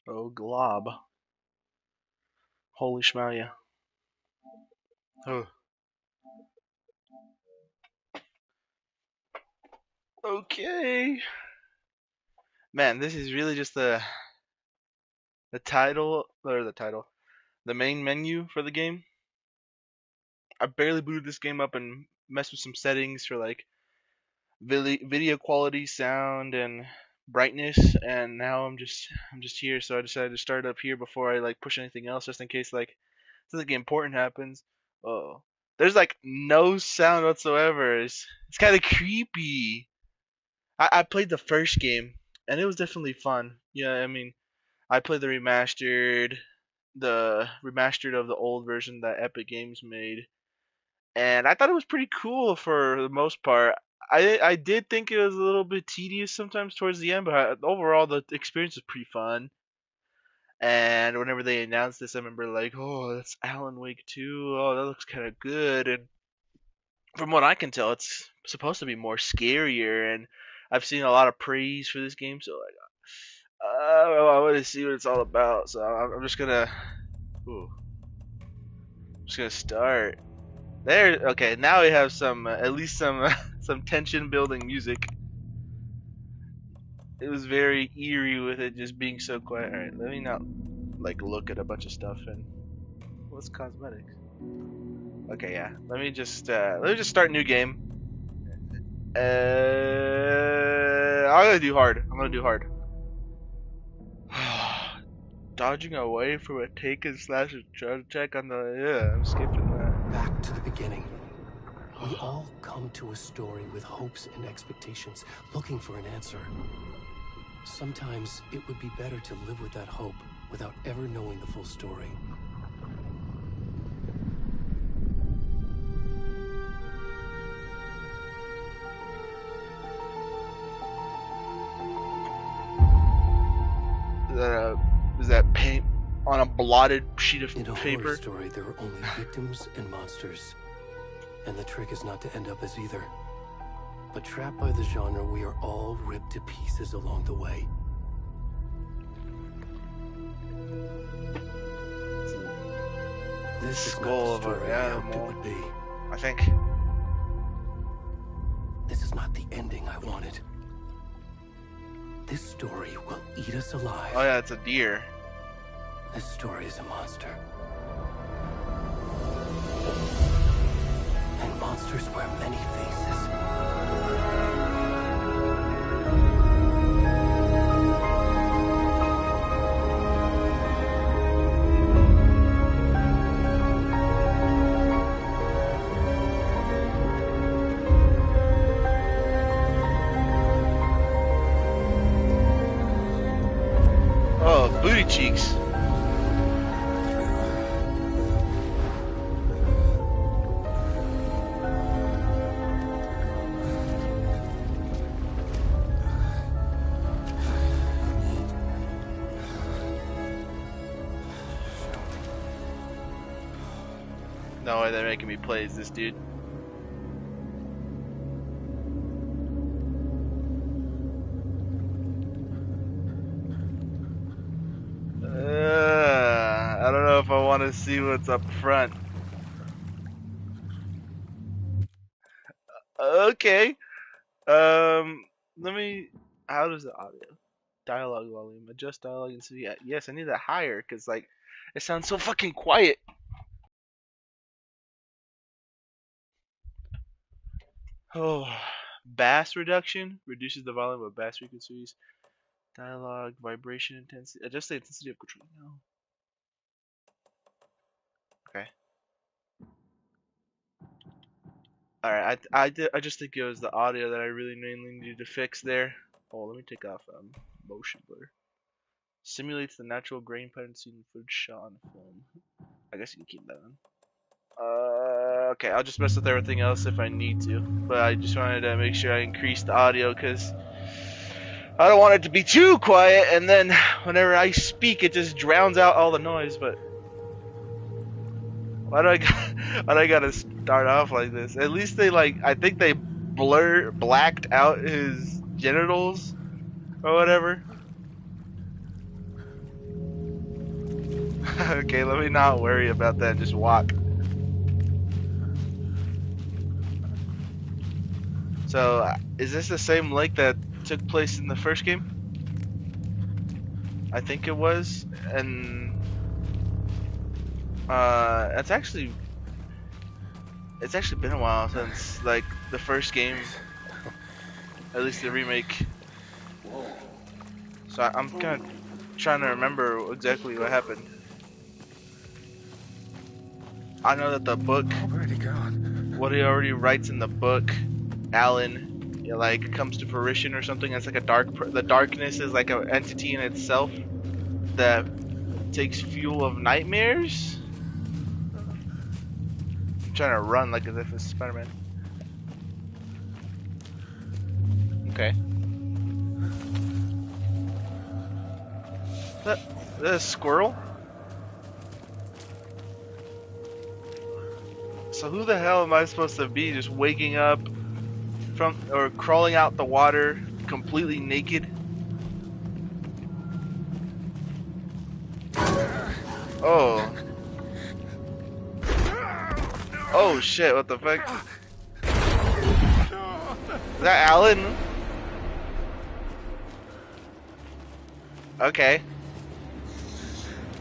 Oh, glob. Holy schmalia. Oh. Okay. Man, this is really just the title or the title, the main menu for the game. I barely booted this game up and messed with some settings for like video quality, sound, and brightness, and now I'm just here. So I decided to start up here before I like push anything else, just in case like something important happens. Oh, there's like no sound whatsoever. It's kind of creepy. I played the first game and it was definitely fun. Yeah, I mean, I played the remastered of the old version that Epic Games made, and I thought it was pretty cool for the most part. I did think it was a little bit tedious sometimes towards the end, but overall the experience was pretty fun. And whenever they announced this, I remember like, oh, that's Alan Wake 2. Oh, that looks kind of good. And from what I can tell, it's supposed to be more scarier. And I've seen a lot of praise for this game, so like, I want to see what it's all about. So I'm just gonna, ooh, just gonna start. There, okay. Now we have some, at least some, some tension building music. It was very eerie with it just being so quiet. All right, let me not like look at a bunch of stuff and what's cosmetics. Okay, yeah. Let me just start a new game. I'm gonna do hard. I'm gonna do hard. Dodging away from a take and slash treasure check on the yeah. I'm skipping that. Back to the beginning. We all come to a story with hopes and expectations, looking for an answer. Sometimes it would be better to live with that hope without ever knowing the full story. Is that paint on a blotted sheet of In a horror paper? story, there are only victims and monsters. And the trick is not to end up as either. But trapped by the genre, we are all ripped to pieces along the way. This is not Skull the of an story I hoped it animal. would be. I think. This is not the ending I wanted. This story will eat us alive. Oh yeah, it's a deer. This story is a monster. And monsters wear many faces. Oh, booty cheeks. No way they're making me play as this dude. I don't know if I want to see what's up front. Okay. Let me. How does the audio? Dialogue volume. Adjust dialogue and see. Yeah, yes, I need that higher because like it sounds so fucking quiet. Oh, bass reduction reduces the volume of bass frequencies. Dialogue vibration intensity. Adjust the intensity of control. No. Okay. All right. I just think it was the audio that I really mainly needed to fix there. Oh, let me take off motion blur. Simulates the natural grain pattern seen in footage shot on film. I guess you can keep that on. Okay, I'll just mess with everything else if I need to. But I just wanted to make sure I increased the audio because I don't want it to be too quiet and then whenever I speak it just drowns out all the noise. But why do I gotta start off like this? At least they like, I think they blacked out his genitals or whatever. Okay, let me not worry about that. Just walk. So, is this the same lake that took place in the first game? I think it was, and it's actually been a while since like the first game, at least the remake. So I'm kind of trying to remember exactly what happened. I know that the book, Already gone. what he already writes in the book, Alan, like comes to fruition or something. It's like the darkness is like an entity in itself that takes fuel of nightmares. I'm trying to run like as if it's Spider-Man. Okay. That a squirrel? So who the hell am I supposed to be? Just waking up from or crawling out the water completely naked? Oh. Oh shit, what the fuck? Is that Alan? Okay.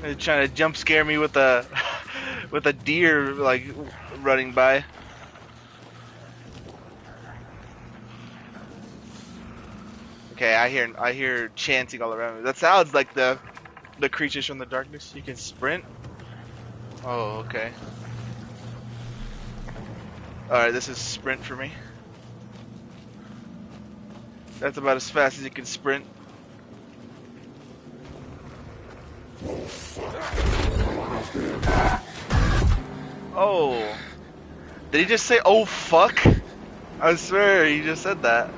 They're trying to jump scare me with a with a deer like running by. Okay, I hear chanting all around me. That sounds like the creatures from the darkness. You can sprint. Oh, okay. Alright, this is sprint for me. That's about as fast as you can sprint. Oh. Did he just say, oh fuck? I swear he just said that.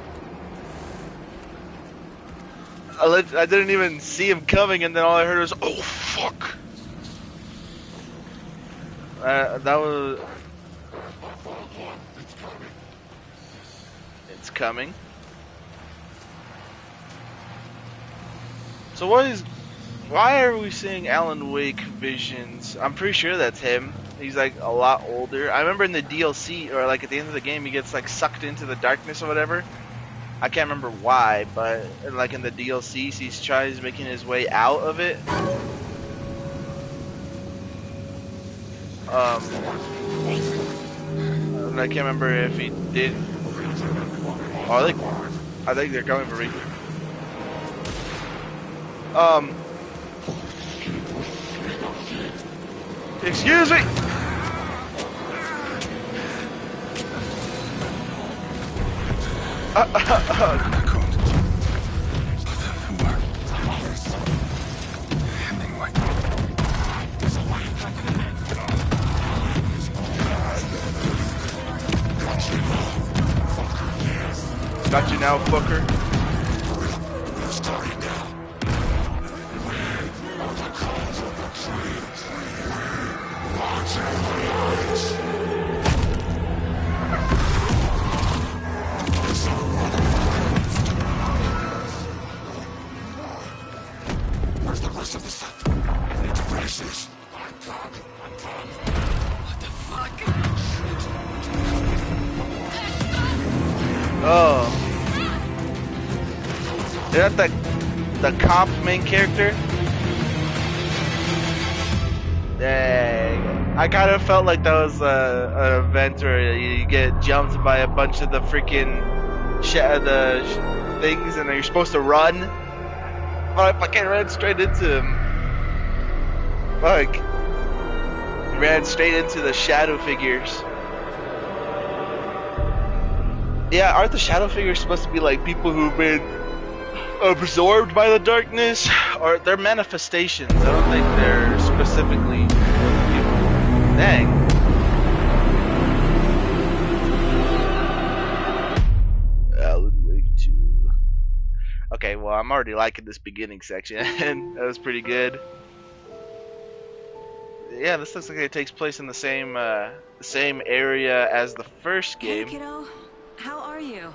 I didn't even see him coming, and then all I heard was, oh fuck. That was... It's coming. So why are we seeing Alan Wake visions? I'm pretty sure that's him. He's like a lot older. I remember in the DLC, or like at the end of the game, he gets like sucked into the darkness or whatever. I can't remember why, but like in the DLCs, he tries making his way out of it. And I can't remember if he did. Oh, I think they're coming for me. Excuse me. Got you now, fucker. Where's the rest of the stuff? I need to finish this. What the fuck? Oh. Is that the cop main character? Dang. I kind of felt like that was an event where you get jumped by a bunch of the freaking things and you're supposed to run. But I fucking ran straight into him. Fuck. Ran straight into the shadow figures. Yeah, aren't the shadow figures supposed to be like people who've been absorbed by the darkness? Or they're manifestations. I don't think they're specifically people. Dang. Alan Wake 2. Okay, well, I'm already liking this beginning section. That was pretty good. Yeah, this looks like it takes place in the same area as the first game. Hey, kiddo. How are you?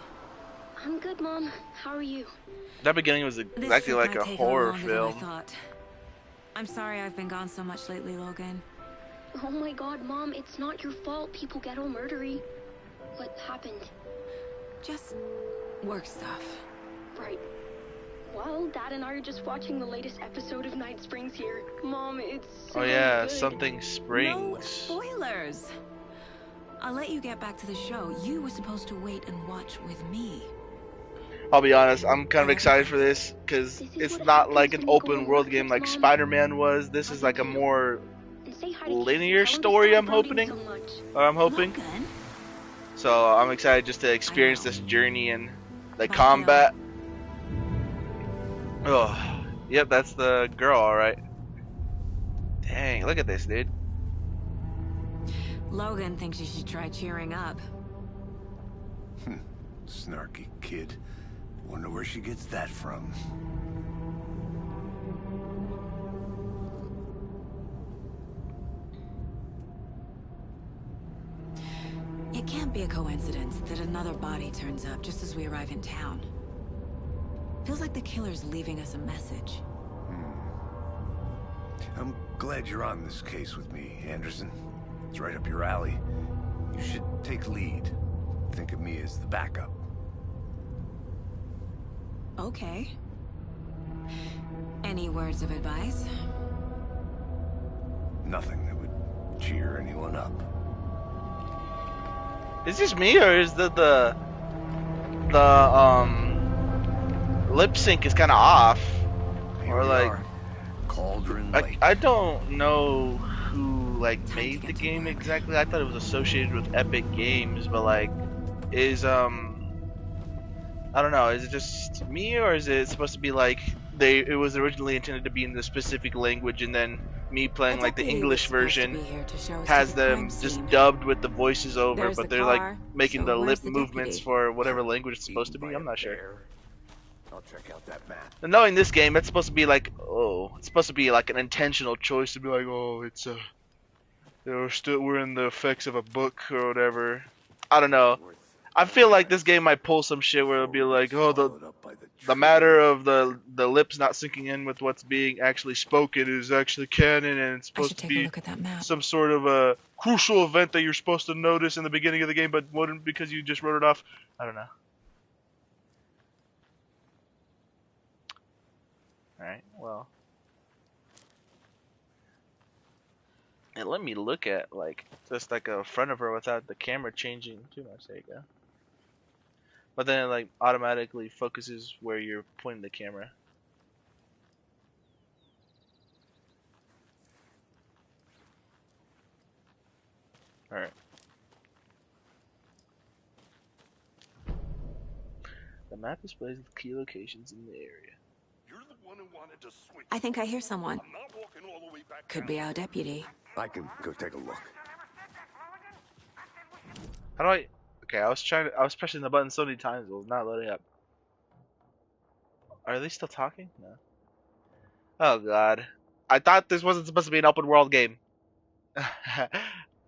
I'm good, Mom. How are you? That beginning was exactly like a horror film. I'm sorry I've been gone so much lately, Logan. Oh my god, Mom, it's not your fault people get all murdery. What happened? Just work stuff. Right. Well, Dad and I are just watching the latest episode of Night Springs here. Mom, it's so Oh yeah, good. something No springs. spoilers. I'll let you get back to the show. You were supposed to wait and watch with me. I'll be honest, I'm kind of excited for this because This is it's what not happens like an when you go open on world road game trips, like Mom. Spider-Man was. This is Love like you a too. more And say hi to linear Casey. Tell him to story, stop I'm brooding hoping. so much. Or I'm hoping. Logan? So I'm excited just to experience will. this journey and the Bye, combat. Oh, yep, that's the girl, alright. Dang, look at this, dude. Logan thinks you should try cheering up. Snarky kid. Wonder where she gets that from. It can't be a coincidence that another body turns up just as we arrive in town. Feels like the killer's leaving us a message. I'm glad you're on this case with me, Anderson. It's right up your alley. You should take lead. Think of me as the backup. Okay. Any words of advice? Nothing that would cheer anyone up. Is this me or is the lip sync is kind of off? Here Or we like are. Cauldron I, Lake. I don't know who like Time to made get the to game work. exactly. I thought it was associated with Epic Games, but like is I don't know, is it just me or is it supposed to be like it was originally intended to be in the specific language and then me playing like the deputy English was supposed to version be here to show us to has the crime them just scene. dubbed with the voices over, There's but the they're like car, making so the lip where's the movements deputy? for whatever language it's supposed to Eaten be. by I'm a not sure. bear. I'll check out that map. And knowing this game, that's supposed to be like, oh, it's supposed to be like an intentional choice to be like, oh, it's we're in the effects of a book or whatever. I don't know. I feel like this game might pull some shit where it'll be like, oh, the matter of the lips not syncing in with what's being actually spoken is actually canon, and it's I should supposed to take a be look at that map. some sort of a crucial event that you're supposed to notice in the beginning of the game, but wouldn't because you just wrote it off. I don't know. Alright, well. And let me look at, like, just like a front of her without the camera changing too much. There you go. But then it, like, automatically focuses where you're pointing the camera. Alright. The map displays the key locations in the area. You're the one who wanted to switch. I think I hear someone. I'm not walking all the way back Could be our deputy. I can go take a look. How do I... Okay, I was pressing the button so many times, it was not loading up. Are they still talking? No. Oh god. I thought this wasn't supposed to be an open world game.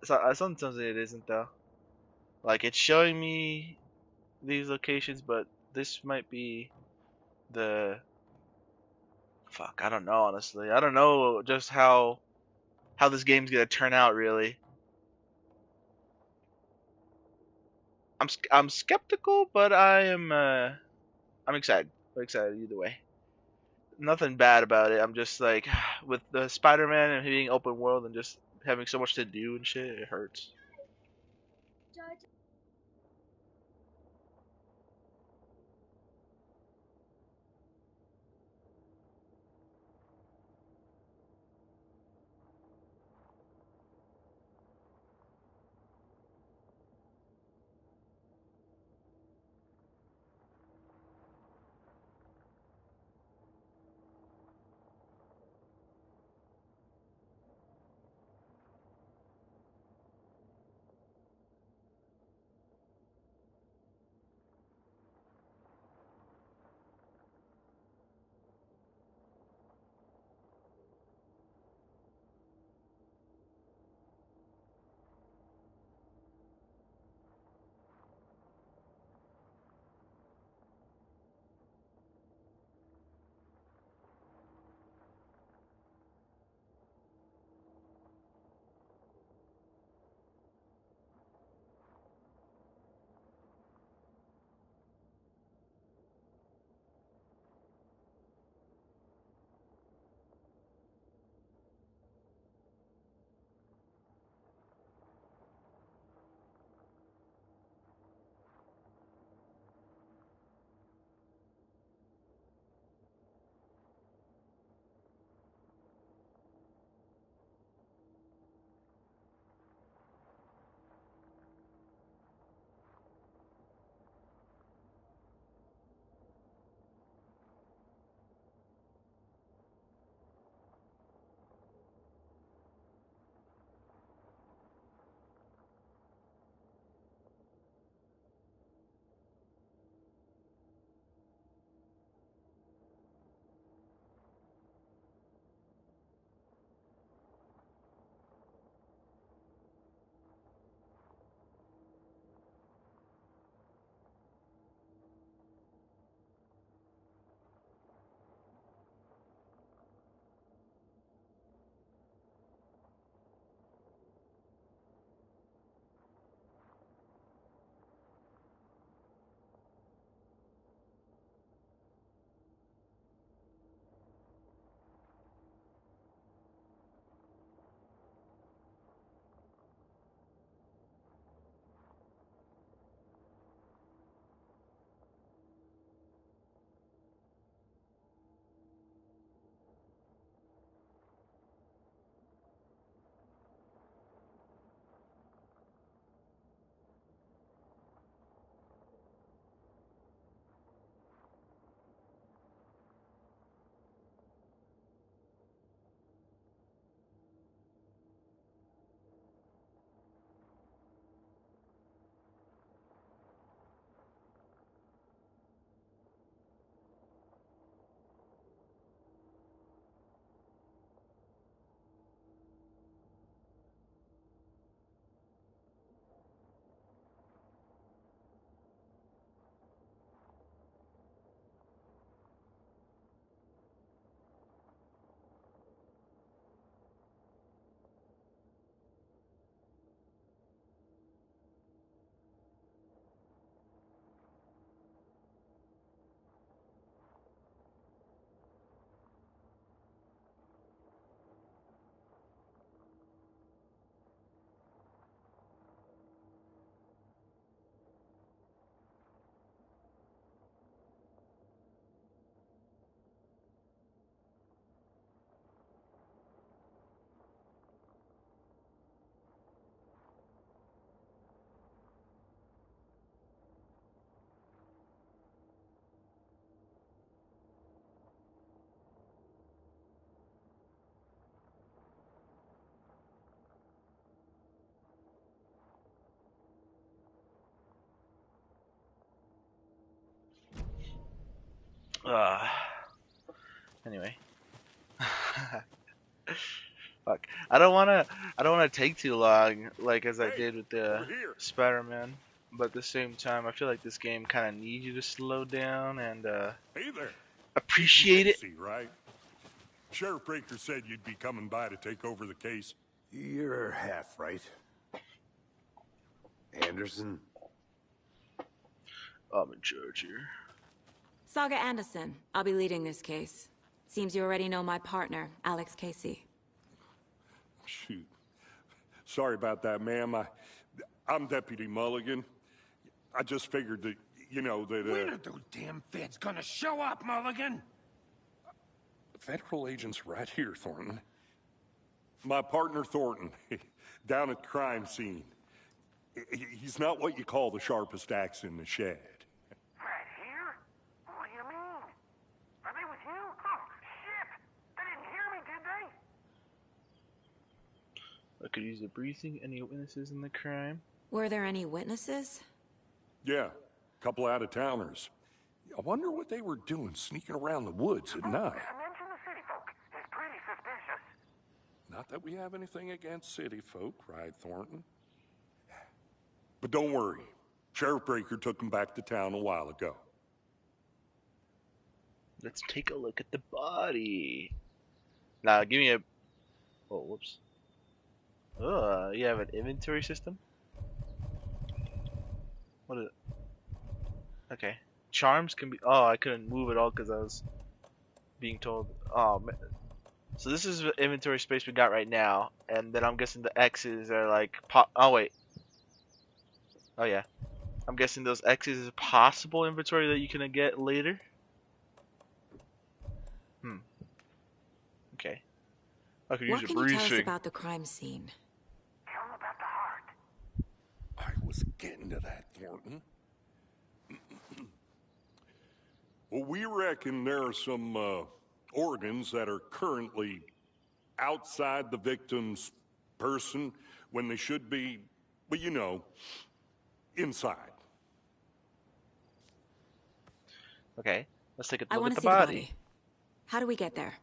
So, sometimes it isn't though. Like, it's showing me these locations, but this might be the... Fuck, I don't know, honestly. I don't know just how this game's gonna turn out, really. I'm skeptical, but I'm excited. I'm excited either way. Nothing bad about it. I'm just like, with the Spider-Man and being open world and just having so much to do and shit, it hurts. Uh, anyway. Fuck. I don't wanna take too long, like as I Hey, did with the over here. Spider-Man. But at the same time, I feel like this game kind of needs you to slow down and Hey there. Agent appreciate it. Casey, right? Sheriff Breaker said you'd be coming by to take over the case. You're half right. Anderson? I'm in charge here. Saga Anderson. I'll be leading this case. Seems you already know my partner, Alex Casey. Shoot. Sorry about that, ma'am. I'm Deputy Mulligan. I just figured that, you know, that, When are those damn feds gonna show up, Mulligan? Federal agents right here, Thornton. My partner, Thornton, down at the crime scene. He's not what you call the sharpest axe in the shed. Right here? What do you mean? Are they with you? Oh, shit! They didn't hear me, did they? I could use the briefing. Any witnesses in the crime? Were there any witnesses? Yeah, a couple out-of-towners. I wonder what they were doing sneaking around the woods at night. Mention the city folk. It's pretty suspicious. Not that we have anything against city folk, right, Thornton? But don't worry. Sheriff Breaker took them back to town a while ago. Let's take a look at the body. Now, give me a. Oh, whoops. You have an inventory system? What is it? Okay. Charms can be. Oh, I couldn't move at all because I was being told. Oh, man. So this is the inventory space we got right now, and then I'm guessing the X's are like. Oh, wait. Oh, yeah. I'm guessing those X's is possible inventory that you can get later. Okay. I could use What a can you tell us briefing. about the crime scene? Tell them about the heart. I was getting to that, Thornton. Well, we reckon there are some organs that are currently outside the victim's person when they should be, well, you know, inside. Okay. Let's take a I look want at to the see the body. body. How do we get there?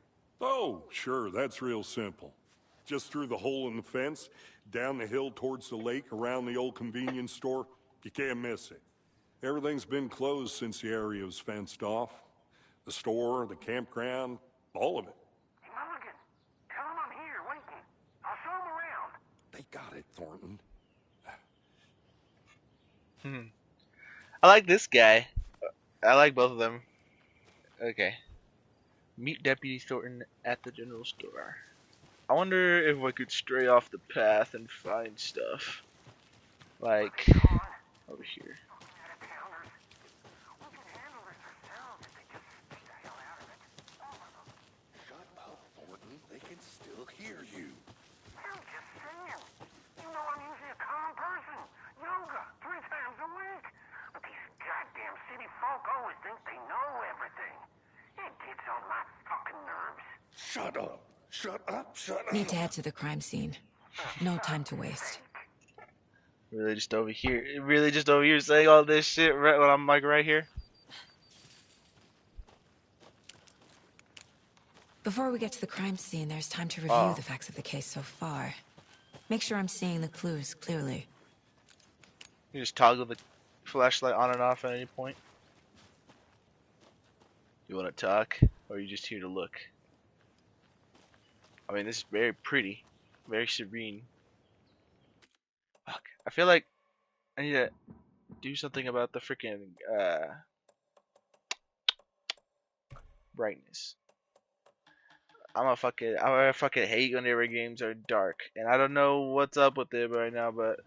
Oh, sure, that's real simple. Just through the hole in the fence, down the hill towards the lake, around the old convenience store. You can't miss it. Everything's been closed since the area was fenced off. The store, the campground, all of it. Hey, Mulligan, tell them I'm here waiting. I'll show them around. They got it, Thornton. I like this guy. I like both of them. Okay. Meet Deputy Thornton at the general store. I wonder if I could stray off the path and find stuff. Like, over here. Out-of-towners. We can handle this ourselves if they just stay the hell out of it. All of them. Shut up, Thornton. They can still hear you. I'm just saying. You know I'm usually a calm person. Yoga 3 times a week. But these goddamn city folk always think they know everything. It gets on my fucking nerves. Shut up. Shut up. Shut up. Need to head to the crime scene. No time to waste. Really just over here. Really just over here saying all this shit right when I'm like right here. Before we get to the crime scene, there's time to review the facts of the case so far. Make sure I'm seeing the clues clearly. You just toggle the flashlight on and off at any point. You want to talk, or are you just here to look? I mean, this is very pretty, very serene. Fuck. I feel like I need to do something about the freaking brightness. I fucking hate whenever games are dark, and I don't know what's up with it right now, but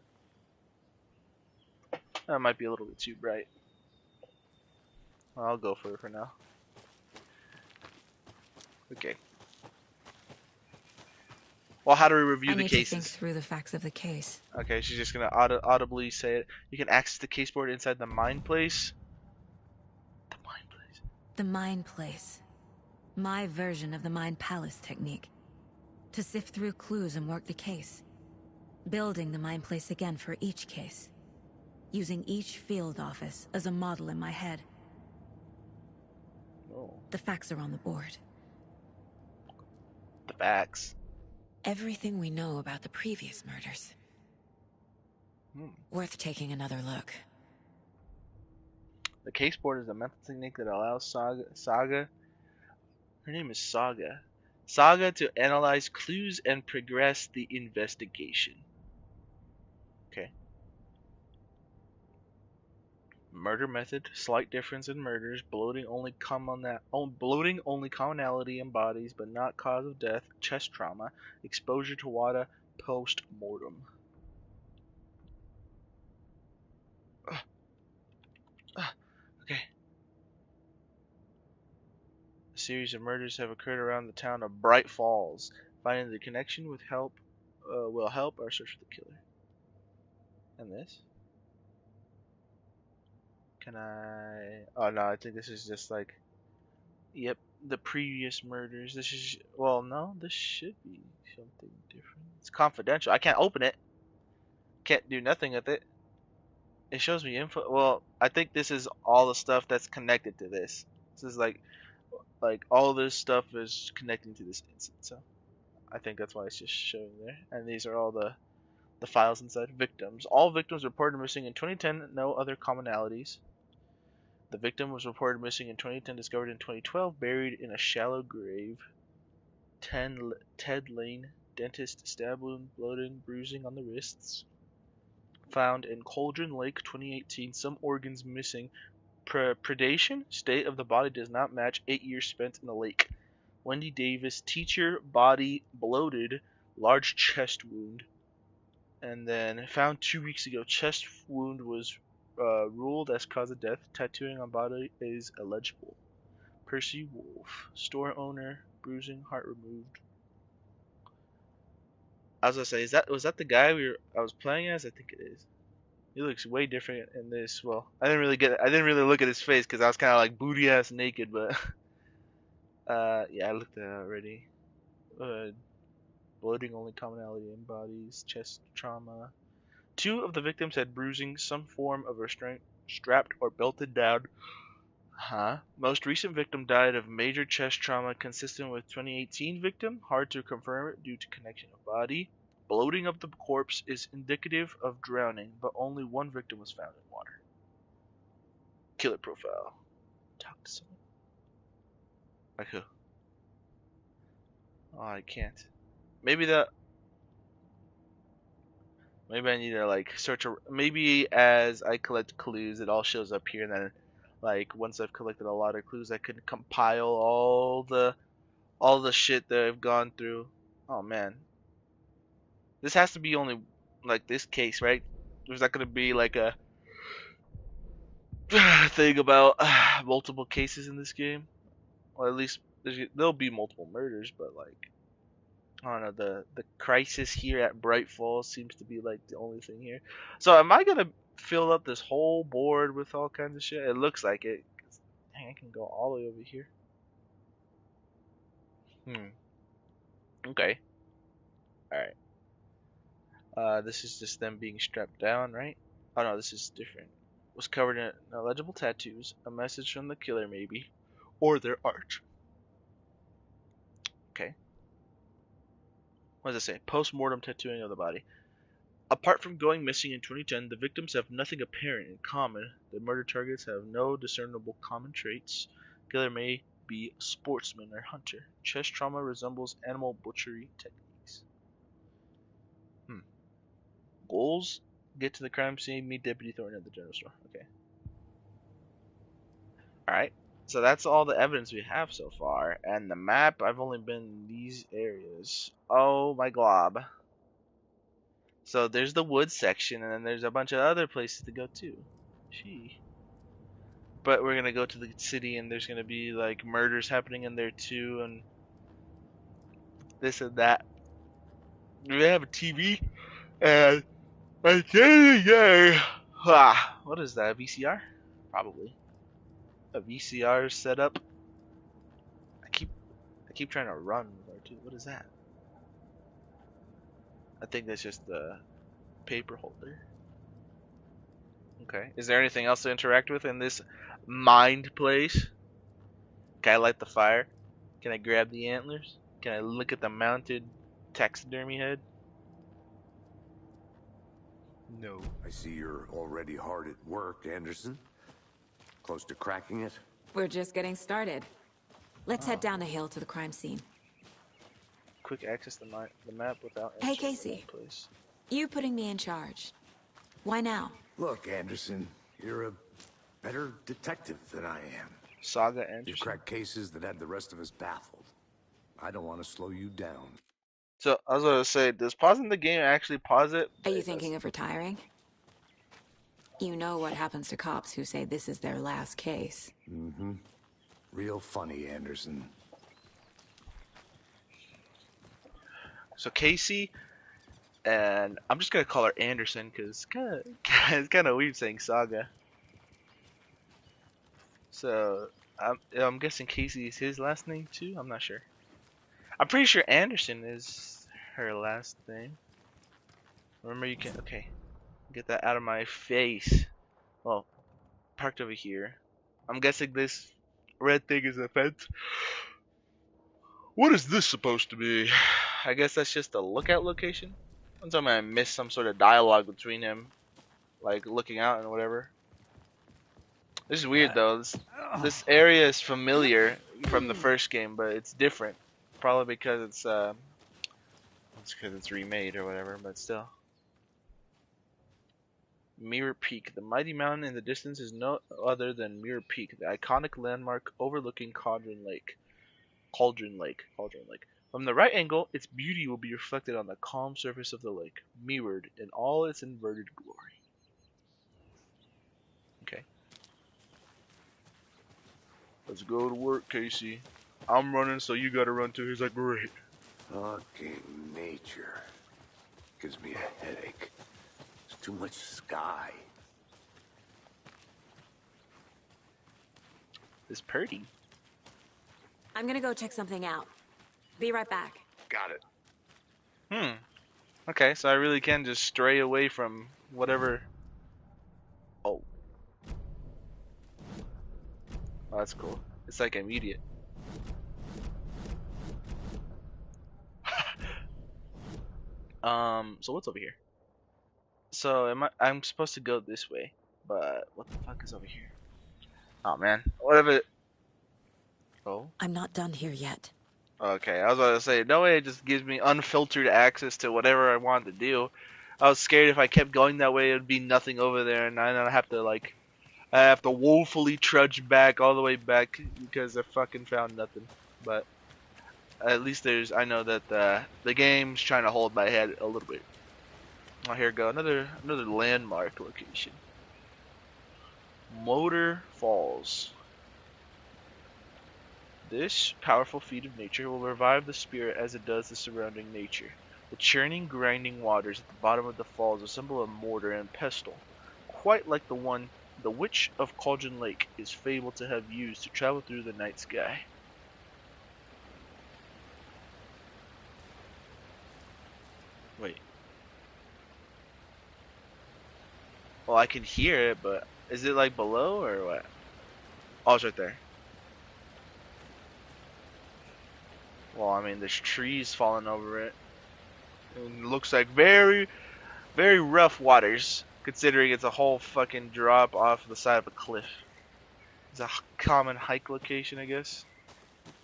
that might be a little bit too bright. I'll go for it for now. Okay. Well, how do we review I the need to think cases? through the facts of the case. Okay, she's just gonna audibly say it. You can access the caseboard inside the Mind Place. The Mind Place. The Mind Place. My version of the Mind Palace technique. To sift through clues and work the case. Building the Mind Place again for each case. Using each field office as a model in my head. Oh. The facts are on the board. The facts. Everything we know about the previous murders. Hmm. Worth taking another look. The case board is a mental technique that allows Saga. Her name is Saga. Saga to analyze clues and progress the investigation. Okay. Murder method: slight difference in murders. Bloating only commonality in bodies, but not cause of death. Chest trauma. Exposure to water post mortem. Okay. A series of murders have occurred around the town of Bright Falls. Finding the connection will help our search for the killer. And this? Can I? Oh no, I think this is just like. Yep, the previous murders. This is. Well, no, this should be something different. It's confidential. I can't open it. Can't do nothing with it. It shows me info. Well, I think this is all the stuff that's connected to this. This is like all this stuff is connecting to this incident. So I think that's why it's just showing there. And these are all the files inside. Victims. All victims reported missing in 2010. No other commonalities. The victim was reported missing in 2010, discovered in 2012, buried in a shallow grave. Ted Lane, dentist, stab wound, bloating, bruising on the wrists. Found in Cauldron Lake, 2018, some organs missing. Predation, state of the body does not match 8 years spent in the lake. Wendy Davis, teacher, body bloated, large chest wound. And then found 2 weeks ago, chest wound was ruled as cause of death. Tattooing on body is illegible. Percy Wolf, store owner, bruising, heart removed. I was gonna say, was that the guy I was playing as? I think it is. He looks way different in this. Well, I didn't really look at his face because I was kind of like booty ass naked, but yeah, I looked at it already. Bloating only commonality in bodies, chest trauma. 2 of the victims had bruising, some form of restraint, strapped or belted down. Most recent victim died of major chest trauma consistent with 2018 victim. Hard to confirm it due to connection of body. Bloating of the corpse is indicative of drowning, but only 1 victim was found in water. Killer profile. Talk to someone. Like who? Oh, I can't. Maybe I need to like search. Maybe as I collect clues, it all shows up here, and then like once I've collected a lot of clues, I can compile all the shit that I've gone through. Oh man, this has to be only like this case, right? There's not gonna be like a thing about multiple cases in this game. Or at least there'll be multiple murders, but like I don't know, the crisis here at Bright Falls seems to be like the only thing here. So am I gonna fill up this whole board with all kinds of shit? It looks like it. Dang, I can go all the way over here. Okay. Alright. This is just them being strapped down, right? Oh no, this is different. Was covered in illegible tattoos, a message from the killer maybe, or their art. Okay. What does it say? Post-mortem tattooing of the body. Apart from going missing in 2010, the victims have nothing apparent in common. The murder targets have no discernible common traits. Killer may be sportsman or hunter. Chest trauma resembles animal butchery techniques. Goals: get to the crime scene, meet Deputy Thornton at the general store. Okay. Alright. So that's all the evidence we have so far. And the map, I've only been in these areas. Oh my glob. So there's the woods section, and then there's a bunch of other places to go too. Gee. But we're gonna go to the city, and there's gonna be like murders happening in there too, and this and that. We have a TV, and at the end of the day, what is that? A VCR? Probably a VCR setup. I keep trying to run there too. What is that? I think that's just the paper holder. Okay. Is there anything else to interact with in this mind place? Can I light the fire? Can I grab the antlers? Can I look at the mounted taxidermy head? No. I see you're already hard at work, Anderson. Close to cracking it? We're just getting started. Let's head down the hill to the crime scene. Quick access the map without Hey, entering Casey. the place. You putting me in charge. Why now? Look, Anderson, you're a better detective than I am. Saga You Anderson. crack cases that had the rest of us baffled. I don't want to slow you down. So I was gonna say, does pausing the game actually pause it? Are you thinking of retiring? You know what happens to cops who say this is their last case. Mm-hmm. Real funny, Anderson. So Casey, and I'm just gonna call her Anderson because it's kind of weird saying Saga. So I'm guessing Casey is his last name too. I'm not sure. I'm pretty sure Anderson is her last name. Remember, you can get that out of my face. Well, parked over here. I'm guessing this red thing is a fence. What is this supposed to be? I guess that's just a lookout location. One time I missed some sort of dialogue between him, like looking out and whatever. This is weird though. This area is familiar from the first game, but it's different. Probably because it's remade or whatever, but still. Mirror Peak. The mighty mountain in the distance is no other than Mirror Peak, the iconic landmark overlooking Cauldron Lake. Cauldron Lake. From the right angle, its beauty will be reflected on the calm surface of the lake, mirrored in all its inverted glory. Okay. Let's go to work, Casey. I'm running, so you gotta run too. He's like, great. Fucking nature. Gives me a headache. There's too much sky. It's pretty. I'm gonna go check something out. Be right back. Got it. Okay, so I really can just stray away from whatever. Oh. Oh, that's cool. It's like immediate. So what's over here? So I'm supposed to go this way, but what the fuck is over here? Oh man, whatever. Oh. I'm not done here yet. Okay, I was about to say, no way it just gives me unfiltered access to whatever I want to do. I was scared if I kept going that way, it would be nothing over there, and I have to woefully trudge back all the way back because I fucking found nothing. But at least I know that the game's trying to hold my head a little bit. Oh, here we go, another landmark location. Motor Falls. This powerful feat of nature will revive the spirit as it does the surrounding nature. The churning, grinding waters at the bottom of the falls resemble a mortar and pestle, quite like the one the Witch of Cauldron Lake is fabled to have used to travel through the night sky. Wait. Well, I can hear it, but is it like below or what? Oh, it's right there. Well, I mean, there's trees falling over it. It looks like very, very rough waters, considering it's a whole fucking drop off the side of a cliff. It's a common hike location, I guess,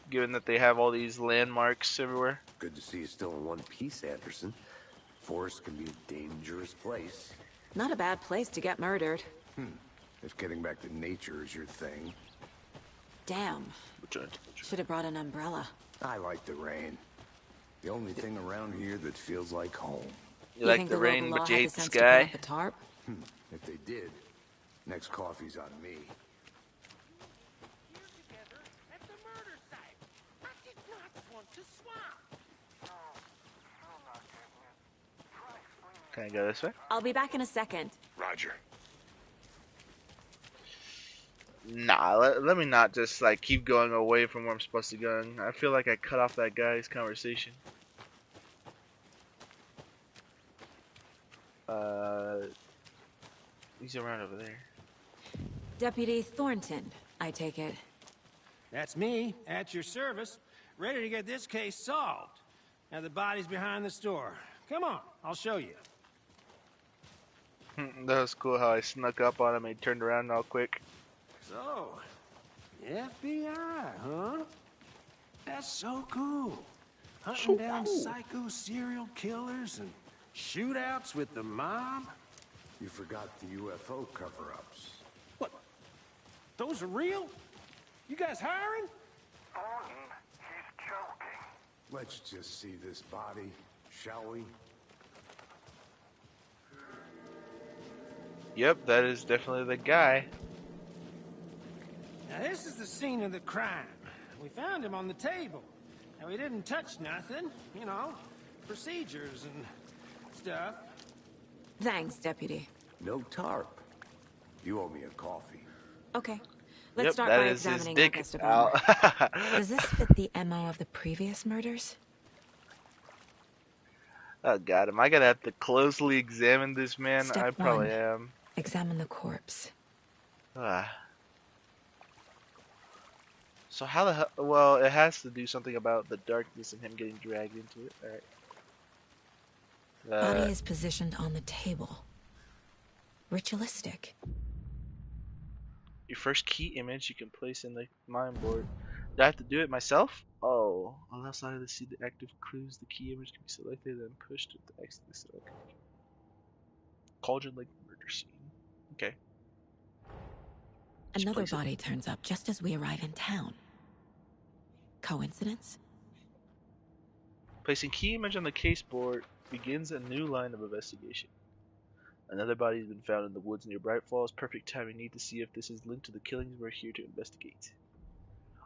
given that they have all these landmarks everywhere. Good to see you still in one piece, Anderson. Forest can be a dangerous place. Not a bad place to get murdered. If getting back to nature is your thing. Damn. Should have brought an umbrella. I like the rain. The only thing around here that feels like home. You like think the rain, local law but you had hate the sense to put up sky? a tarp? If they did, next coffee's on me. Here together at the murder site. I did not want to swap. Can I go this way? I'll be back in a second. Roger. Nah, let me not just like keep going away from where I'm supposed to go. I feel like I cut off that guy's conversation. He's around over there. Deputy Thornton, I take it. That's me, at your service, ready to get this case solved. Now the body's behind the store. Come on, I'll show you. That was cool how I snuck up on him and he turned around all quick. So, FBI, huh? That's so cool. Hunting down psycho serial killers and shootouts with the mob. You forgot the UFO cover-ups. What? Those are real? You guys hiring? Thornton, he's joking. Let's just see this body, shall we? Yep, that is definitely the guy. Now this is the scene of the crime. We found him on the table. Now he didn't touch nothing, you know, procedures and stuff. Thanks, Deputy. No tarp. You owe me a coffee. Okay. Let's Yep, start that by is his examining dick Augusta out. Palmer. Does this fit the MO of the previous murders? Oh god, am I gonna have to closely examine this man? Step I probably 1. am. Examine the corpse. Ah. So how the hell? Well, it has to do something about the darkness and him getting dragged into it. All right. Body is positioned on the table. Ritualistic. Your first key image you can place in the mind board. Do I have to do it myself? Oh, on the left side of the seed, the active clues, the key image can be selected and pushed with the X to select. Cauldron Lake murder scene. Okay. Just Another place it. body turns up just as we arrive in town. Coincidence? Placing key image on the case board begins a new line of investigation. Another body has been found in the woods near Bright Falls. Perfect timing. Need to see if this is linked to the killings. We're here to investigate.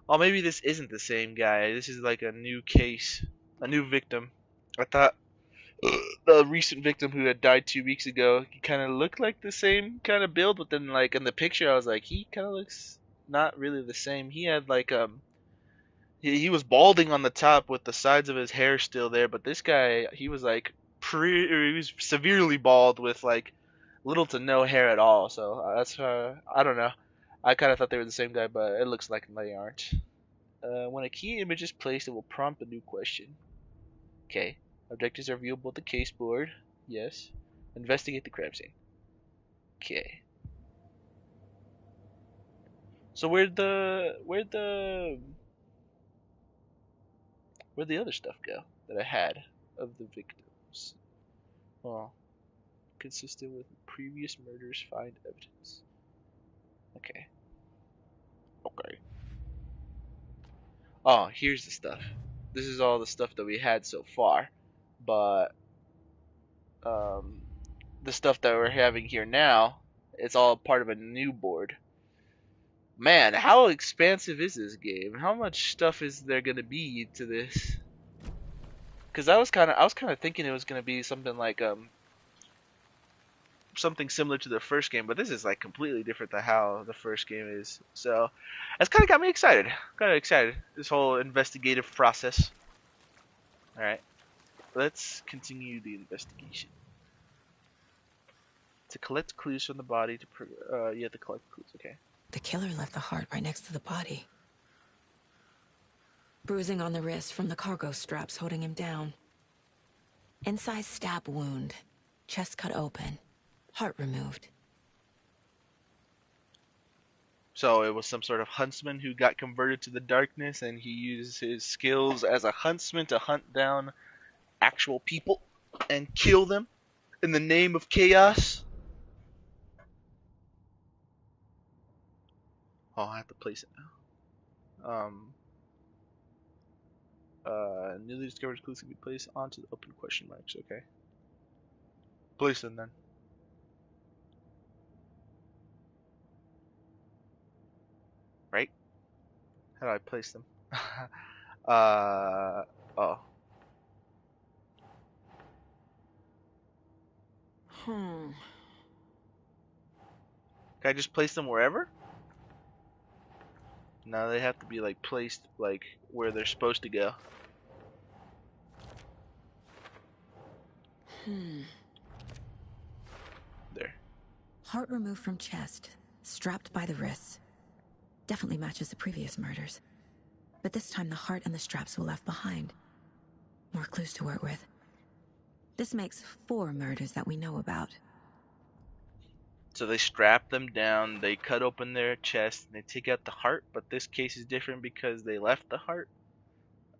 Oh, maybe this isn't the same guy. This is like a new case, a new victim. I thought the recent victim who had died 2 weeks ago, he kind of looked like the same kind of build, but then like in the picture, I was like, he kind of looks not really the same. He had like he was balding on the top with the sides of his hair still there, but this guy, he was like he was severely bald with like little to no hair at all. So that's I don't know. I kind of thought they were the same guy, but it looks like they aren't. When a key image is placed, it will prompt a new question. Okay. Objectives are viewable at the case board. Yes. Investigate the crime scene. Okay. So where'd the other stuff go that I had of the victims? Well, consistent with previous murders, find evidence. Okay. Okay. Oh, here's the stuff. This is all the stuff that we had so far, but the stuff that we're having here now, it's all part of a new board. Man, how expansive is this game? How much stuff is there gonna be to this? Because I was kind of thinking it was gonna be something like something similar to the first game, but this is like completely different than how the first game is. So that's kind of got me excited. This whole investigative process. All right, let's continue the investigation. To collect clues from the body, you have to collect clues. Okay. The killer left the heart right next to the body. Bruising on the wrist from the cargo straps holding him down. Incised stab wound. Chest cut open. Heart removed. So it was some sort of huntsman who got converted to the darkness, and he used his skills as a huntsman to hunt down actual people and kill them in the name of chaos. Oh, I have to place it now. Newly discovered clues can be placed onto the open question marks. Okay. Place them then. Right? How do I place them? Oh. Can I just place them wherever? No, they have to be like placed like where they're supposed to go. There. Heart removed from chest. Strapped by the wrists. Definitely matches the previous murders. But this time the heart and the straps were left behind. More clues to work with. This makes 4 murders that we know about. So they strap them down, they cut open their chest, and they take out the heart, but this case is different because they left the heart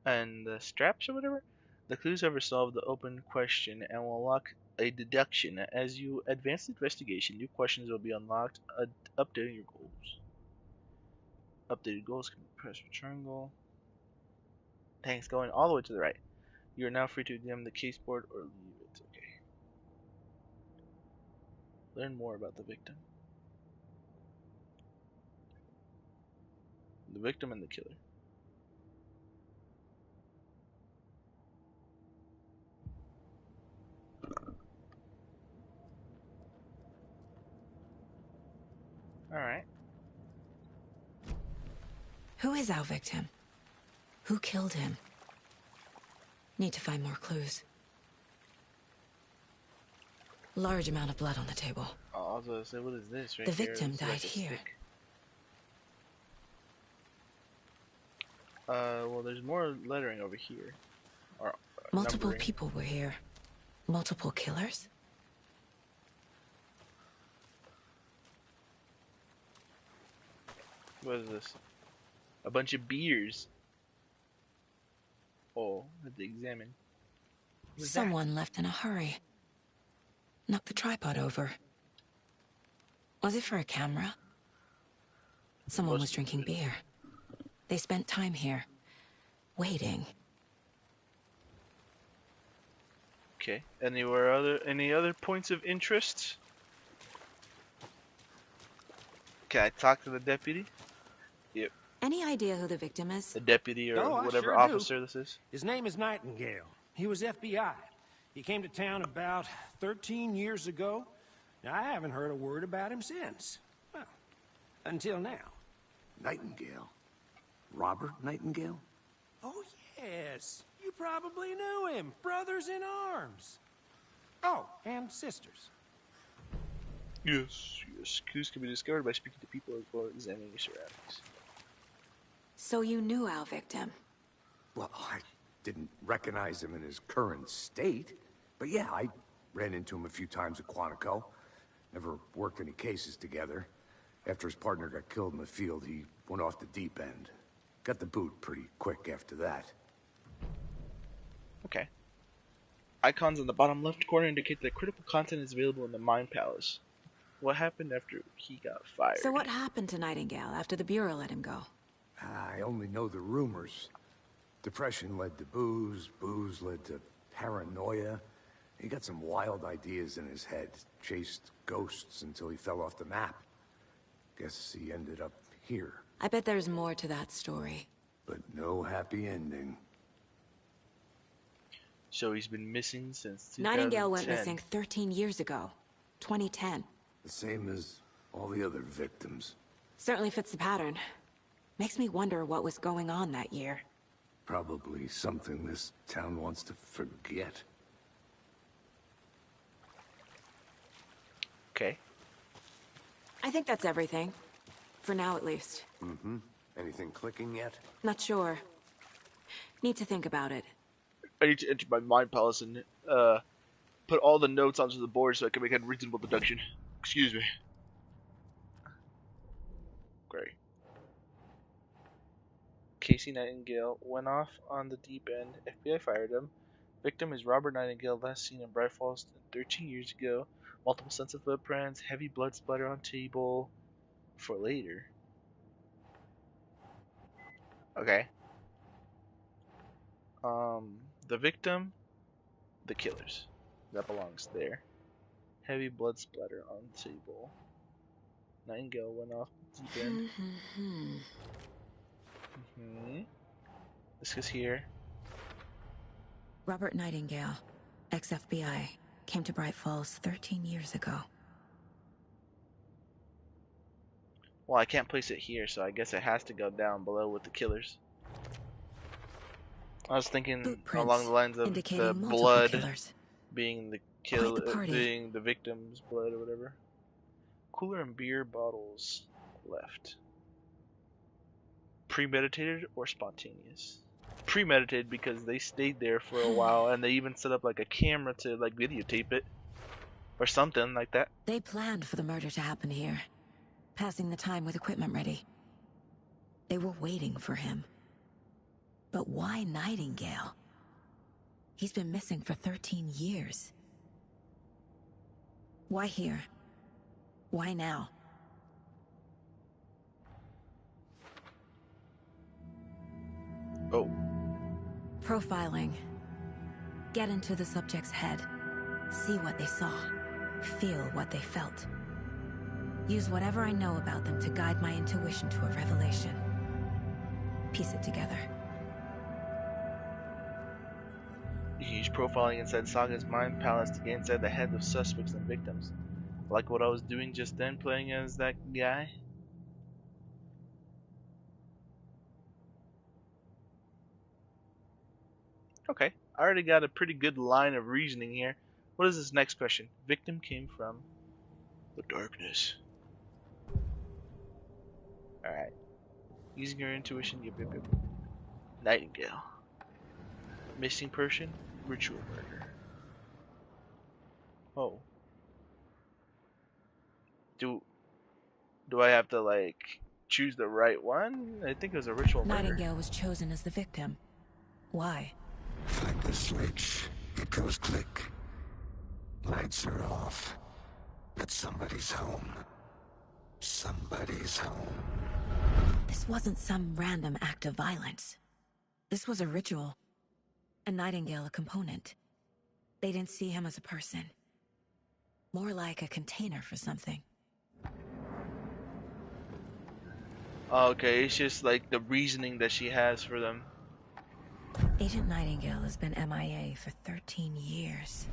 and the straps or whatever. The clues have resolved the open question and will unlock a deduction. As you advance the investigation, new questions will be unlocked, updating your goals. Updated goals can be pressed with triangle. Thanks, going all the way to the right. You are now free to examine the case board or leave it. Okay. Learn more about the victim. The victim and the killer. Alright. Who is our victim? Who killed him? Need to find more clues. Large amount of blood on the table. Oh, I was gonna say, what is this right The here? victim It's died like a here. stick. Well, there's more lettering over here. Or Multiple numbering. people were here. Multiple killers? What is this? A bunch of beers. Oh, I have to examine. What is that? Someone left in a hurry. Knocked the tripod over. Was it for a camera? Someone was drinking beer. They spent time here. Waiting. Okay. Any other points of interest? Can I talk to the deputy? Any idea who the victim is? The deputy or Oh, I whatever sure do. officer this is? His name is Nightingale. He was FBI. He came to town about 13 years ago. Now, I haven't heard a word about him since. Well, until now. Nightingale? Robert Nightingale? Oh, yes. You probably knew him. Brothers in arms. Oh, and sisters. Yes. Clues can be discovered by speaking to people as well as examining your surroundings. So you knew our victim. Well, I didn't recognize him in his current state. But yeah, I ran into him a few times at Quantico. Never worked any cases together. After his partner got killed in the field, he went off the deep end. Got the boot pretty quick after that. Okay. Icons in the bottom left corner indicate that critical content is available in the Mind Palace. What happened after he got fired? So what happened to Nightingale after the Bureau let him go? I only know the rumors. Depression led to booze, booze led to paranoia. He got some wild ideas in his head, chased ghosts until he fell off the map. Guess he ended up here, I bet there's more to that story. but no happy ending. So he's been missing since 2010. Nightingale went missing 13 years ago. 2010. The same as all the other victims. Certainly fits the pattern. Makes me wonder what was going on that year. Probably something this town wants to forget. Okay. I think that's everything. For now, at least. Mm-hmm. Anything clicking yet? Not sure. Need to think about it. I need to enter my Mind Palace and put all the notes onto the board so I can make a reasonable deduction. Excuse me. Great. Casey Nightingale went off on the deep end. FBI fired him. Victim is Robert Nightingale, last seen in Bright Falls 13 years ago. Multiple sets of footprints, heavy blood splatter on table. For later. Okay. The victim, the killers. That belongs there. Heavy blood splatter on table. Nightingale went off the deep end. This is here. Robert Nightingale, ex-FBI, came to Bright Falls 13 years ago. Well, I can't place it here, so I guess it has to go down below with the killers. I was thinking Footprints along the lines of indicating the multiple blood killers. being the Quite the party. being the victim's blood or whatever. Cooler and beer bottles left. premeditated or spontaneous. Premeditated because they stayed there for a while and they even set up like a camera to like videotape it or something like that. They planned for the murder to happen here, passing the time with equipment ready. They were waiting for him. But why Nightingale? He's been missing for 13 years. Why here? Why now? Oh. Profiling. Get into the subject's head. See what they saw. Feel what they felt. Use whatever I know about them to guide my intuition to a revelation. Piece it together. You can use profiling inside Saga's mind palace to get inside the head of suspects and victims. Like what I was doing just then, playing as that guy. Okay, I already got a pretty good line of reasoning here. What is this next question? Victim came from the darkness. Alright. Using your intuition, yep. Nightingale. Missing person, ritual murder. Oh. Do I have to like choose the right one? I think it was a ritual murder. Nightingale was chosen as the victim. Why? Like the switch, it goes click. Lights are off. But somebody's home. Somebody's home. This wasn't some random act of violence. This was a ritual. And Nightingale a component. They didn't see him as a person. More like a container for something. Okay, it's just like the reasoning that she has for them. Agent Nightingale has been MIA for 13 years.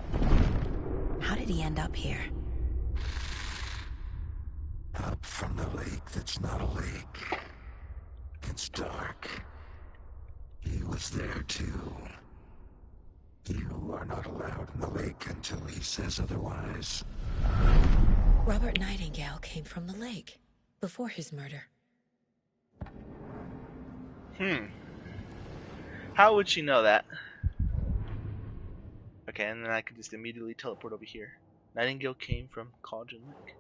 How did he end up here? Up from the lake that's not a lake. It's dark. He was there too. You are not allowed in the lake until he says otherwise. Robert Nightingale came from the lake before his murder. How would she know that? Okay, and then I could just immediately teleport over here. Nightingale came from Cauldron Lake.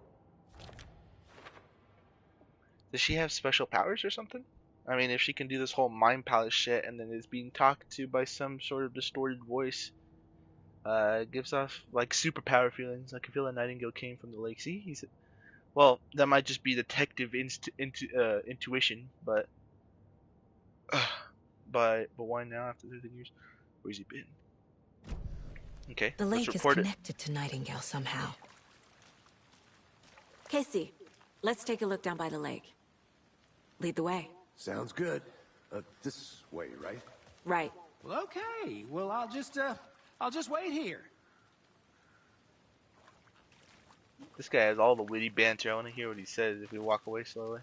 Does she have special powers or something? I mean, if she can do this whole mind palace shit and then is being talked to by some sort of distorted voice, it gives off like superpower feelings. I can feel that Nightingale came from the lake. See, well, that might just be detective intuition, but why now after 13 years? Where's he been? Okay, The let's lake is report it. connected to Nightingale somehow. Casey, let's take a look down by the lake. Lead the way. Sounds good. This way, right? Right. Well, okay. Well, I'll just wait here. This guy has all the witty banter. I want to hear what he says if we walk away slowly.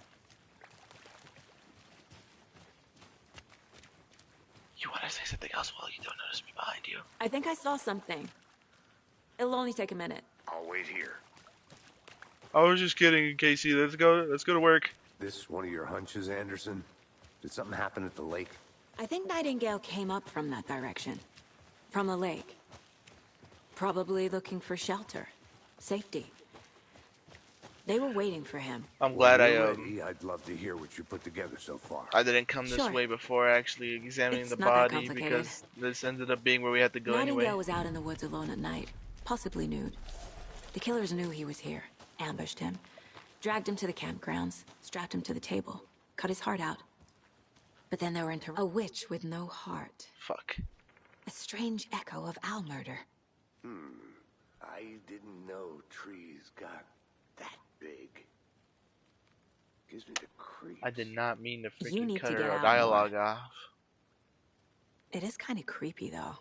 You want to say something else while you don't notice me behind you? I think I saw something. It'll only take a minute. I'll wait here. I was just kidding, Casey. Let's go to work. This one of your hunches, Anderson? Did something happen at the lake? I think Nightingale came up from that direction. From the lake. Probably looking for shelter. Safety. They were waiting for him. I'm glad I'd love to hear what you put together so far. I didn't come this Sure. way before actually examining It's the not that body complicated. because this ended up being where we had to go Nightingale anyway. was out in the woods alone at night, possibly nude. The killers knew he was here, ambushed him, dragged him to the campgrounds, strapped him to the table, cut his heart out. But then they were into a witch with no heart. Fuck. A strange echo of Al murder. I didn't know trees got that big. Gives me the creeps. I did not mean to You freaking need cut to get her out dialogue off. It is kind of creepy, though.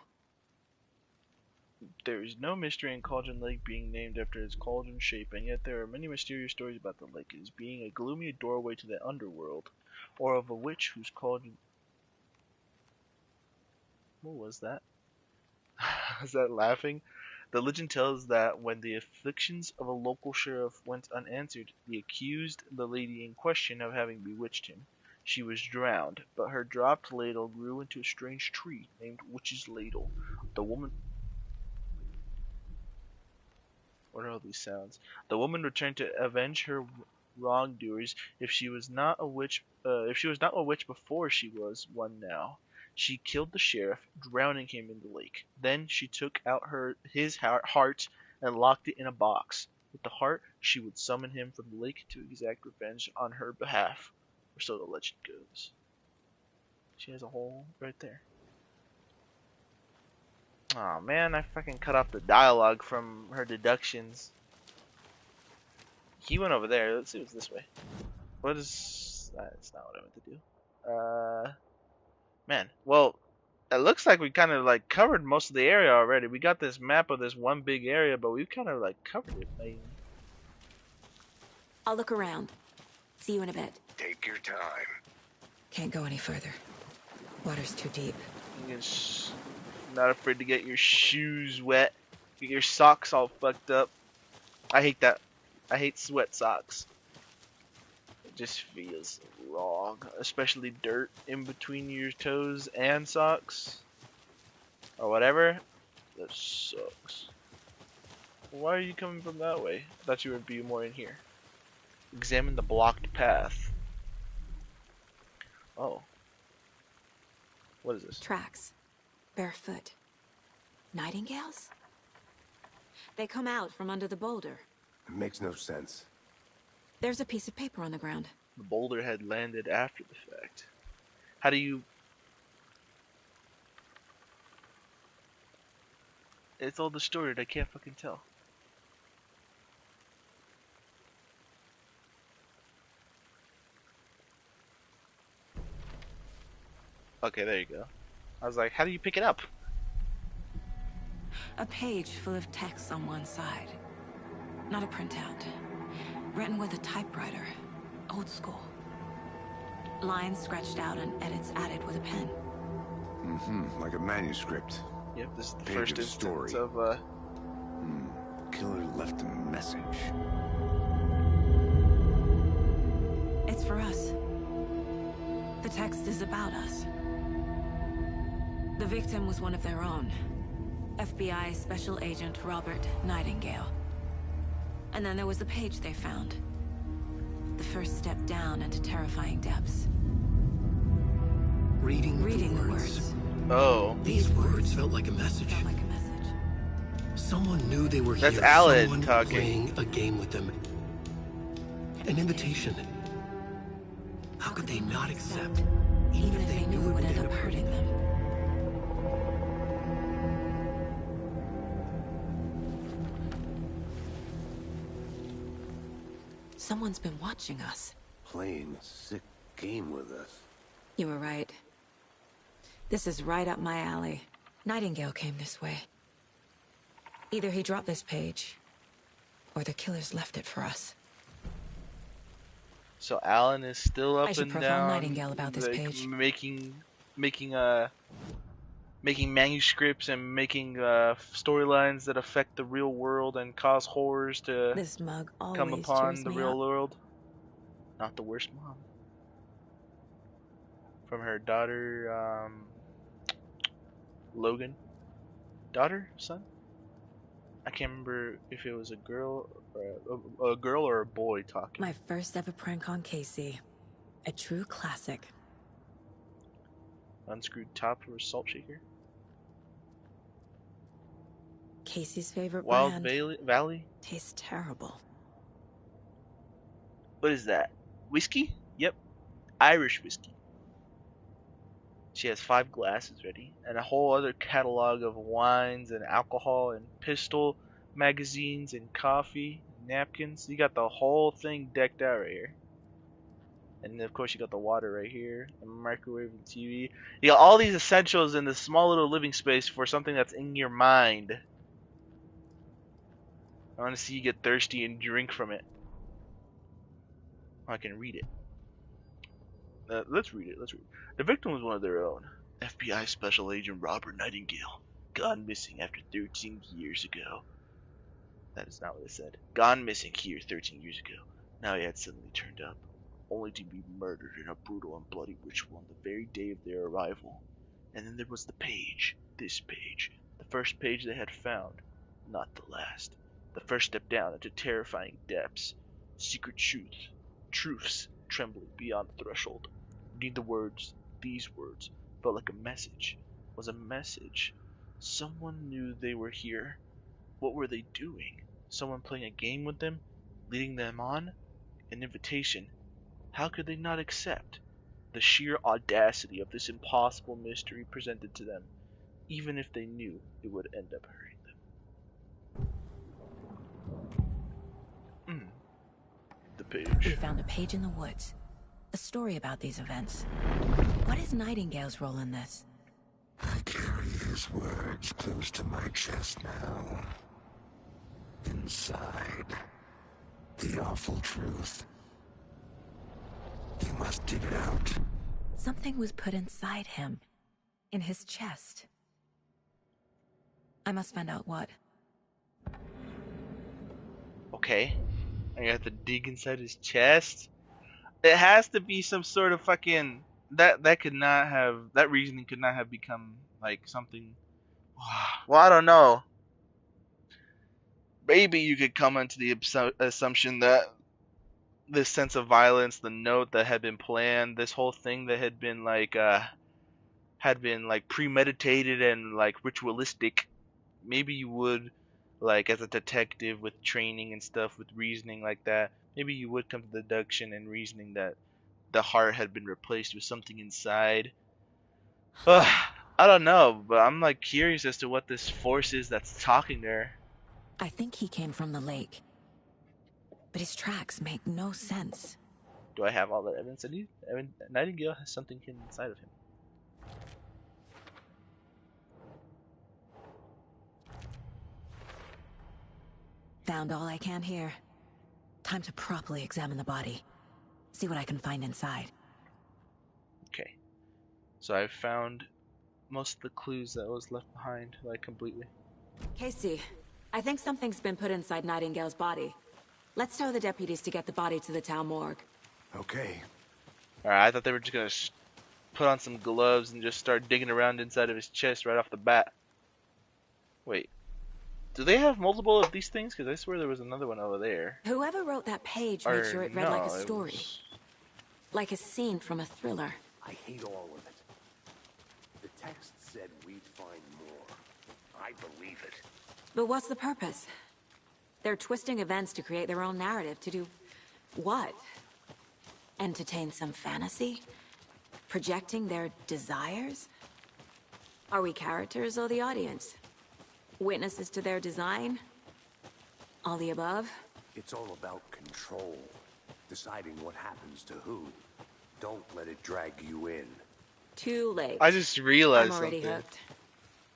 There is no mystery in Cauldron Lake being named after its cauldron shape, and yet there are many mysterious stories about the lake as being a gloomy doorway to the underworld, or of a witch whose cauldron... What was that? Was that laughing? The legend tells that when the afflictions of a local sheriff went unanswered, he accused the lady in question of having bewitched him. She was drowned, but her dropped ladle grew into a strange tree named Witch's Ladle. The woman... What are all these sounds? The woman returned to avenge her wrongdoers. If she was not a witch before, she was one now. She killed the sheriff, drowning him in the lake. Then she took out his heart and locked it in a box. With the heart, she would summon him from the lake to exact revenge on her behalf, or so the legend goes. She has a hole right there. Oh man, I fucking cut off the dialogue from her deductions. He went over there. Let's see what's this way. What is... That's not what I meant to do. Man. Well, it looks like we kind of like covered most of the area already. We got this map of this one big area, but we've kind of like covered it mainly. I'll look around. See you in a bit. Take your time. Can't go any further. Water's too deep. You're not afraid to get your shoes wet. Get your socks all fucked up. I hate that. I hate sweat socks. It just feels wrong. Especially dirt in between your toes and socks. Or whatever. That sucks. Why are you coming from that way? I thought you would be more in here. Examine the blocked path. Oh. What is this? Tracks. Barefoot. Nightingales? They come out from under the boulder. It makes no sense. There's a piece of paper on the ground. The boulder had landed after the fact. How do you... It's all distorted, I can't fucking tell. Okay, there you go. I was like, how do you pick it up? A page full of text on one side. Not a printout. Written with a typewriter. Old school. Lines scratched out and edits added with a pen. Mm-hmm, like a manuscript. Yep, this is the Page first of instance story. of, Killer left a message. It's for us. The text is about us. The victim was one of their own. FBI Special Agent Robert Nightingale. And then there was the page they found. The first step down into terrifying depths. Reading Reading the words. oh. These words felt like a message. Felt like a message. Someone knew they were That's here. Alan Someone talking. playing a game with them. An invitation. How could they not accept? Even if they knew it would end up hurting them. Someone's been watching us. Playing a sick game with us. You were right. This is right up my alley. Nightingale came this way. Either he dropped this page, or the killers left it for us. So Alan is still up I should and profile down, Nightingale about this like, page. making manuscripts and making storylines that affect the real world and cause horrors to This mug always come upon cheers the me real up. world. Not the worst mom. From her daughter, Logan. Daughter? Son? I can't remember if it was a girl or a boy talking. My first ever prank on Casey. A true classic. Unscrewed top for a salt shaker. Casey's favorite Wild brand. Valley? Tastes terrible. What is that? Whiskey? Yep. Irish whiskey. She has 5 glasses ready, and a whole other catalog of wines and alcohol and pistol magazines and coffee, and napkins. You got the whole thing decked out right here. And of course you got the water right here, a microwave and TV. You got all these essentials in this small little living space for something that's in your mind. I want to see you get thirsty and drink from it. I can read it. Let's read it. The victim was one of their own. FBI Special Agent Robert Nightingale. Gone missing after 13 years ago. That is not what it said. Gone missing here 13 years ago. Now he had suddenly turned up. only to be murdered in a brutal and bloody ritual on the very day of their arrival. And then there was the page, this page, the first page they had found, not the last. The first step down into terrifying depths, secret truths trembling beyond the threshold. Reading the words, these words, felt like a message. Was a message. Someone knew they were here. What were they doing? Someone playing a game with them? Leading them on? An invitation. How could they not accept? The sheer audacity of this impossible mystery presented to them, even if they knew it would end up hurting them. The page. We found a page in the woods. A story about these events. What is Nightingale's role in this? I carry his words close to my chest now. Inside, the awful truth. You must dig it out. Something was put inside him. In his chest. I must find out what. Okay. I have to dig inside his chest. It has to be some sort of fucking that could not have that reasoning could not have become like something. Well, I don't know. Maybe you could come into the assumption that this sense of violence, the note that had been planned, this whole thing that had been like premeditated and like ritualistic. Maybe you would, like, as a detective with training and stuff, with reasoning like that, maybe you would come to the deduction and reasoning that the heart had been replaced with something inside. I don't know, but I'm like curious as to what this force is that's talking there. I think he came from the lake. But his tracks make no sense. Do I have all the evidence I need? Nightingale has something hidden inside of him. Found all I can here. Time to properly examine the body. See what I can find inside. Okay. So I've found most of the clues that was left behind, like, completely. Casey, I think something's been put inside Nightingale's body. Let's tell the deputies to get the body to the town morgue. Okay. Alright, I thought they were just gonna put on some gloves and just start digging around inside of his chest right off the bat. Wait. Do they have multiple of these things? Because I swear there was another one over there. Whoever wrote that page made sure it read like a story. Like a scene from a thriller. I hate all of it. The text said we'd find more. I believe it. But what's the purpose? They're twisting events to create their own narrative. To do what? Entertain some fantasy? Projecting their desires? Are we characters or the audience? Witnesses to their design? All the above? It's all about control. Deciding what happens to who. Don't let it drag you in. Too late. I just realized I'm already something. hooked.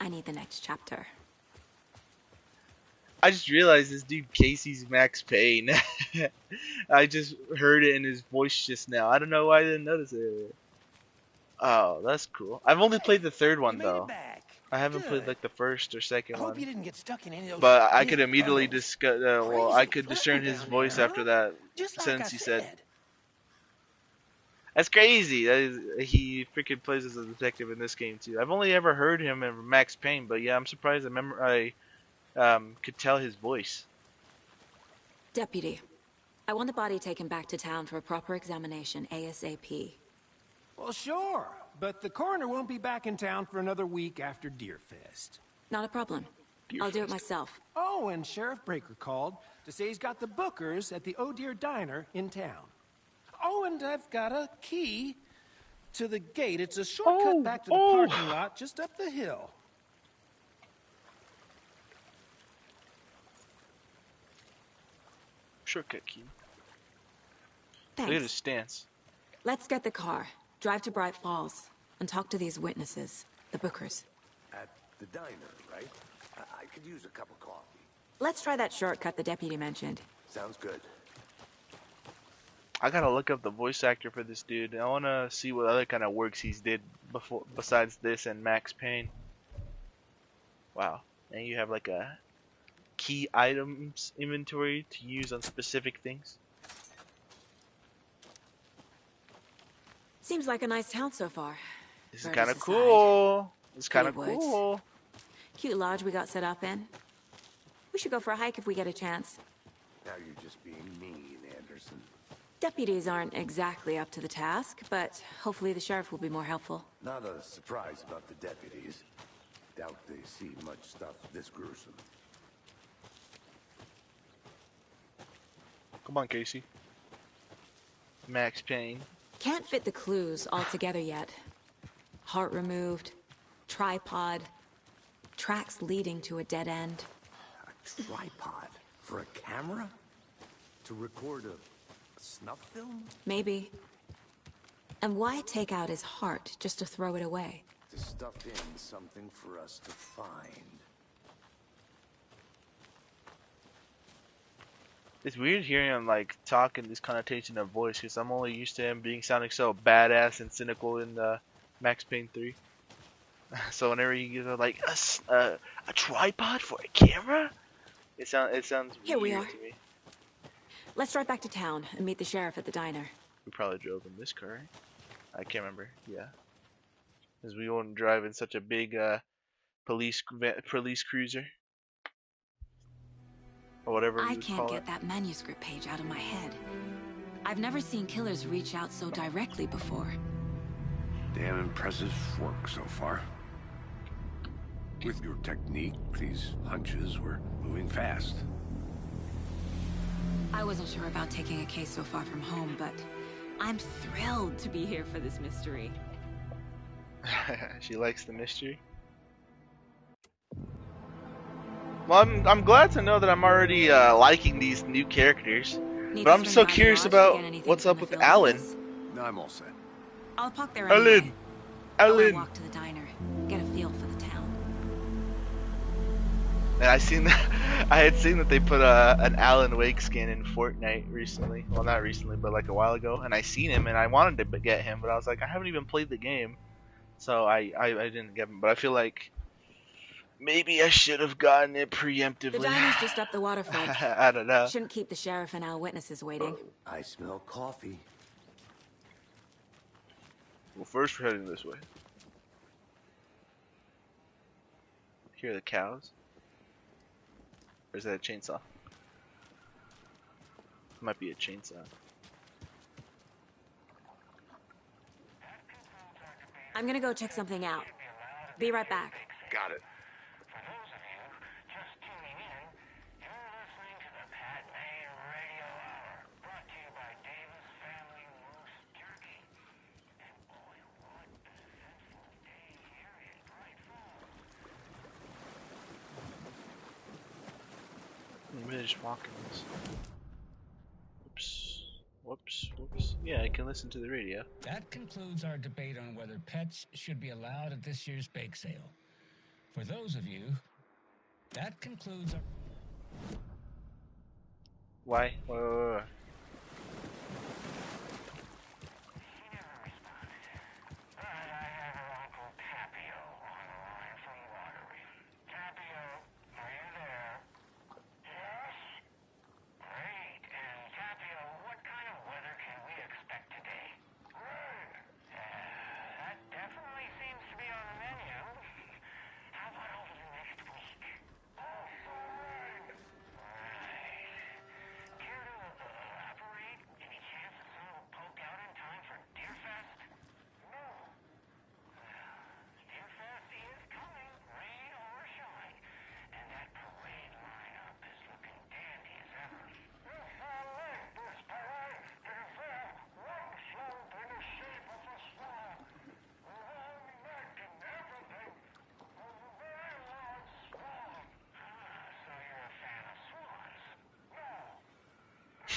I need the next chapter. I just realized this dude Casey's Max Payne. I just heard it in his voice just now. I don't know why I didn't notice it. Oh, that's cool. I've only played the third one though. I haven't played like the first or second one. You didn't get stuck in any of those But I could immediately discuss. Well, I could discern his voice after that Just sentence like I he said. said. That's crazy. He freaking plays as a detective in this game too. I've only ever heard him in Max Payne, but yeah, I'm surprised. I could tell his voice. Deputy, I want the body taken back to town for a proper examination ASAP. Well, sure. But the coroner won't be back in town for another week after Deerfest. Not a problem. I'll do it myself. Oh, and Sheriff Breaker called to say he's got the Bookers at the Oh Dear Diner in town. Oh, and I've got a key to the gate. It's a shortcut back to the parking lot just up the hill. Shortcut key. Thanks. Look at his stance. Let's get the car, drive to Bright Falls, and talk to these witnesses, the Bookers. At the diner, right? I could use a cup of coffee. Let's try that shortcut the deputy mentioned. Sounds good. I gotta look up the voice actor for this dude. I wanna see what other kind of works he's did before besides this and Max Payne. Wow. And you have like a key items inventory to use on specific things. Seems like a nice town so far. This is Burgess kind of aside. cool. It's kind Pretty of woods. cool. Cute lodge we got set up in. We should go for a hike if we get a chance. Now you're just being mean, Anderson. Deputies aren't exactly up to the task, but hopefully the sheriff will be more helpful. Not a surprise about the deputies. Doubt they see much stuff this gruesome. Come on, Casey. Max Payne. Can't fit the clues all together yet. Heart removed, tripod, tracks leading to a dead end. A tripod? For a camera? To record a snuff film? Maybe. And why take out his heart just to throw it away? To stuff in something for us to find. It's weird hearing him like talk in this connotation of voice because I'm only used to him sounding so badass and cynical in Max Payne 3. So whenever he gives like a tripod for a camera, it sounds Here we weird are. to me. Let's drive back to town and meet the sheriff at the diner. We probably drove in this car, right? I can't remember. Yeah, because we won't drive in such a big police cruiser or whatever I you would can't call get it. that manuscript page out of my head. I've never seen killers reach out so directly before. Damn impressive work so far. With your technique, these hunches were moving fast. I wasn't sure about taking a case so far from home, but I'm thrilled to be here for this mystery. She likes the mystery. Well, I'm glad to know that I'm already liking these new characters. Need But to I'm swing so by the curious lodge to about get anything what's from up the with field Alan. office. No, I'm all set. I'll park there Alan. anyway. I wanna Alan. walk to the diner, get a feel for the town. And I had seen that they put an Alan Wake skin in Fortnite recently. Well, not recently, but like a while ago. And I seen him, and I wanted to get him, but I was like, I haven't even played the game, so I didn't get him. But I feel like maybe I should have gotten it preemptively. The diner's just up the waterfront. I don't know. Shouldn't keep the sheriff and our witnesses waiting. I smell coffee. Well, first we're heading this way. Here are the cows. Or is that a chainsaw? Might be a chainsaw. I'm gonna go check something out. Be right back. Got it. For those of you just tuning in, you're listening to the Pat May Radio Hour, brought to you by Davis Family Roast Turkey. And boy, what a eventful day here in Bright Falls. I'm really just walking this. Whoops. Whoops. Whoops. Yeah, I can listen to the radio. That concludes our debate on whether pets should be allowed at this year's bake sale. For those of you, that concludes our... Why? Why? He never responded. But I have her Uncle Tapio on the line from Watery. Tapio, are you there? Yes? Great. And Tapio, what kind of weather can we expect today? Rain. That definitely seems to be on the menu. How about over the next week? Also rain. Right. Care to elaborate? Any chance the sun will poke out in time for Deerfest? No. Deerfest is coming, rain or shine, and that parade lineup is looking dandy as ever. Yes, I like this parade. It is there, one slope in the shape of a swan. Long neck and everything. A very large swan. So you're a fan of swans? No.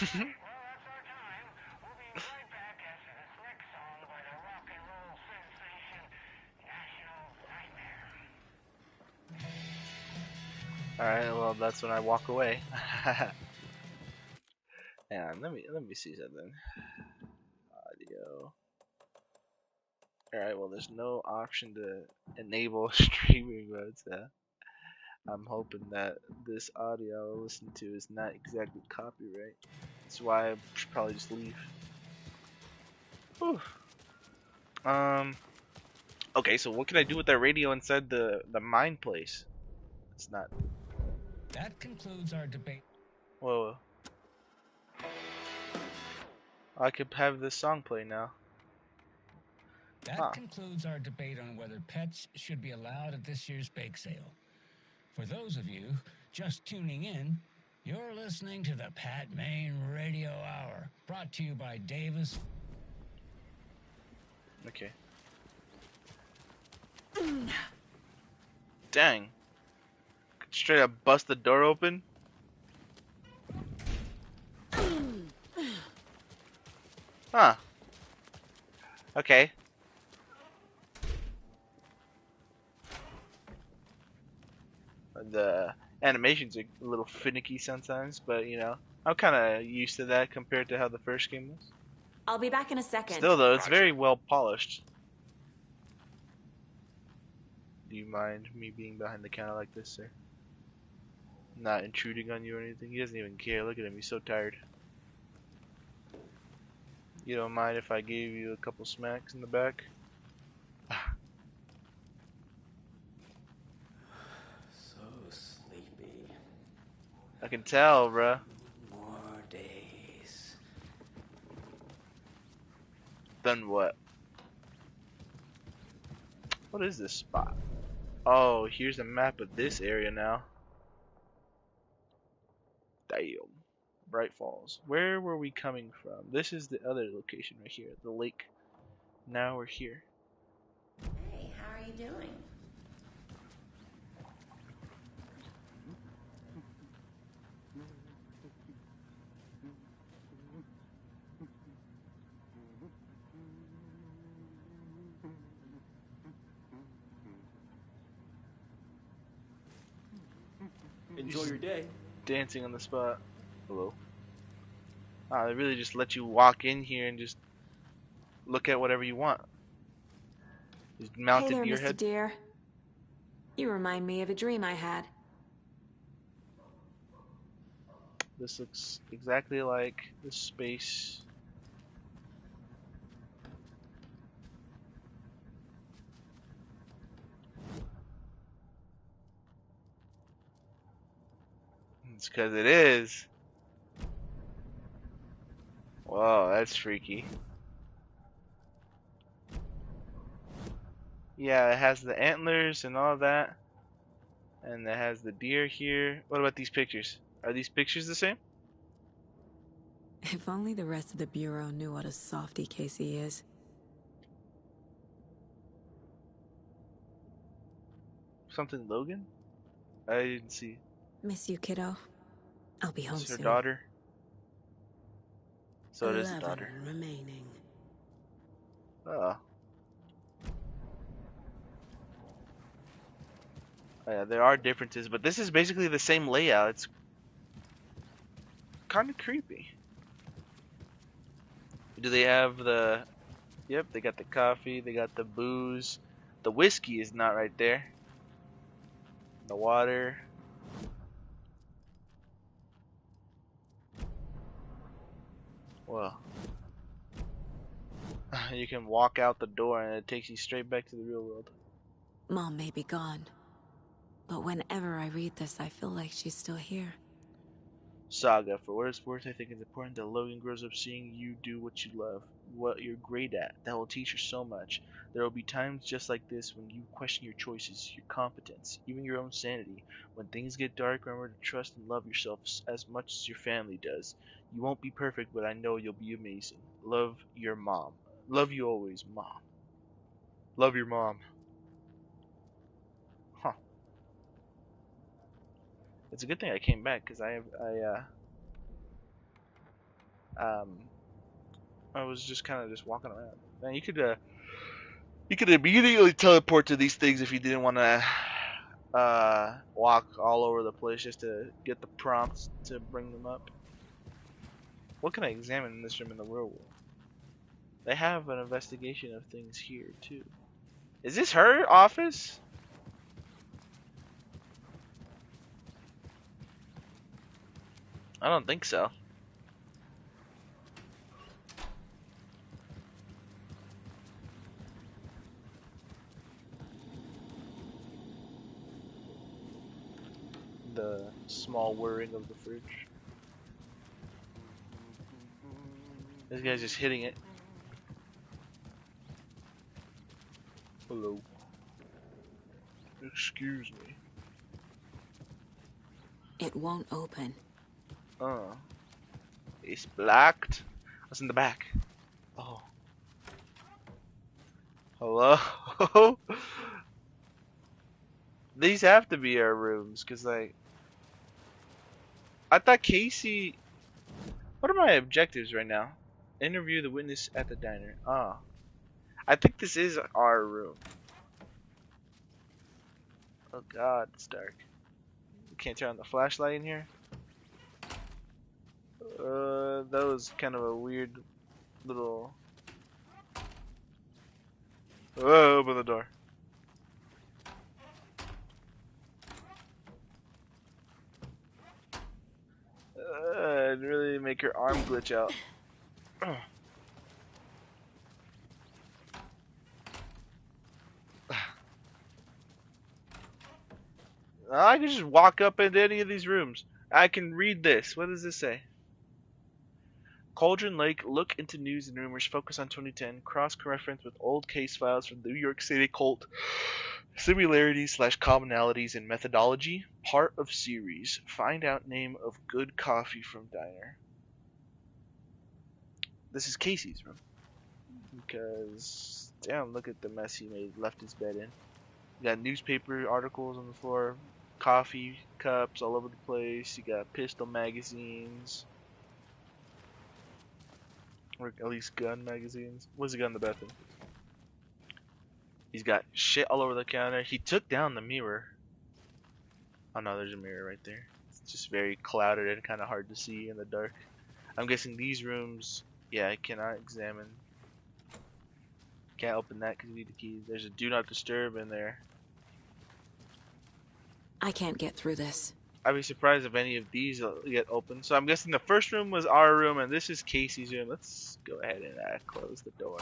Well, that's our time. We'll be right back after this next song by the rock and roll sensation, National Nightmare. Alright, well that's when I walk away. And let me see something. Audio. Alright, well there's no option to enable streaming mode, so I'm hoping that this audio I listen to is not exactly copyright. That's why I should probably just leave. Whew. Um. Okay, so what can I do with that radio inside the mine place? It's not. That concludes our debate. Whoa. I could have this song play now. That concludes our debate on whether pets should be allowed at this year's bake sale. For those of you just tuning in, you're listening to the Pat Maine Radio Hour, brought to you by Davis. Okay. Dang. Straight up bust the door open. Huh. Okay. The animations are a little finicky sometimes, but you know, I'm kind of used to that compared to how the first game was. I'll be back in a second. Still though, it's very well polished. Do you mind me being behind the counter like this, sir? Not intruding on you or anything? He doesn't even care. Look at him, he's so tired. You don't mind if I gave you a couple smacks in the back? So sleepy. I can tell, bruh. More days. Then what? What is this spot? Oh, here's a map of this area now. Damn. Bright Falls. Where were we coming from? This is the other location right here, the lake. Now we're here. Hey, how are you doing? Enjoy your day. Dancing on the spot. Hello. Ah, they really just let you walk in here and just look at whatever you want. Just mounted Hey there, to your Mr. head. Deer. You remind me of a dream I had. This looks exactly like the space. It's because it is. Whoa, that's freaky. Yeah, it has the antlers and all that. And it has the deer here. What about these pictures? Are these pictures the same? If only the rest of the Bureau knew what a softy Casey is. Something Logan? I didn't see. Miss you, kiddo. I'll be home It's her soon. daughter. So it is a 11 daughter. remaining. Oh. Oh yeah, there are differences, but this is basically the same layout. It's kind of creepy. Do they have the... Yep, they got the coffee, they got the booze. The whiskey is not right there. The water. Well, you can walk out the door and it takes you straight back to the real world. Mom may be gone, but whenever I read this, I feel like she's still here. Saga, for what it's worth, I think it's important that Logan grows up seeing you do what you love, what you're great at. That will teach her so much. There will be times just like this when you question your choices, your competence, even your own sanity. When things get dark, remember to trust and love yourself as much as your family does. You won't be perfect, but I know you'll be amazing. Love, your mom. Love you always, Mom. Love your mom. Huh. It's a good thing I came back, because I was just kind of just walking around. Man, you could immediately teleport to these things if you didn't want to walk all over the place just to get the prompts to bring them up. What can I examine in this room in the real world? They have an investigation of things here too. Is this her office? I don't think so. the small whirring of the fridge. This guy's just hitting it. Hello. Excuse me. It won't open. It's blocked. What's in the back? Oh. Hello? These have to be our rooms, cause like I thought Casey. What are my objectives right now? Interview the witness at the diner. Ah, I think this is our room. Oh God, it's dark. You can't turn on the flashlight in here. That was kind of a weird little. Oh, open the door. It'd really make your arm glitch out. I can just walk up into any of these rooms. I can read this. What does this say? Cauldron Lake, look into news and rumors, focus on 2010, cross-reference with old case files from the New York City cult, similarities / commonalities in methodology, part of series, find out name of good coffee from diner. This is Casey's room. Because, damn, look at the mess he made, left his bed in. You got newspaper articles on the floor, coffee cups all over the place, you got pistol magazines. Or at least gun magazines. What's he got in the bathroom? He's got shit all over the counter. He took down the mirror. Oh no, there's a mirror right there. It's just very clouded and kind of hard to see in the dark. I'm guessing these rooms, yeah, I cannot examine. Can't open that because you need the keys. There's a do not disturb in there. I can't get through this. I'd be surprised if any of these get open. So I'm guessing the first room was our room and this is Casey's room. Let's go ahead and close the door.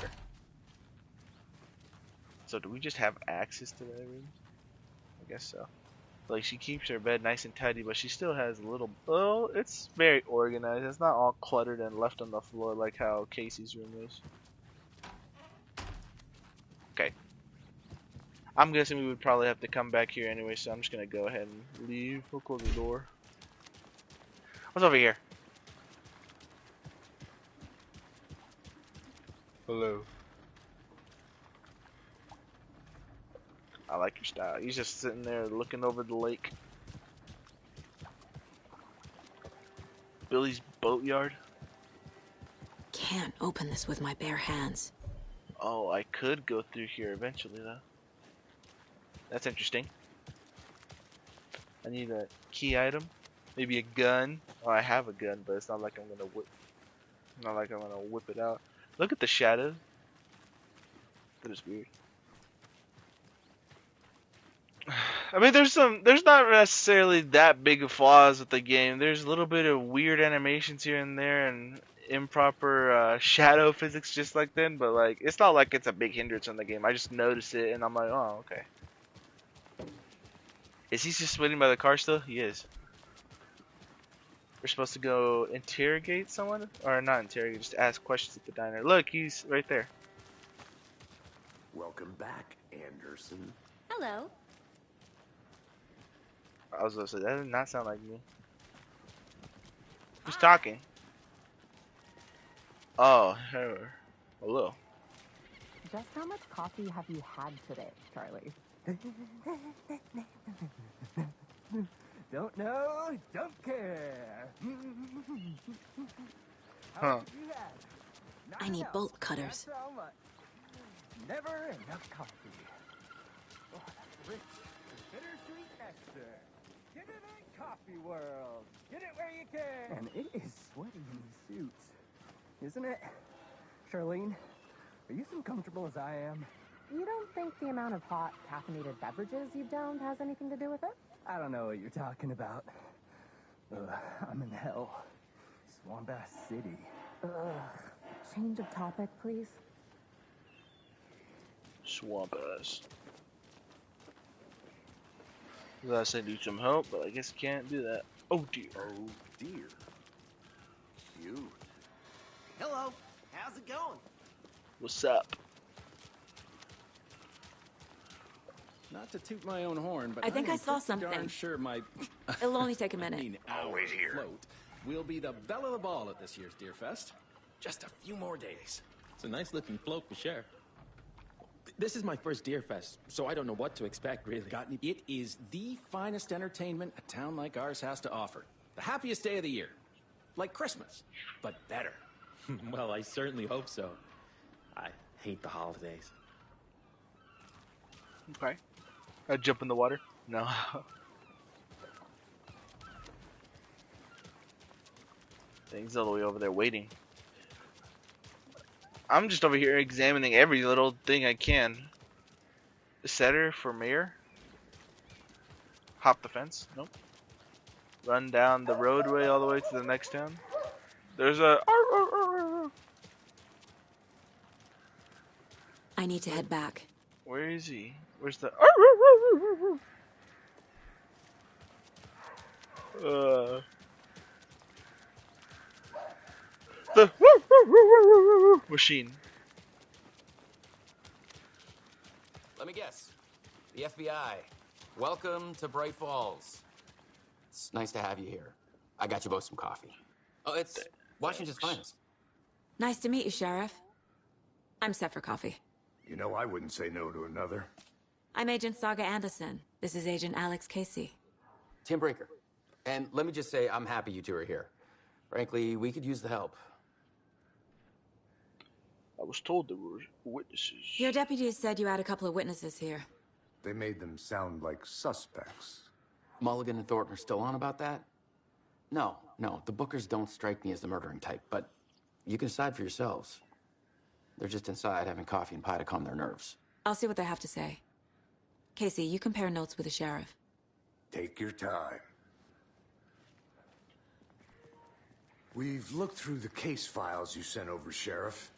So do we just have access to that room? I guess so. Like she keeps her bed nice and tidy, but she still has a little. Oh, it's very organized. It's not all cluttered and left on the floor like how Casey's room is. Okay. I'm guessing we would probably have to come back here anyway, so I'm just gonna go ahead and leave. We'll close the door. What's over here? Hello. I like your style. He's just sitting there looking over the lake. Billy's Boatyard. Can't open this with my bare hands. Oh, I could go through here eventually, though. That's interesting. I need a key item, maybe a gun. Oh, I have a gun, but it's not like I'm gonna whip. Not like I'm gonna whip it out. Look at the shadows. That is weird. I mean, there's not necessarily that big of flaws with the game. There's a little bit of weird animations here and there, and improper shadow physics just like then. But like, it's not like it's a big hindrance on the game. I just noticed it, and I'm like, oh, okay. Is he just waiting by the car still? He is. We're supposed to go interrogate someone? Or not interrogate, just ask questions at the diner. Look, he's right there. Welcome back, Anderson. Hello. I was gonna say, that did not sound like me. Who's talking? Oh, hello. Just how much coffee have you had today, Charlie? Don't know, don't care. Huh. I need bolt cutters. Never enough coffee. Oh, that's rich. Bittersweet nectar. Get it in Coffee World. Get it where you can. And it is sweaty in these suits, isn't it? Charlene, are you as comfortable as I am? You don't think the amount of hot, caffeinated beverages you've downed has anything to do with it? I don't know what you're talking about. I'm in hell. Swamp Ass City. Ugh. Change of topic, please. Swamp ass. I said need some help, but I guess can't do that. Oh dear. Oh dear. Cute. Hello. How's it going? What's up? Not to toot my own horn, but I think I saw pretty darn something. sure my It'll only take a minute. I mean, Always here. Float will be the belle of the ball at this year's Deer Fest. Just a few more days. It's a nice looking float for sure. This is my first Deer Fest, so I don't know what to expect, really. It is the finest entertainment a town like ours has to offer. The happiest day of the year. Like Christmas, but better. Well, I certainly hope so. I hate the holidays. Okay. I jump in the water? No. Thing's all the way over there waiting. I'm just over here examining every little thing I can. Setter for mayor? Hop the fence? Nope. Run down the roadway all the way to the next town. There's a... I need to head back. Where is he? Where's the... The machine. Let me guess. The FBI. Welcome to Bright Falls. It's nice to have you here. I got you both some coffee. Oh, it's Washington's finest. Nice to meet you, Sheriff. I'm set for coffee. You know, I wouldn't say no to another. I'm Agent Saga Anderson. This is Agent Alex Casey. Tim Breaker. And let me just say, I'm happy you two are here. Frankly, we could use the help. I was told there were witnesses. Your deputies said you had a couple of witnesses here. They made them sound like suspects. Mulligan and Thornton are still on about that? No, the Bookers don't strike me as the murdering type, but you can decide for yourselves. They're just inside having coffee and pie to calm their nerves. I'll see what they have to say. Casey, you compare notes with the sheriff. Take your time. We've looked through the case files you sent over, Sheriff.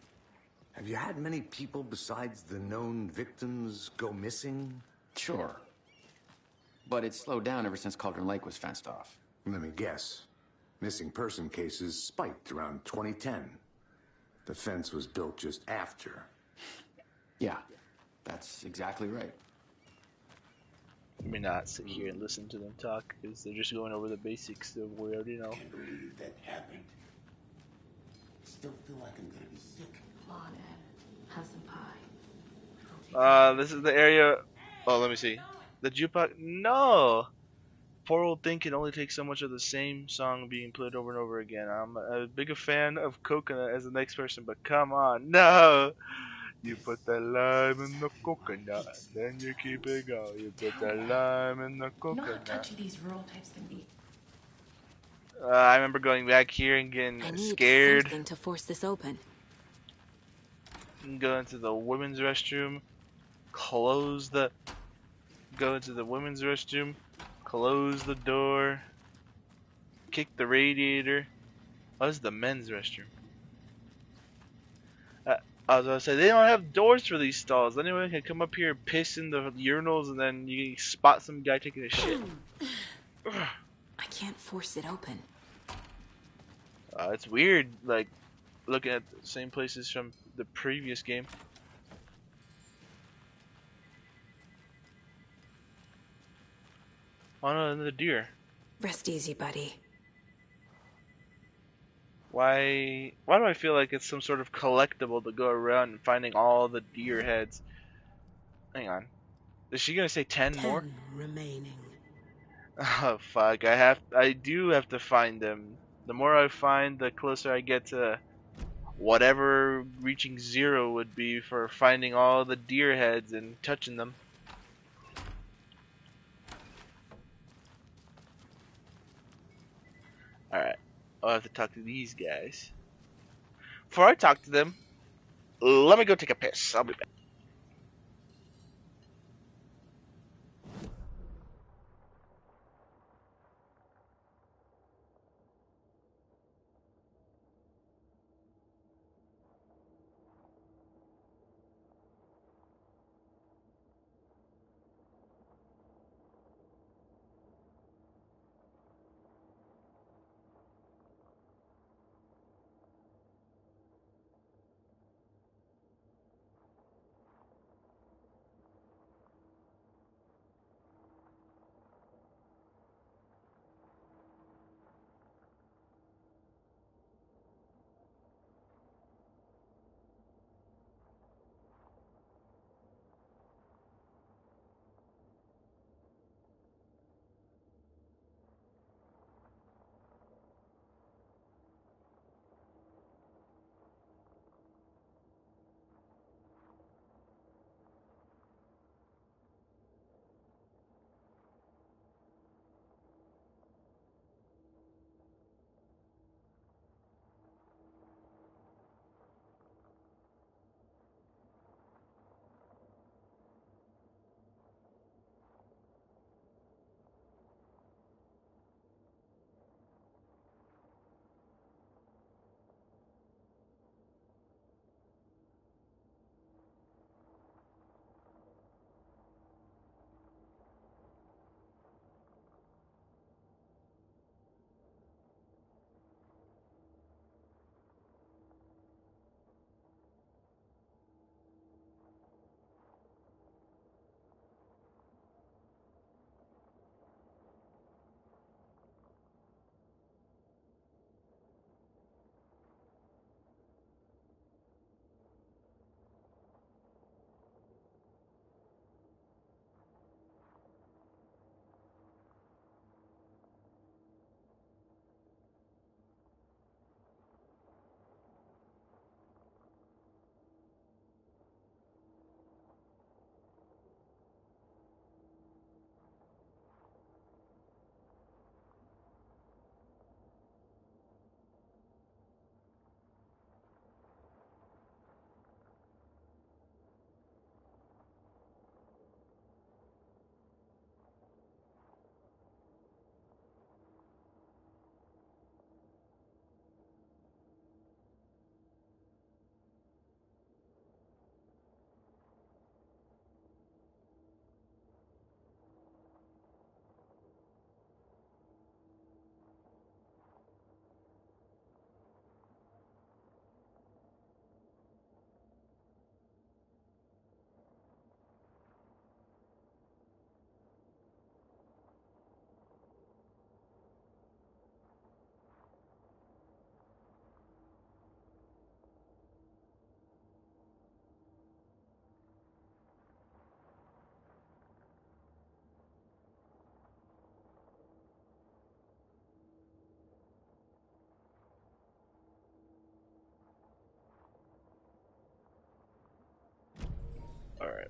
Have you had many people besides the known victims go missing? Sure. But it's slowed down ever since Cauldron Lake was fenced off. Let me guess. Missing person cases spiked around 2010. The fence was built just after. Yeah, that's exactly right. Let me not sit here and listen to them talk, because they're just going over the basics of what we already know. I can't believe that happened. I still feel like I'm gonna be sick. Come on, Ed. Have some pie. This is the area. Oh, let me see. The jukebox. No! Poor old thing can only take so much of the same song being played over and over again. I'm a bigger fan of Coconut as the next person, but come on. No! You put the lime in the coconut, then you keep it going. You put the lime in the You know how coconut. touchy these rural types can be. I remember going back here and getting I need scared. something to force this open. Go into the women's restroom. Go into the women's restroom. Close the door. Kick the radiator. Oh, this is the men's restroom. I was gonna say, they don't have doors for these stalls. Anyone can come up here, piss in the urinals, and then you spot some guy taking a shit. I can't force it open. It's weird, like, looking at the same places from the previous game. Oh no, another deer. Rest easy, buddy. Why do I feel like it's some sort of collectible to go around and finding all the deer heads? Hang on. Is she gonna say 10 more? Remaining. Oh fuck, I do have to find them. The more I find, the closer I get to whatever reaching 0 would be for finding all the deer heads and touching them. Alright, I'll have to talk to these guys. Before I talk to them, let me go take a piss. I'll be back.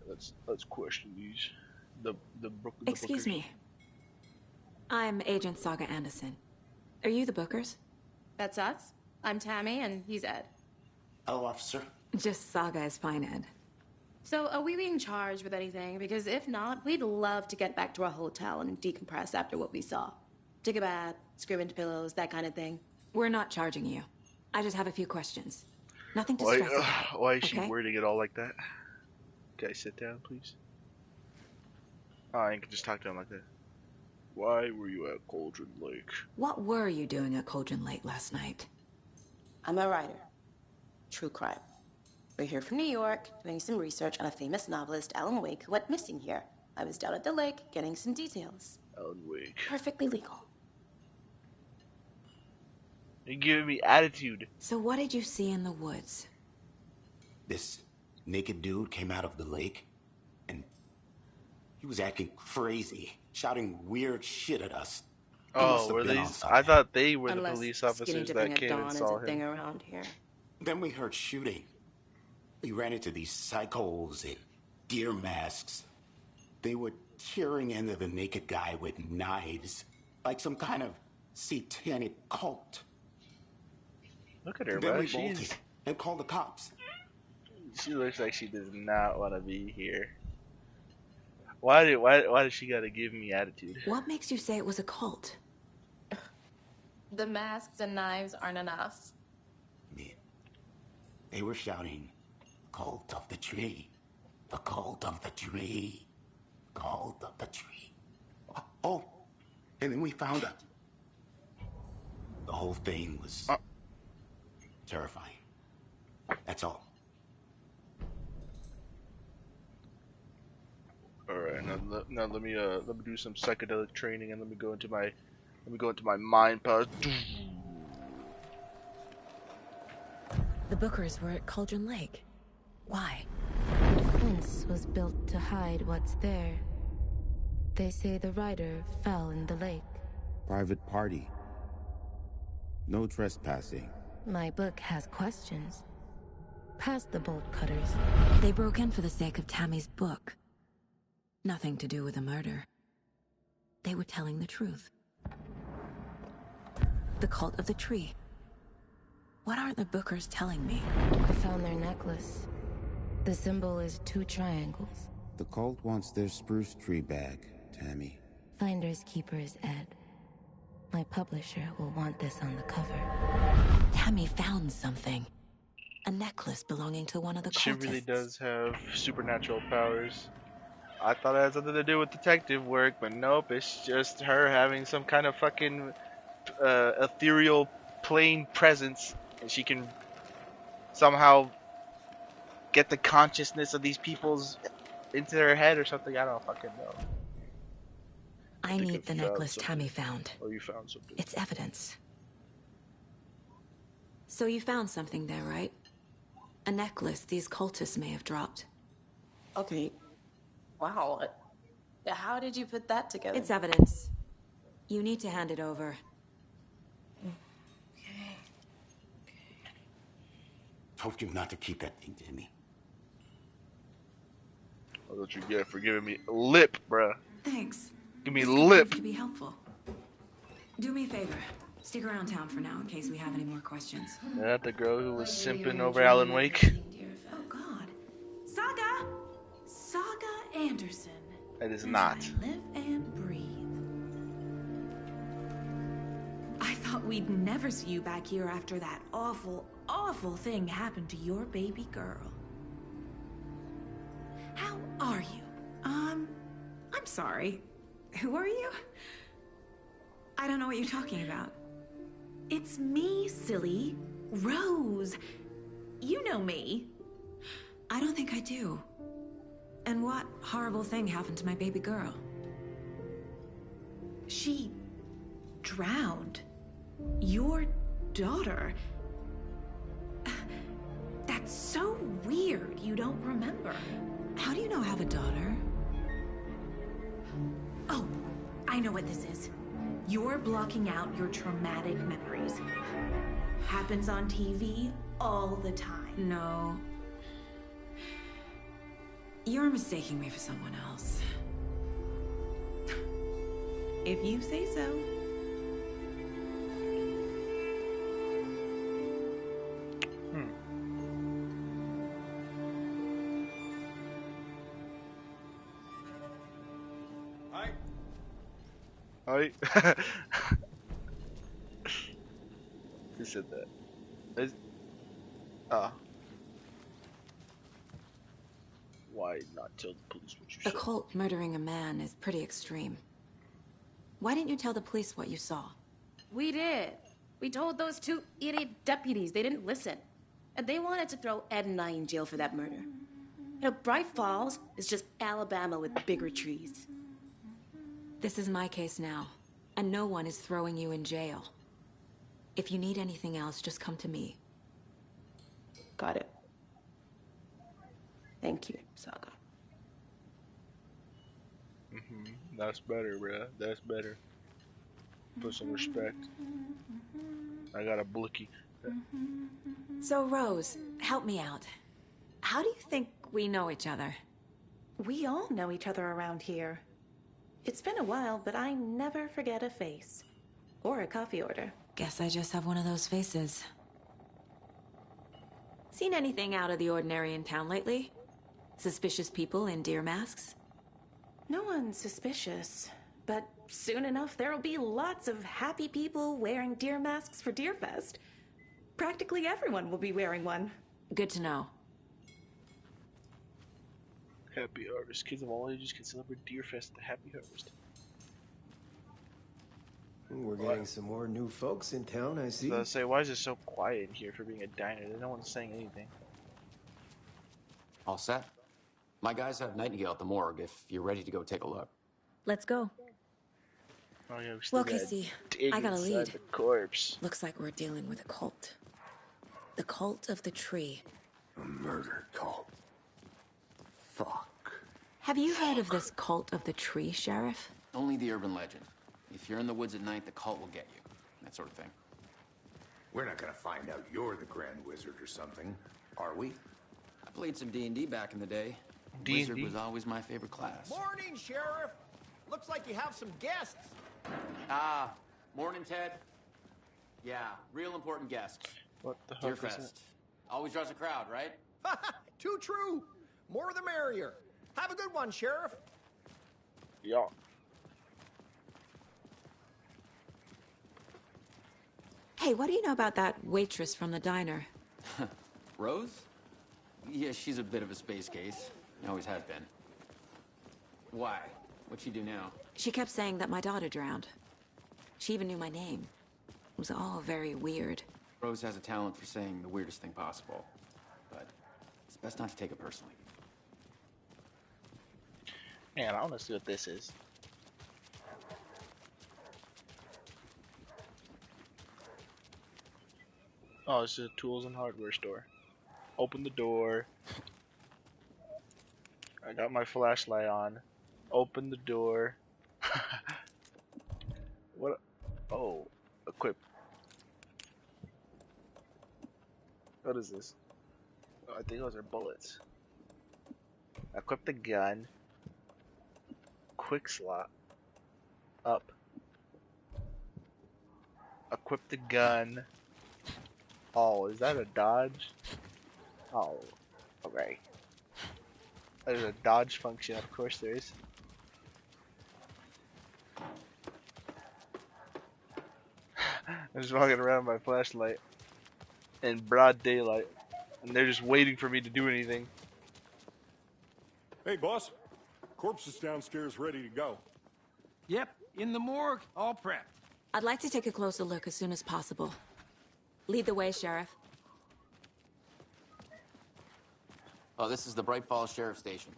let's question these. The Excuse me. I'm Agent Saga Anderson. Are you the Bookers? That's us. I'm Tammy, and he's Ed. Hello, officer. Just Saga is fine, Ed. So, are we being charged with anything? Because if not, we'd love to get back to our hotel and decompress after what we saw. Take a bath, scream into pillows, that kind of thing. We're not charging you. I just have a few questions. Nothing to stress about. Why is she okay? wording it all like that? Guys, sit down, please. Oh, I can just talk to him like that. Why were you at Cauldron Lake? What were you doing at Cauldron Lake last night? I'm a writer. True crime. We're here from New York, doing some research on a famous novelist, Alan Wake, who went missing here. I was down at the lake, getting some details. Alan Wake. Perfectly legal. You're giving me attitude. So what did you see in the woods? This naked dude came out of the lake, and he was acting crazy, shouting weird shit at us. Oh, were these? I thought they were the police officers that came and saw him. Thing around here. Then we heard shooting. We ran into these psychos in deer masks. They were tearing into the naked guy with knives, like some kind of satanic cult. Look at her, then bro. we bolted and called the cops. She looks like she does not want to be here. Why did she gotta give me attitude? What makes you say it was a cult? The masks and knives aren't enough. They were shouting, "Cult of the tree, the cult of the tree, cult of the tree." Oh, and then we found out. The whole thing was terrifying. That's all. All right, now let me do some psychedelic training and let me go into my mind power. The Bookers were at Cauldron Lake. Why? The fence was built to hide what's there. They say the rider fell in the lake. Private party. No trespassing. My book has questions. Past the bolt cutters. They broke in for the sake of Tammy's book. Nothing to do with a murder. They were telling the truth. The cult of the tree. What aren't the Bookers telling me? I found their necklace. The symbol is 2 triangles. The cult wants their spruce tree back, Tammy. Finders keepers, Ed. My publisher will want this on the cover. Tammy found something. A necklace belonging to one of the cultists. She really does have supernatural powers. I thought it had something to do with detective work, but nope, it's just her having some kind of fucking ethereal plane presence, and she can somehow get the consciousness of these people's into their head or something. I don't fucking know. I need the necklace Tammy found. Oh, you found something. It's evidence. So you found something there, right? A necklace these cultists may have dropped. Okay. Wow. How did you put that together? It's evidence. You need to hand it over. Told you not to keep that thing, Tammy. That's what you get for giving me lip, bruh. Thanks. Give me This lip. could prove to be helpful. Do me a favor. Stick around town for now in case we have any more questions. Is that the girl who was simping over Alan Wake? Oh God. Saga! Saga Anderson. It is not. Live and breathe. I thought we'd never see you back here after that awful, awful thing happened to your baby girl. How are you? I'm sorry. Who are you? I don't know what you're talking about. It's me, silly. Rose. You know me. I don't think I do. And what horrible thing happened to my baby girl? She drowned. Your daughter. That's so weird you don't remember. How do you know I have a daughter? Oh, I know what this is. You're blocking out your traumatic memories. Happens on TV all the time. No. You're mistaking me for someone else. If you say so. Hi. Who said that? Why not tell the police what you The saw? cult murdering a man is pretty extreme. Why didn't you tell the police what you saw? We did. We told those two idiot deputies. They didn't listen. And they wanted to throw Ed and I in jail for that murder. You know, Bright Falls is just Alabama with bigger trees. This is my case now, and no one is throwing you in jail. If you need anything else, just come to me. Got it. Thank you, Saga. That's better, bruh. That's better. Put some respect. I got a blicky. So, Rose, help me out. How do you think we know each other? We all know each other around here. It's been a while, but I never forget a face. Or a coffee order. Guess I just have one of those faces. Seen anything out of the ordinary in town lately? Suspicious people in deer masks? No one's suspicious. But soon enough, there'll be lots of happy people wearing deer masks for Deerfest. Practically everyone will be wearing one. Good to know. Happy Harvest. Kids of all ages can celebrate Deerfest at the Happy Harvest. We're getting some more new folks in town, I see. So I say, why is it so quiet in here for being a diner? No one's saying anything. All set? My guys have Nightingale at the morgue if you're ready to go take a look. Let's go. Oh yeah, we still Well, gotta Casey, dig I got a inside lead. the corpse. Looks like we're dealing with a cult. The cult of the tree. A murder cult. Fuck. Have you heard of this cult of the tree, Sheriff? Only the urban legend. If you're in the woods at night, the cult will get you. That sort of thing. We're not gonna find out you're the Grand Wizard or something, are we? I played some D&D back in the day. D&D? Wizard was always my favorite class. Morning, Sheriff. Looks like you have some guests. Morning, Ted. Yeah, real important guests. What the hell is Deerfest. that? Always draws a crowd, right? Too true. More the merrier. Have a good one, Sheriff. Yeah. Hey, what do you know about that waitress from the diner? Rose? Yeah, she's a bit of a space case. Always has been. Why? What'd she do now? She kept saying that my daughter drowned. She even knew my name. It was all very weird. Rose has a talent for saying the weirdest thing possible. But it's best not to take it personally. Man, I want to see what this is. Oh, it's a tools and hardware store. Open the door. I got my flashlight on. Open the door. What? Oh, equip. What is this? Oh, I think those are bullets. Equip the gun. Quick slot. Up. Equip the gun. Oh, is that a dodge? Oh, okay. There's a dodge function, of course there is. I'm just walking around with my flashlight in broad daylight, and they're just waiting for me to do anything. Hey, boss. Corpse is downstairs ready to go. Yep, in the morgue, all prepped. I'd like to take a closer look as soon as possible. Lead the way, Sheriff. Oh, this is the Bright Falls Sheriff Station.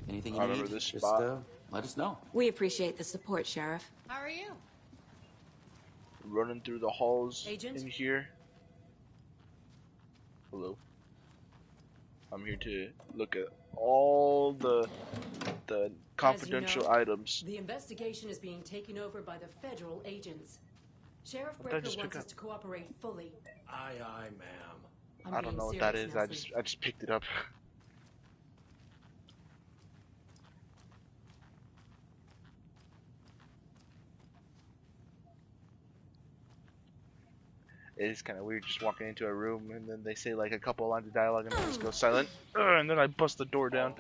Anything you I remember need, this just spot. let us know. We appreciate the support, Sheriff. How are you? Running through the halls Agent? in here. Hello. I'm here to look at all the confidential items. The investigation is being taken over by the federal agents. Sheriff What did I Breaker just wants pick us up? to cooperate fully. Aye, aye, ma'am. I'm I don't being know what that serious is. now, I just picked it up. It is kind of weird just walking into a room and then they say like a couple lines of dialogue and then just go silent. And then I bust the door down.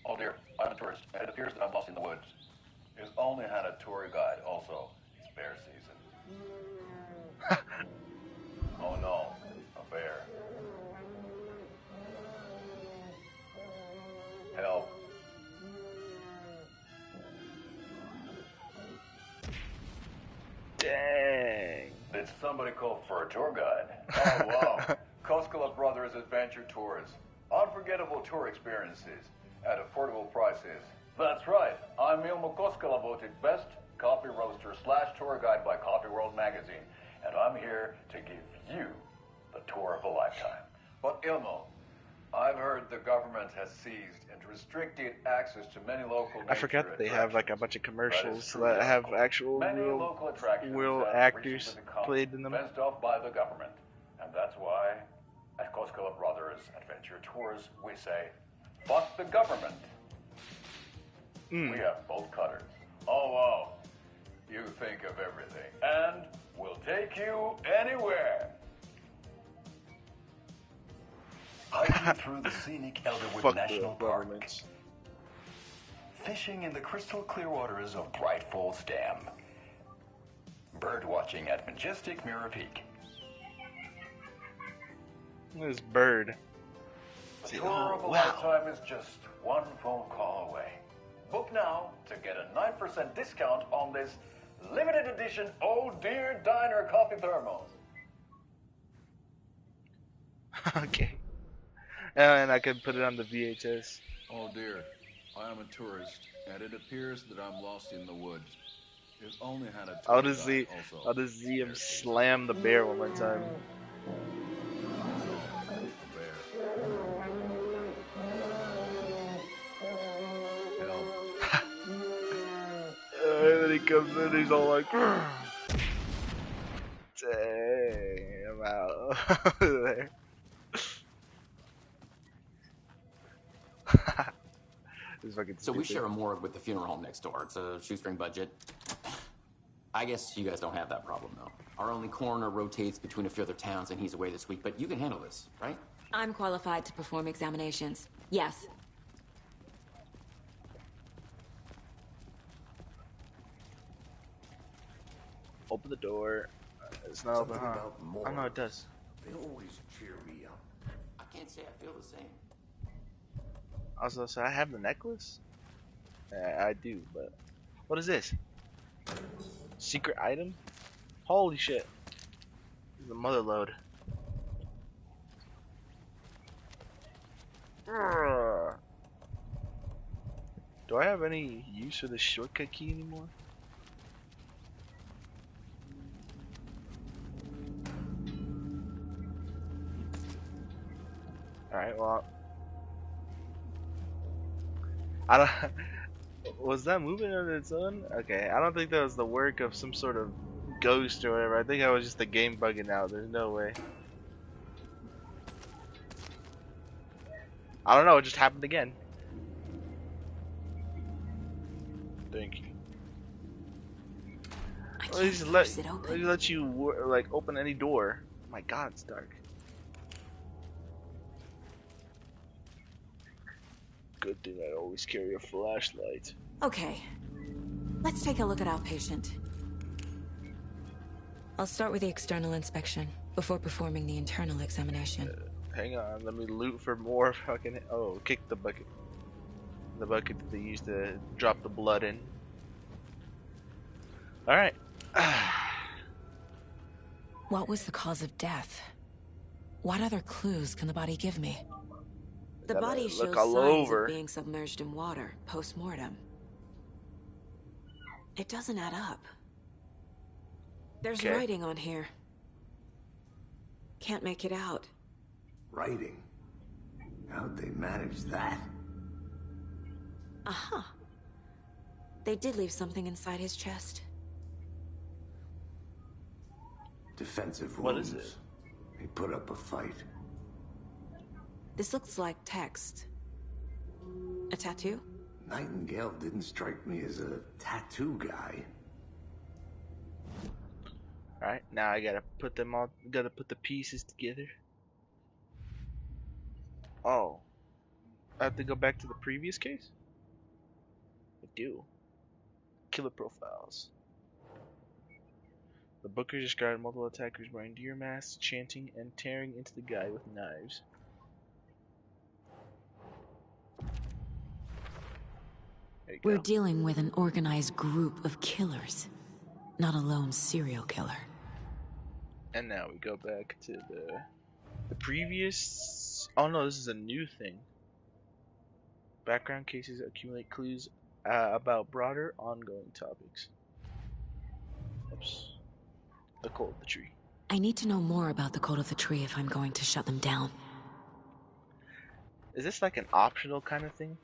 Oh dear, I'm a tourist, and it appears that I'm lost in the woods. He's only had a tour guide, also. It's bear season. Oh no, a bear. Help. Dang. Did somebody call for a tour guide? Oh wow. Koskela Brothers Adventure Tours. Unforgettable tour experiences at affordable prices. That's right. I'm Ilmo Koskela, voted best coffee roaster / tour guide by Coffee World magazine. And I'm here to give you the tour of a lifetime. But Ilmo, I've heard the government has seized and restricted access to many local I forgot that they have like a bunch of commercials that have actual real actors played in them. Fenced off by the government. And that's why at Koskela Brothers Adventure Tours we say, fuck the government. We have bolt cutters. Oh wow. You think of everything. And we'll take you anywhere. Hiking through the scenic Elderwood National Park. Fishing in the crystal clear waters of Bright Falls Dam. Bird watching at majestic Mirror Peak. This bird. The tour of a lifetime is just one phone call away. Book now to get a 9% discount on this limited edition Oh Dear Diner coffee thermos. Okay. And I could put it on the VHS. Oh dear, I am a tourist, and it appears that I'm lost in the woods. You've only had a I'll just see him slam the bear one more time. And then he comes in, he's all like, dang, I'm out there. So we share a morgue with the funeral home next door. It's a shoestring budget. I guess you guys don't have that problem, though. Our only coroner rotates between a few other towns, and he's away this week. But you can handle this, right? I'm qualified to perform examinations. Yes. Open the door. It's not open, huh? Oh no, it does. They always cheer me up. I can't say I feel the same. Also, so I have the necklace? Yeah, I do, but what is this? Secret item? Holy shit. The mother load. Do I have any use for the shortcut key anymore? Alright, well, I don't. Was that moving on its own? Okay, I don't think that was the work of some sort of ghost or whatever. I think that was just the game bugging out. There's no way. I don't know. It just happened again. Thank you. Please let you like open any door. Oh my God, it's dark. Good thing I always carry a flashlight. Okay. Let's take a look at our patient. I'll start with the external inspection before performing the internal examination. Hang on, let me loot for more fucking. Oh, kick the bucket. The bucket that they used to drop the blood in. Alright. What was the cause of death? What other clues can the body give me? The body shows signs of being submerged in water post-mortem. It doesn't add up. There's writing on here. Can't make it out. Writing? How'd they manage that? Aha. They did leave something inside his chest. Defensive wounds. What is it? He put up a fight. This looks like text. A tattoo? Nightingale didn't strike me as a tattoo guy. Alright, now I gotta put the pieces together. Oh. I have to go back to the previous case? I do. Killer profiles. The Bookers described multiple attackers wearing deer masks, chanting, and tearing into the guy with knives. We're dealing with an organized group of killers, not a lone serial killer. And now we go back to the previous. Oh no, this is a new thing. Background cases accumulate clues about broader, ongoing topics. Oops. The Cult of the Tree. I need to know more about the Cult of the Tree if I'm going to shut them down. Is this like an optional kind of thing?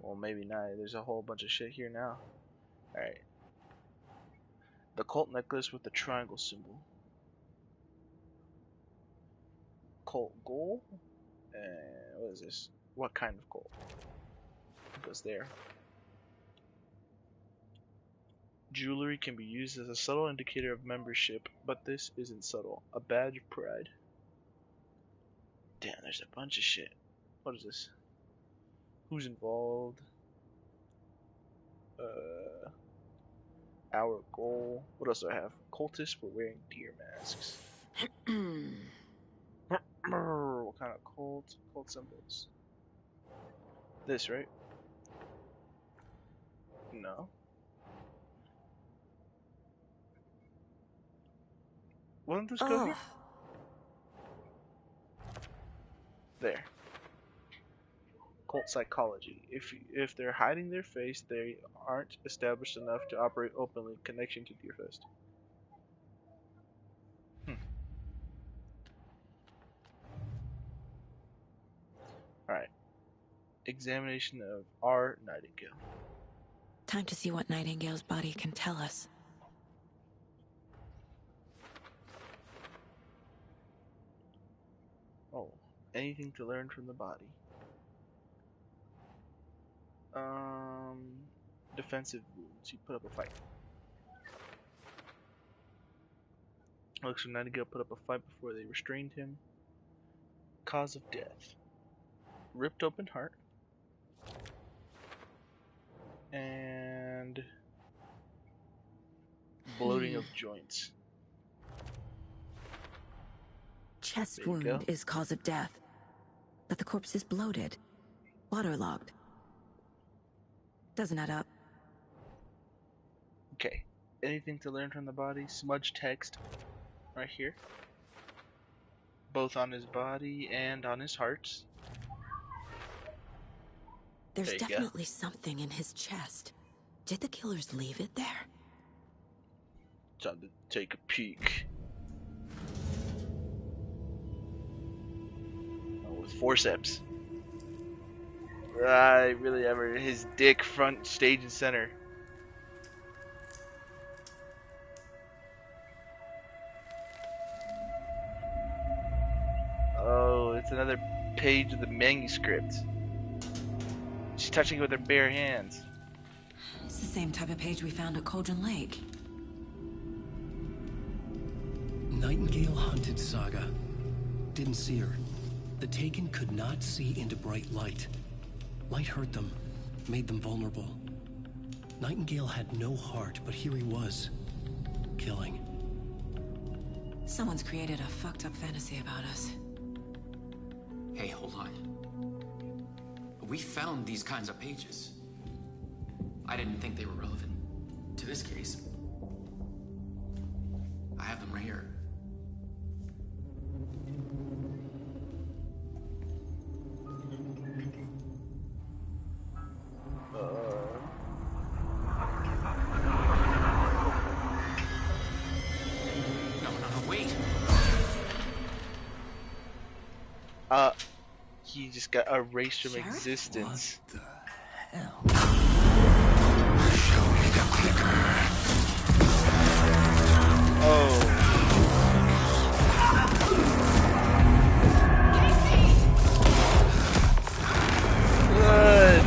Well, maybe not. There's a whole bunch of shit here now. Alright. The cult necklace with the triangle symbol. Cult goal? And what is this? What kind of cult? It goes there. Jewelry can be used as a subtle indicator of membership, but this isn't subtle. A badge of pride. Damn, there's a bunch of shit. What is this? Who's involved? Our goal. What else do I have? Cultists were wearing deer masks. What kind of cult? Cult symbols. This, right? No. Wasn't this go here? There. Cult psychology. If they're hiding their face, they aren't established enough to operate openly. Connection to Deerfest. Alright. Examination of R. Nightingale. Time to see what Nightingale's body can tell us. Oh, anything to learn from the body. Defensive wounds. He put up a fight. Looks like Nightingale put up a fight before they restrained him. Cause of death. Ripped open heart. And bloating of joints. Chest wound is cause of death, but the corpse is bloated, waterlogged. Doesn't add up. Okay. Anything to learn from the body? Smudge text right here. Both on his body and on his heart. There's definitely something in his chest. Did the killers leave it there? Time to take a peek. Oh, with forceps. Right, really ever his dick front, stage, and center. Oh, it's another page of the manuscript. She's touching it with her bare hands. It's the same type of page we found at Cauldron Lake. Nightingale hunted Saga. Didn't see her. The Taken could not see into bright light. Light hurt them, made them vulnerable. Nightingale had no heart, but here he was, killing. Someone's created a fucked up fantasy about us. Hey, hold on. We found these kinds of pages. I didn't think they were relevant to this case. I have them right here. He just got erased from existence. What the hell? Show me the clicker. Oh.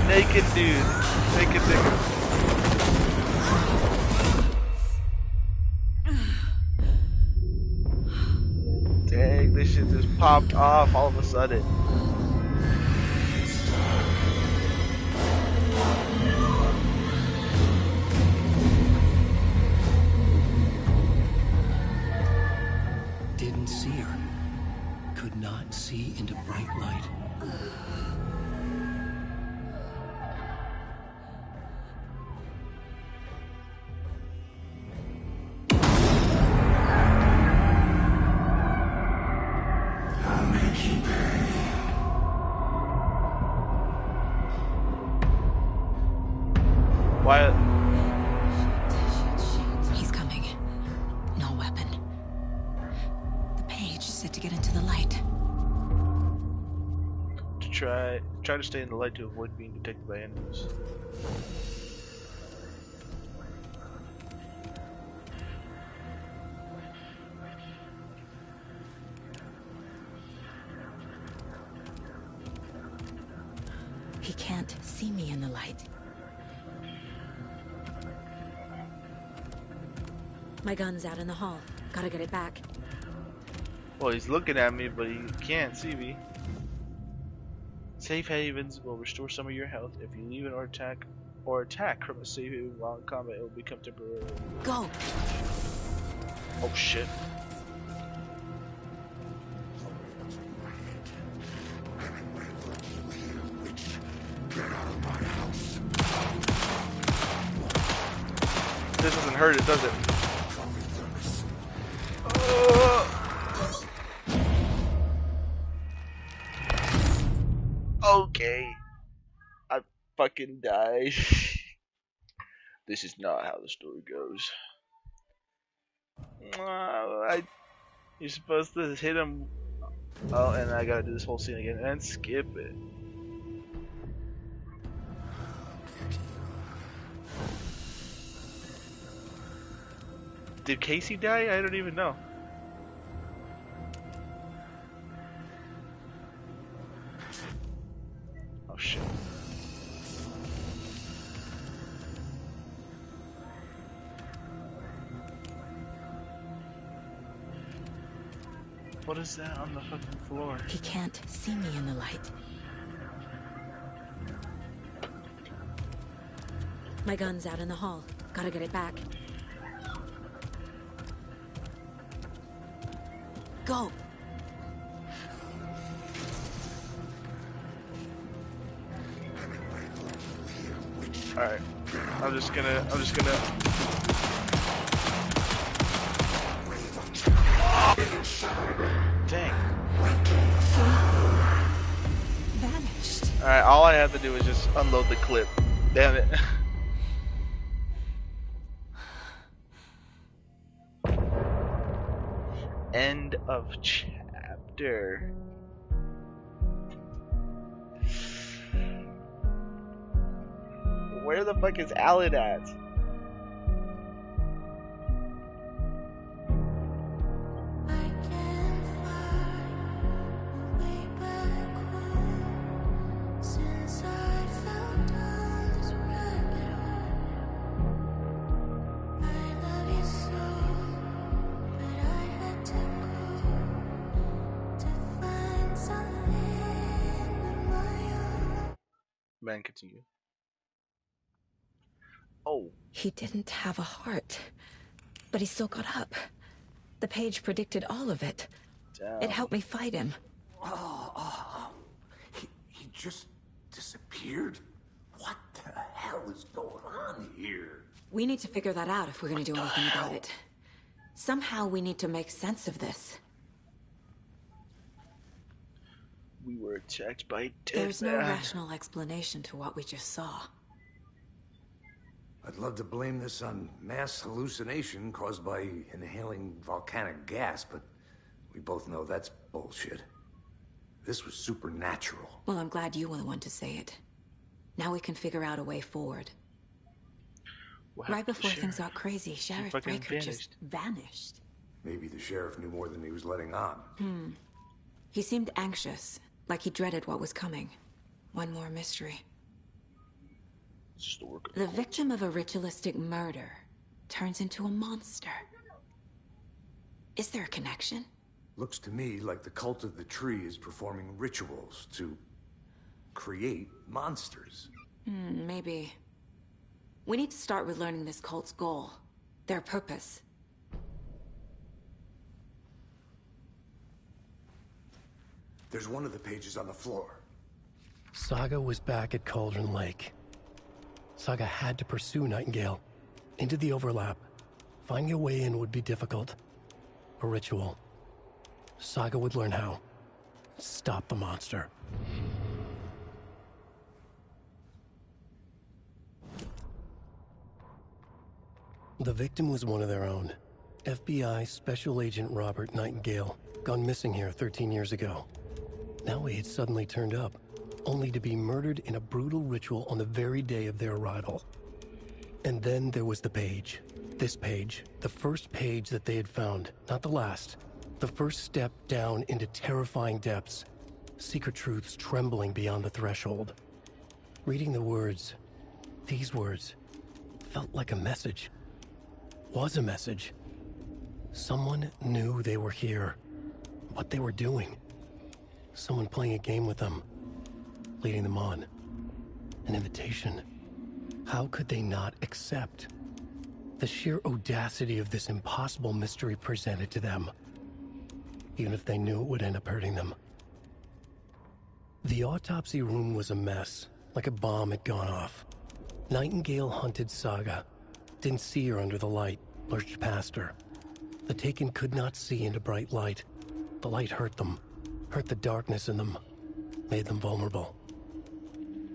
Naked dude. Naked nigga. popped off all of a sudden. Didn't see her. Could not see into bright light. Why? He's coming. No weapon. The page said to get into the light. To try to stay in the light to avoid being detected by enemies. He can't see me in the light. My gun's out in the hall. Gotta get it back. Well, he's looking at me, but he can't see me. Safe havens will restore some of your health. If you leave it or attack from a safe haven while in combat, it will become temporary. Go! Oh shit. This doesn't hurt it, does it? Okay. I fucking died. This is not how the story goes. You're supposed to hit him. Oh, and I gotta do this whole scene again and skip it. Did Casey die? I don't even know. Oh shit. What is that on the fucking floor? He can't see me in the light. My gun's out in the hall. Gotta get it back. Go! Alright. I'm just gonna Dang. Vanished. Alright, all I have to do is just unload the clip. Damn it. End of chapter. Where the fuck is Alan at? Man, continue. Oh. He didn't have a heart, but he still got up. The page predicted all of it. Damn. It helped me fight him. He just disappeared? What the hell is going on here? We need to figure that out if we're gonna do anything about it. Somehow we need to make sense of this. We were attacked by dead There's no man. rational explanation to what we just saw. I'd love to blame this on mass hallucination caused by inhaling volcanic gas, but we both know that's bullshit. This was supernatural. Well, I'm glad you were the one to say it. Now we can figure out a way forward. Right before things got crazy, Sheriff Breaker just vanished. Maybe the sheriff knew more than he was letting on. He seemed anxious, like he dreaded what was coming. One more mystery. The victim of a ritualistic murder turns into a monster. Is there a connection? Looks to me like the cult of the tree is performing rituals to create monsters. Maybe. We need to start with learning this cult's goal. Their purpose. There's one of the pages on the floor. Saga was back at Cauldron Lake. Saga had to pursue Nightingale. Into the overlap. Finding a way in would be difficult. A ritual. Saga would learn how. Stop the monster. The victim was one of their own. FBI Special Agent Robert Nightingale, gone missing here 13 years ago. Now he had suddenly turned up, only to be murdered in a brutal ritual on the very day of their arrival. And then there was the page. This page, the first page that they had found, not the last. The first step down into terrifying depths. Secret truths trembling beyond the threshold. Reading the words, these words, felt like a message. Was a message. Someone knew they were here. What they were doing. Someone playing a game with them. Leading them on. An invitation. How could they not accept? The sheer audacity of this impossible mystery presented to them. Even if they knew it would end up hurting them. The autopsy room was a mess, like a bomb had gone off. Nightingale hunted Saga. Didn't see her under the light, lurched past her. The Taken could not see into bright light. The light hurt them, hurt the darkness in them, made them vulnerable.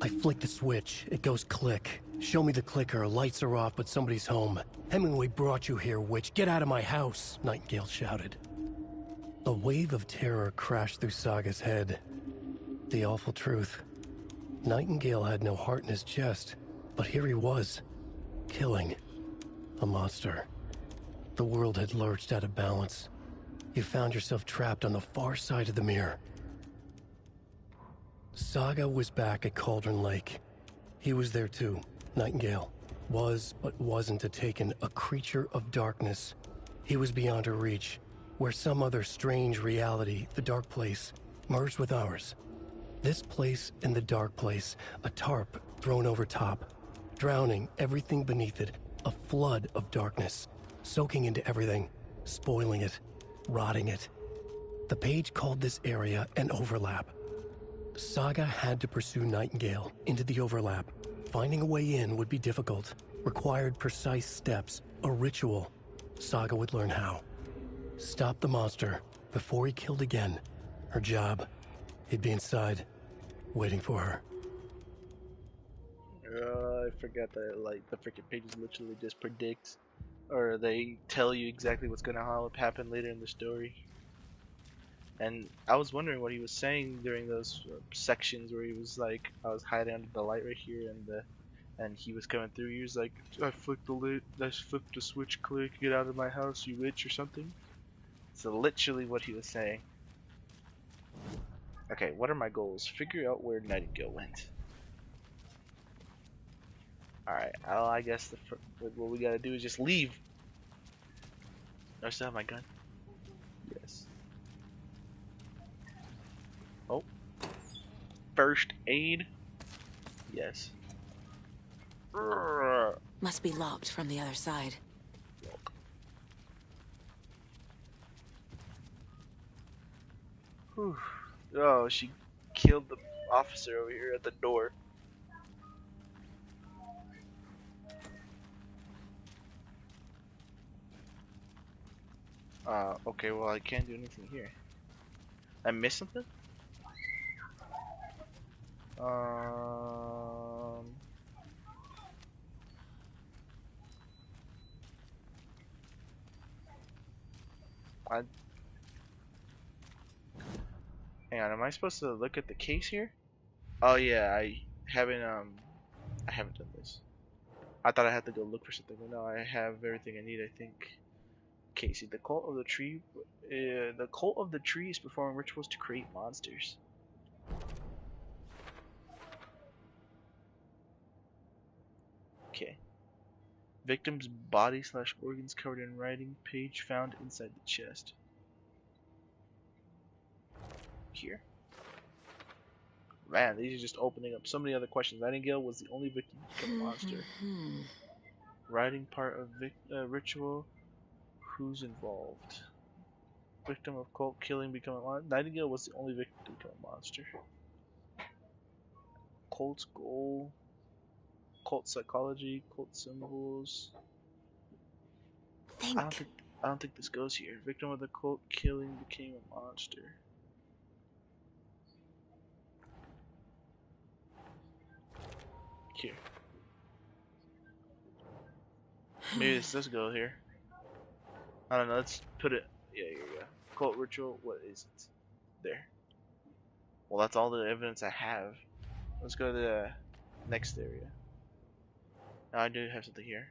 I flick the switch, it goes click. Show me the clicker, lights are off, but somebody's home. Hemingway brought you here, witch. Get out of my house, Nightingale shouted. A wave of terror crashed through Saga's head. The awful truth. Nightingale had no heart in his chest, but here he was, killing a monster. The world had lurched out of balance. You found yourself trapped on the far side of the mirror. Saga was back at Cauldron Lake. He was there too, Nightingale. Was, but wasn't a Taken, a creature of darkness. He was beyond her reach, where some other strange reality, the dark place, merged with ours. This place and the dark place, a tarp thrown over top, drowning everything beneath it, a flood of darkness, soaking into everything, spoiling it, rotting it. The page called this area an overlap. Saga had to pursue Nightingale into the overlap. Finding a way in would be difficult, required precise steps, a ritual. Saga would learn how. Stop the monster before he killed again. Her job, he'd be inside, waiting for her. I forgot that, like, the freaking pages literally just predict, or they tell you exactly what's gonna happen later in the story. And I was wondering what he was saying during those sections where he was like, I was hiding under the light right here, and he was coming through. He was like, I flicked the switch, click, get out of my house, you witch, or something. So literally what he was saying. Okay, what are my goals? Figure out where Nightingale went. Alright, well, I guess what we gotta do is just leave. Do I still have my gun? Yes. Oh. First aid? Yes. Must be locked from the other side. Whew. Oh, she killed the officer over here at the door. Okay, well, I can't do anything here. I missed something? Hang on, am I supposed to look at the case here? Oh yeah, I haven't done this. I thought I had to go look for something, but no, I have everything I need, I think. Casey, the cult of the tree. The cult of the tree is performing rituals to create monsters. Okay. Victim's body / organs covered in writing. Page found inside the chest. here. Man, these are just opening up so many other questions. Nightingale was the only victim to become a monster. Writing part of ritual. Who's involved? Victim of cult killing become a monster. Nightingale was the only victim to become a monster. Cult's goal. Cult psychology. Cult symbols. I don't think this goes here. Victim of the cult killing became a monster. Here. Maybe this does go here. I don't know, let's put it, yeah, here we go. Cult ritual, what is it? There. Well, that's all the evidence I have. Let's go to the next area. Now I do have something here.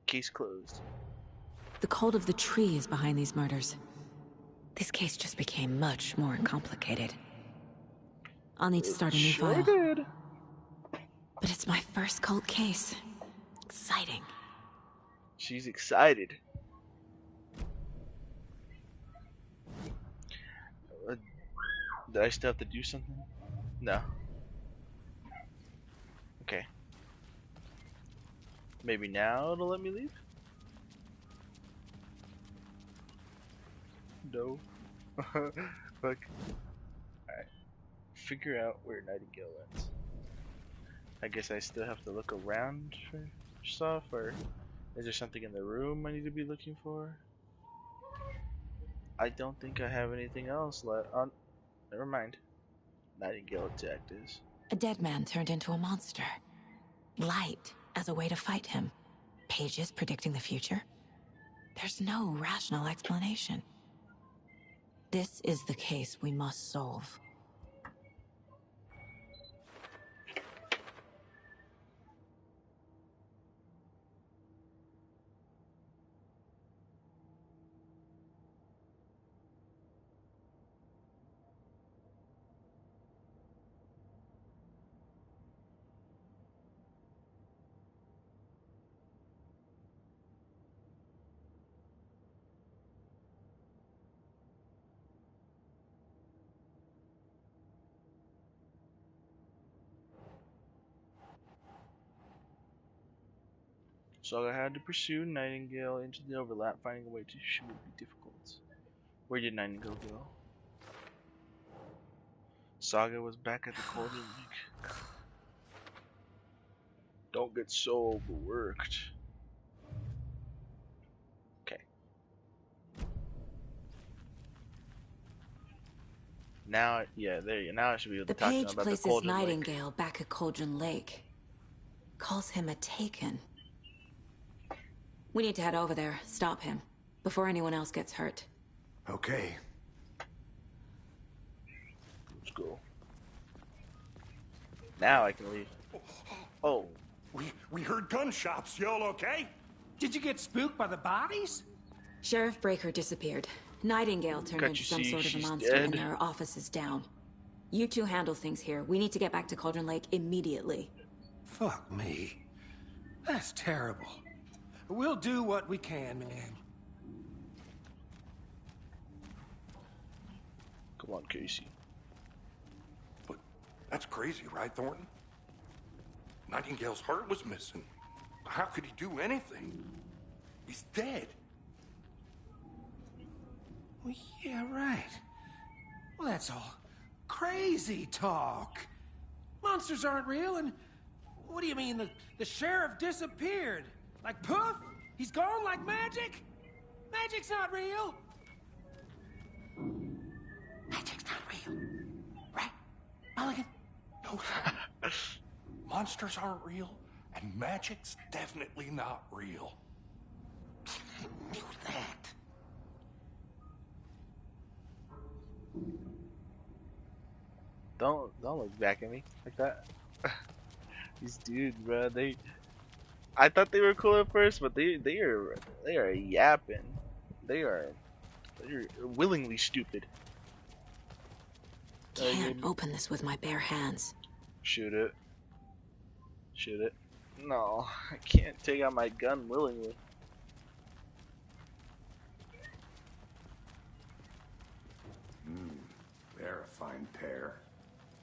Case closed. The cult of the tree is behind these murders. This case just became much more complicated. I'll need to start a new file. Did. But it's my first cult case. Exciting. She's excited. Did I still have to do something? No. Okay. Maybe now it'll let me leave? No. Fuck. Alright. Figure out where Nightingale went. I guess I still have to look around for stuff, or is there something in the room I need to be looking for? I don't think I have anything else left on. Never mind. Nightingale attacked us. A dead man turned into a monster. Light as a way to fight him. Pages predicting the future. There's no rational explanation. This is the case we must solve. Saga had to pursue Nightingale into the overlap. Finding a way to shoot would be difficult. Where did Nightingale go? Saga was back at the Cauldron Lake. Don't get so overworked. Okay. Now, yeah, there you go. Now I should be able to talk to him about the page places Cauldron Lake. Nightingale back at Cauldron Lake. Calls him a Taken. We need to head over there, stop him, before anyone else gets hurt. Okay. Let's go. Now I can leave. Oh. We heard gunshots. Y'all okay? Did you get spooked by the bodies? Sheriff Breaker disappeared. Nightingale turned into some sort of a monster, and there are offices down. You two handle things here. We need to get back to Cauldron Lake immediately. Fuck me. That's terrible. We'll do what we can, man. Come on, Casey. But that's crazy, right, Thornton? Nightingale's heart was missing. How could he do anything? He's dead. Well, yeah, right. Well, that's all crazy talk. Monsters aren't real, and what do you mean the sheriff disappeared? Like poof? He's gone like magic? Magic's not real. Magic's not real. Right, Mulligan? No, sir. Monsters aren't real, and magic's definitely not real. I knew that. Don't look back at me like that. These dudes, bro, I thought they were cool at first, but they are yapping. They're willingly stupid. Can't open this with my bare hands. Shoot it. Shoot it. No, I can't take out my gun willingly. They're a fine pair.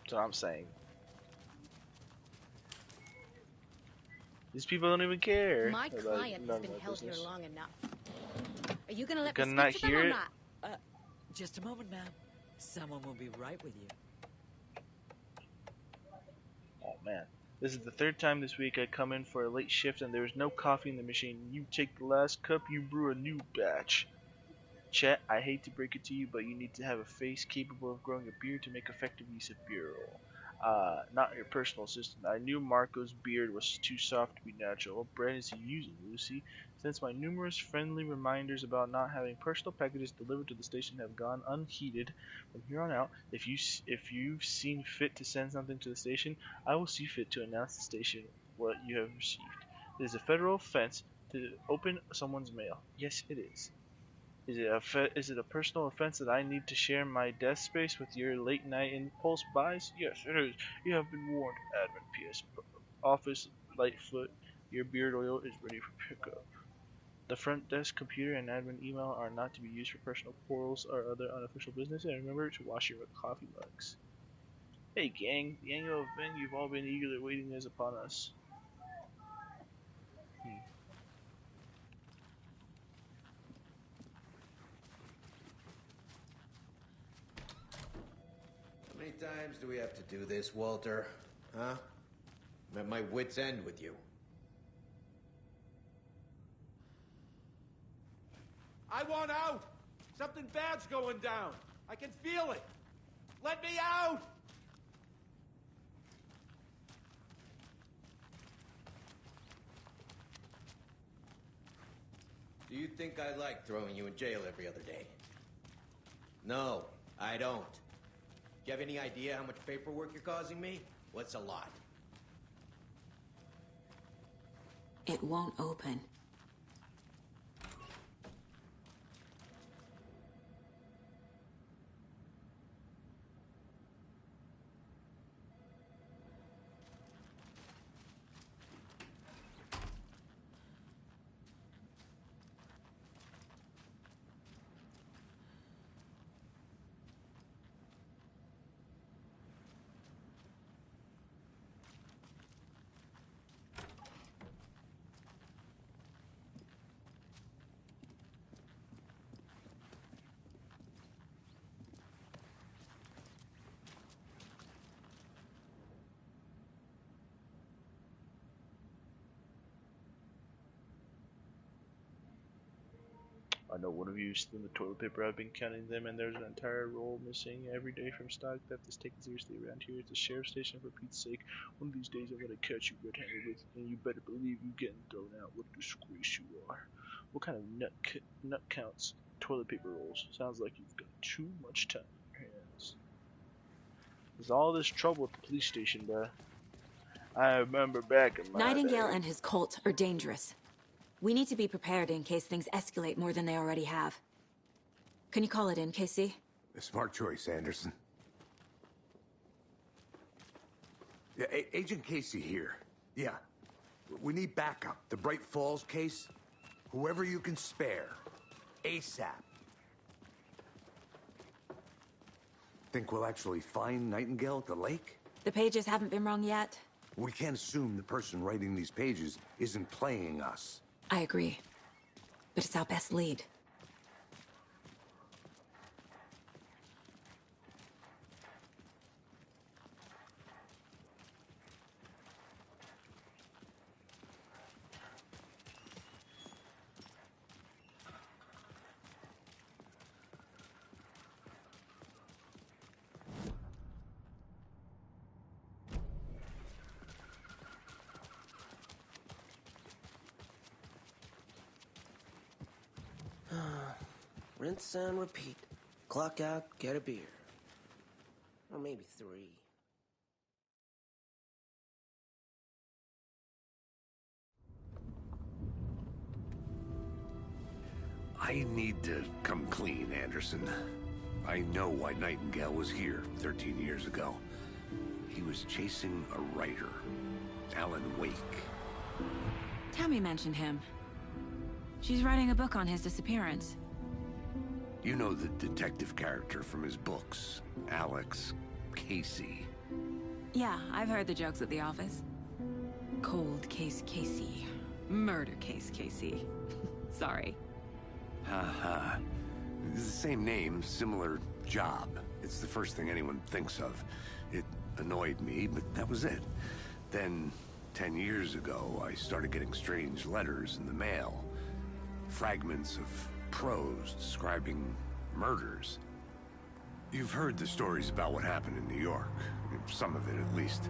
That's what I'm saying. These people don't even care. My about client has none of been my held here business. long enough. Are you gonna let Gonna me not speak to them hear or it? not? Just a moment, ma'am. Someone will be right with you. Oh man, this is the third time this week I come in for a late shift and there is no coffee in the machine. You take the last cup, you brew a new batch. Chet, I hate to break it to you, but you need to have a face capable of growing a beard to make effective use of beer oil. Not your personal assistant. I knew Marco's beard was too soft to be natural. What brand is he using, Lucy? Since my numerous friendly reminders about not having personal packages delivered to the station have gone unheeded, from here on out, if you've seen fit to send something to the station, I will see fit to announce to the station what you have received. It is a federal offense to open someone's mail. Yes, it is. Is it a personal offense that I need to share my desk space with your late night impulse buys? Yes, it is. You have been warned. Admin PS Office Lightfoot. Your beard oil is ready for pickup. The front desk computer and admin email are not to be used for personal quarrels or other unofficial business. And remember to wash your coffee mugs. Hey gang, the annual event you've all been eagerly waiting is upon us. How many times do we have to do this, Walter? Huh? I'm at my wit's end with you. I want out! Something bad's going down. I can feel it. Let me out! Do you think I like throwing you in jail every other day? No, I don't. Do you have any idea how much paperwork you're causing me? What's a lot? It won't open. I know one of you stealing the toilet paper. I've been counting them, and there's an entire roll missing every day from stock. Theft is taken seriously around here. It's a sheriff's station, for Pete's sake. One of these days I'm gonna catch you red-handed with, and you better believe you getting thrown out. What a disgrace you are. What kind of nut counts toilet paper rolls? Sounds like you've got too much time on your hands. There's all this trouble at the police station, bruh. I remember back in my Nightingale day. and his cult are dangerous. We need to be prepared in case things escalate more than they already have. Can you call it in, Casey? A smart choice, Anderson. Yeah, Agent Casey here. Yeah. We need backup. The Bright Falls case. Whoever you can spare. ASAP. Think we'll actually find Nightingale at the lake? The pages haven't been rung yet? We can't assume the person writing these pages isn't playing us. I agree. But it's our best lead. Rinse and repeat. Clock out, get a beer. Or maybe 3. I need to come clean, Anderson. I know why Nightingale was here 13 years ago. He was chasing a writer, Alan Wake. Tammy mentioned him. She's writing a book on his disappearance. You know the detective character from his books, Alex Casey. Yeah, I've heard the jokes at the office. Cold case Casey. Murder case Casey. Sorry. Haha. It's the same name, similar job. It's the first thing anyone thinks of. It annoyed me, but that was it. Then, 10 years ago, I started getting strange letters in the mail. Fragments of prose describing murders. You've heard the stories about what happened in New York. Some of it, at least.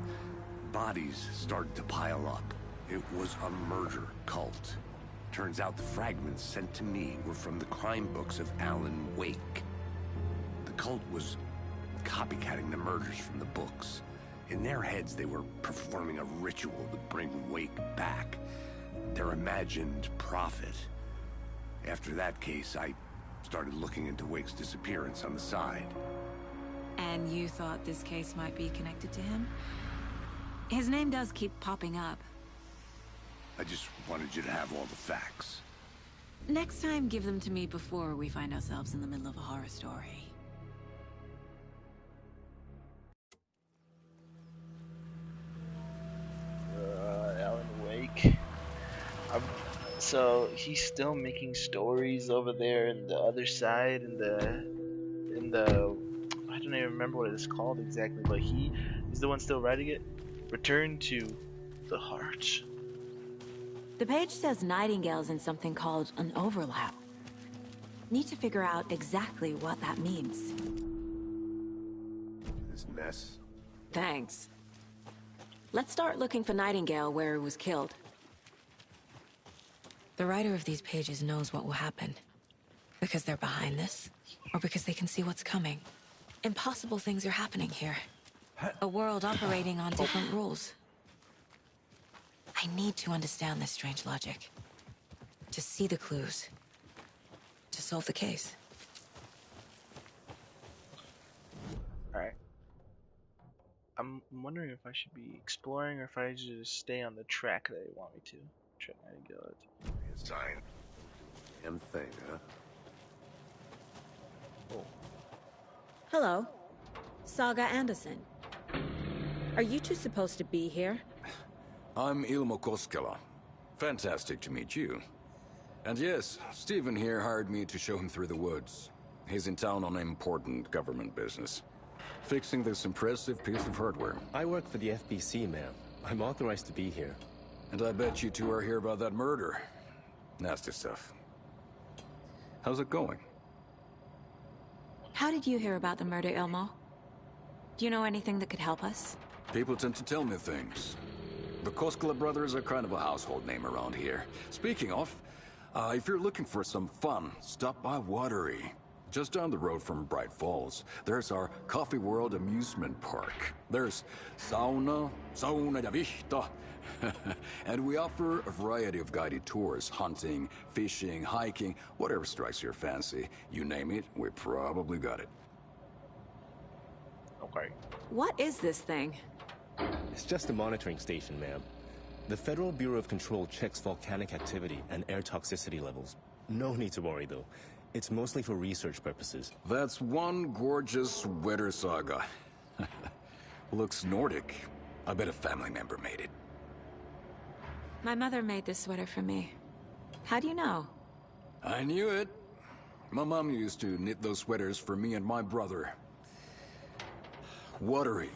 Bodies started to pile up. It was a murder cult. Turns out the fragments sent to me were from the crime books of Alan Wake. The cult was copycatting the murders from the books. In their heads, they were performing a ritual to bring Wake back. Their imagined prophet. After that case, I started looking into Wake's disappearance on the side. And you thought this case might be connected to him? His name does keep popping up. I just wanted you to have all the facts. Next time, give them to me before we find ourselves in the middle of a horror story. Alan Wake. So he's still making stories over there in the other side, in the I don't even remember what it's called exactly, but he is the one still writing it. Return to the Heart. The page says Nightingale's in something called an overlap. Need to figure out exactly what that means. This mess. Thanks. Let's start looking for Nightingale where he was killed. The writer of these pages knows what will happen. Because they're behind this, or because they can see what's coming. Impossible things are happening here. A world operating on different rules. I need to understand this strange logic. To see the clues. To solve the case. Alright. I'm wondering if I should be exploring or if I should just stay on the track that they want me to. Try to go it. Sign. Damn thing, huh? Oh. Hello. Saga Anderson. Are you two supposed to be here? I'm Ilmo Koskela. Fantastic to meet you. And yes, Stephen here hired me to show him through the woods. He's in town on important government business. Fixing this impressive piece of hardware. I work for the FBC, ma'am. I'm authorized to be here. And I bet you two are here about that murder. Nasty stuff. How's it going? How did you hear about the murder, Ilmo? Do you know anything that could help us? People tend to tell me things. The Koskela brothers are kind of a household name around here. Speaking of, if you're looking for some fun, stop by Watery. Just down the road from Bright Falls, there's our Coffee World amusement park. There's sauna ja vihta. And we offer a variety of guided tours, hunting, fishing, hiking, whatever strikes your fancy. You name it, we probably got it. Okay. What is this thing? It's just a monitoring station, ma'am. The Federal Bureau of Control checks volcanic activity and air toxicity levels. No need to worry, though. It's mostly for research purposes. That's one gorgeous weather saga. Looks Nordic. I bet a family member made it. My mother made this sweater for me. How do you know? I knew it. My mom used to knit those sweaters for me and my brother. Watery,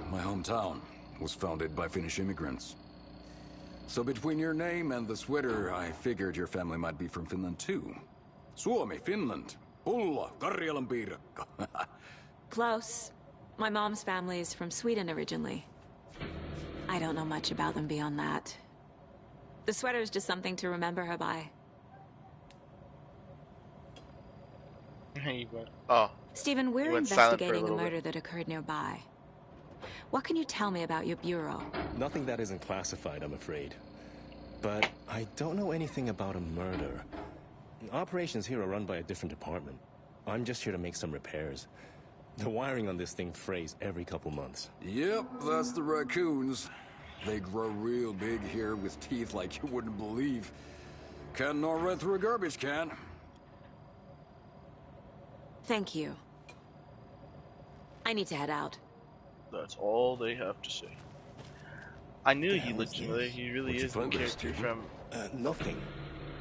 my hometown, was founded by Finnish immigrants. So between your name and the sweater, I figured your family might be from Finland too. Suomi, Finland. Ulla, Karjalan piirakka. Close. My mom's family is from Sweden originally. I don't know much about them beyond that. The sweater is just something to remember her by. Oh. Stephen, we're investigating a murder that occurred nearby. What can you tell me about your bureau? Nothing that isn't classified, I'm afraid. But I don't know anything about a murder. Operations here are run by a different department. I'm just here to make some repairs. The wiring on this thing frays every couple months. Yep, that's the raccoons. They grow real big here with teeth like you wouldn't believe. Can't gnaw right through a garbage can. Thank you. I need to head out. That's all they have to say. I knew he looked this? familiar. He really What'd you is the find there, character student? from... Nothing.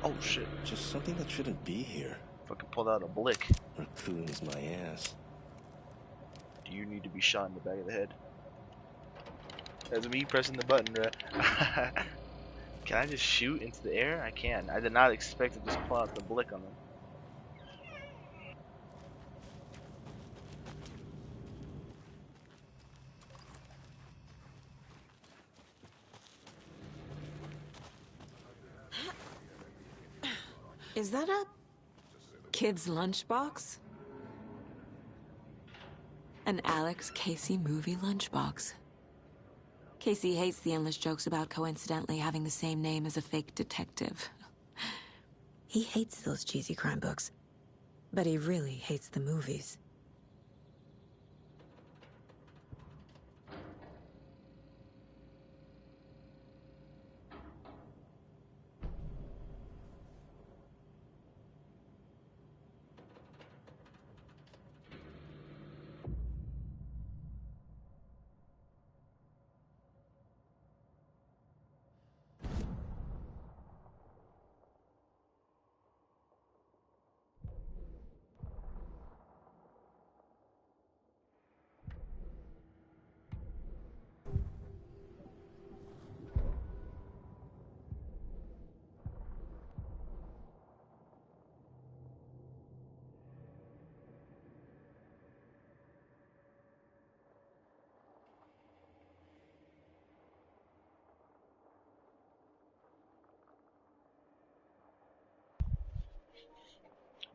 Oh, shit. Just something that shouldn't be here. Fucking pulled out a blick. Raccoons my ass. Do you need to be shot in the back of the head? That's me pressing the button, right? Can I just shoot into the air? I can. I did not expect to just pull out the blick on them. Is that a kid's lunchbox? An Alex Casey movie lunchbox. Casey hates the endless jokes about coincidentally having the same name as a fake detective. He hates those cheesy crime books, but he really hates the movies.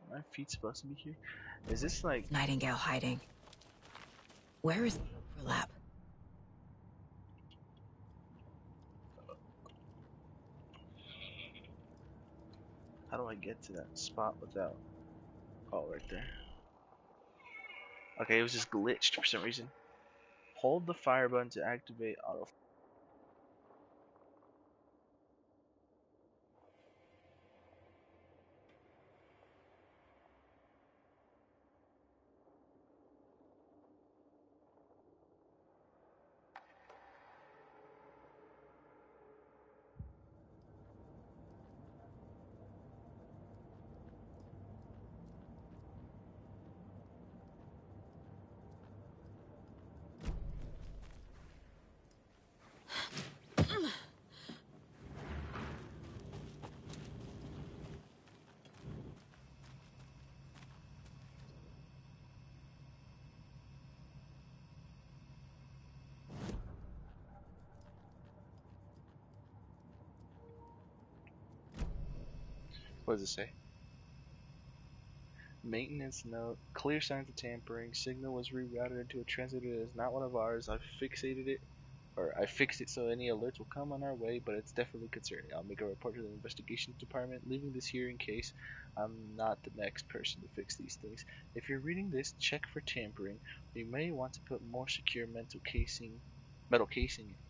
My feet supposed to be here? Is this like... Nightingale hiding. Where is the overlap? How do I get to that spot without... Oh, right there. Okay, it was just glitched for some reason. Hold the fire button to activate auto... What does it say? Maintenance note. Clear signs of tampering. Signal was rerouted into a translator that is not one of ours. I fixed it so any alerts will come on our way, but it's definitely concerning. I'll make a report to the investigations department, leaving this here in case I'm not the next person to fix these things. If you're reading this, check for tampering. You may want to put more secure metal casing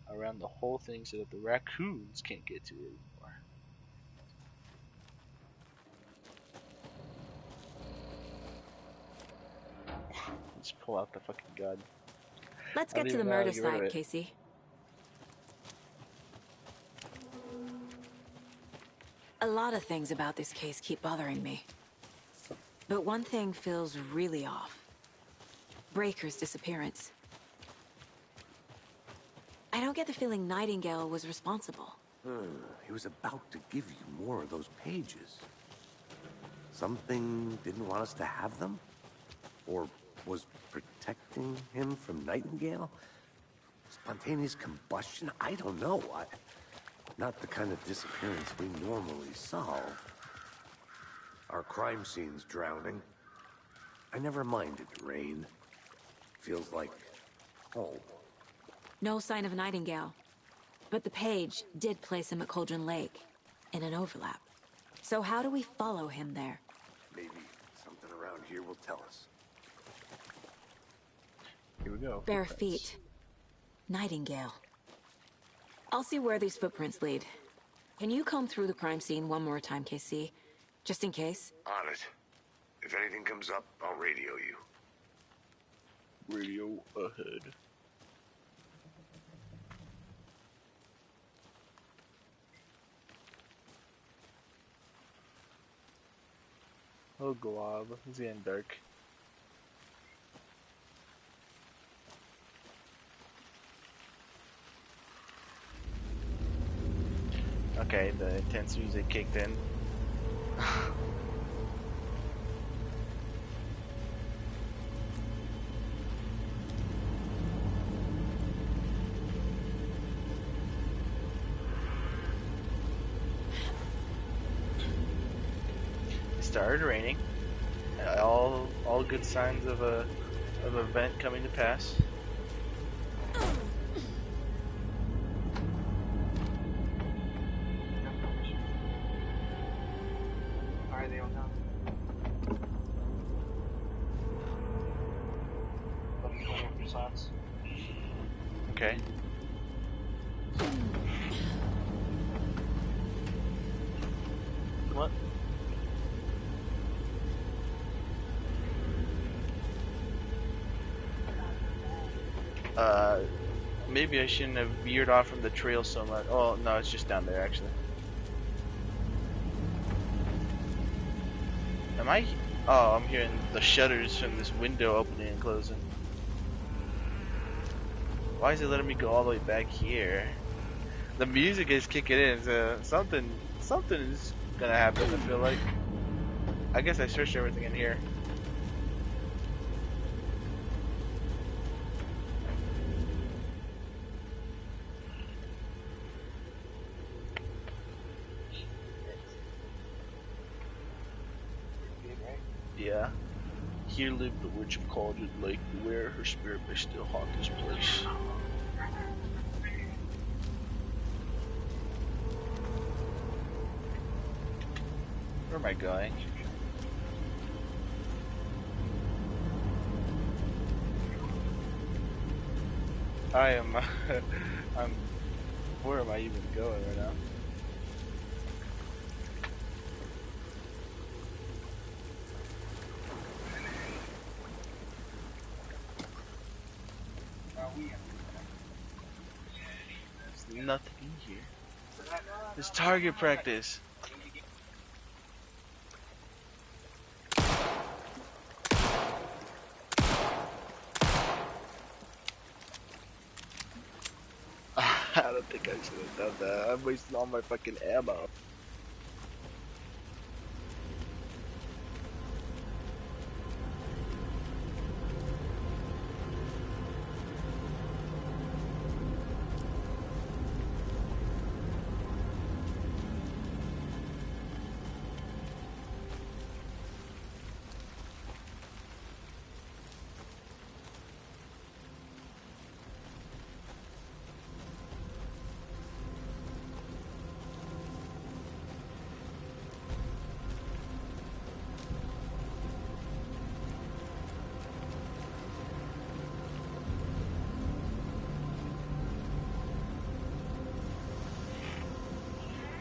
around the whole thing so that the raccoons can't get to it anymore. Let's pull out the fucking gun. Let's get to the murder site, Casey. A lot of things about this case keep bothering me. But one thing feels really off. Breaker's disappearance. I don't get the feeling Nightingale was responsible. He was about to give you more of those pages. Something didn't want us to have them? Or was protecting him from Nightingale? Spontaneous combustion? I don't know. Not the kind of disappearance we normally solve. Our crime scene's drowning. I never minded rain. Feels like home. No sign of Nightingale. But the page did place him at Cauldron Lake, in an overlap. So how do we follow him there? Maybe something around here will tell us. Here we go. Bare feet. Nightingale. I'll see where these footprints lead. Can you comb through the crime scene one more time, KC? Just in case? On it. If anything comes up, I'll radio you. Radio ahead. Oh, Glob. It's getting dark. Okay, the intense music kicked in. It started raining. All good signs of a event coming to pass. Okay. What? Maybe I shouldn't have veered off from the trail so much. Oh, no, it's just down there, actually. Am I? Oh, I'm hearing the shutters from this window opening and closing. Why is it letting me go all the way back here? The music is kicking in, so something is gonna happen, I feel like. I guess I searched everything in here. Yeah. Here lived the witch of Cauldron Lake. Beware, her spirit may still haunt this place. Where am I going? I am. Where am I even going right now? There's nothing in here. It's target practice. I don't think I should have done that. I'm wasting all my fucking ammo.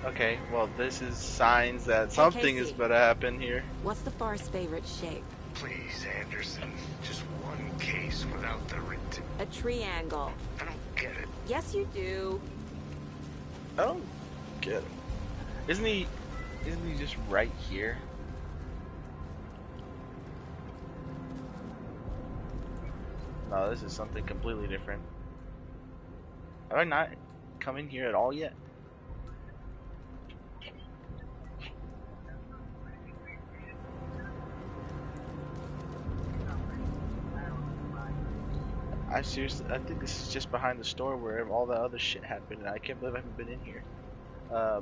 Okay, well this is signs that something is about to happen here. What's the far's favorite shape? Please, Anderson, just one case without the A triangle. I don't get it. Yes, you do. I don't get him. Isn't he just right here? No, this is something completely different. Have I not come in here at all yet? I think this is just behind the store where all the other shit happened, and I can't believe I haven't been in here.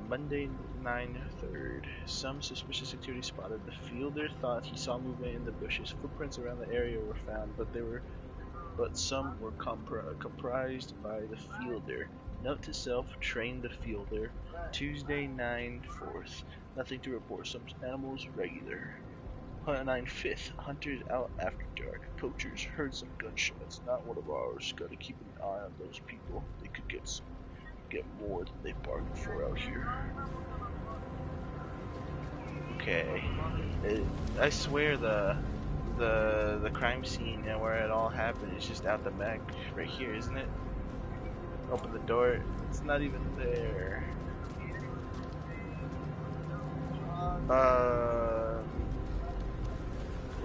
Monday, 9/3. Some suspicious activity spotted. The fielder thought he saw movement in the bushes. Footprints around the area were found, but some were comprised by the fielder. Note to self: train the fielder. Tuesday, 9/4. Nothing to report. Some animals regular. 9/5. Hunters out after dark. Poachers heard some gunshots. Not one of ours. Gotta keep an eye on those people. They could get more than they bargained for out here. Okay. I swear the crime scene and where it all happened is just out the back right here, isn't it? Open the door. It's not even there.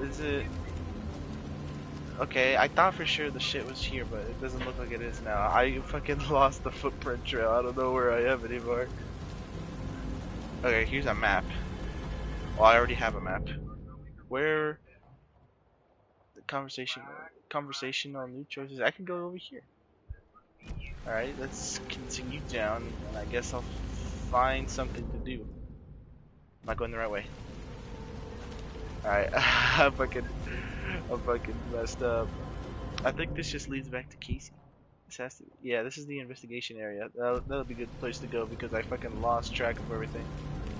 Is it? Okay, I thought for sure the shit was here, but it doesn't look like it is now. I fucking lost the footprint trail. I don't know where I am anymore. Okay, here's a map. Well, I already have a map. Where the conversational new choices. I can go over here. Alright, let's continue down, and I guess I'll find something to do. Am I going the right way? Alright, I'm fucking messed up. I think this just leads back to Casey. This has to be, yeah, this is the investigation area. That'll be a good place to go because I fucking lost track of everything.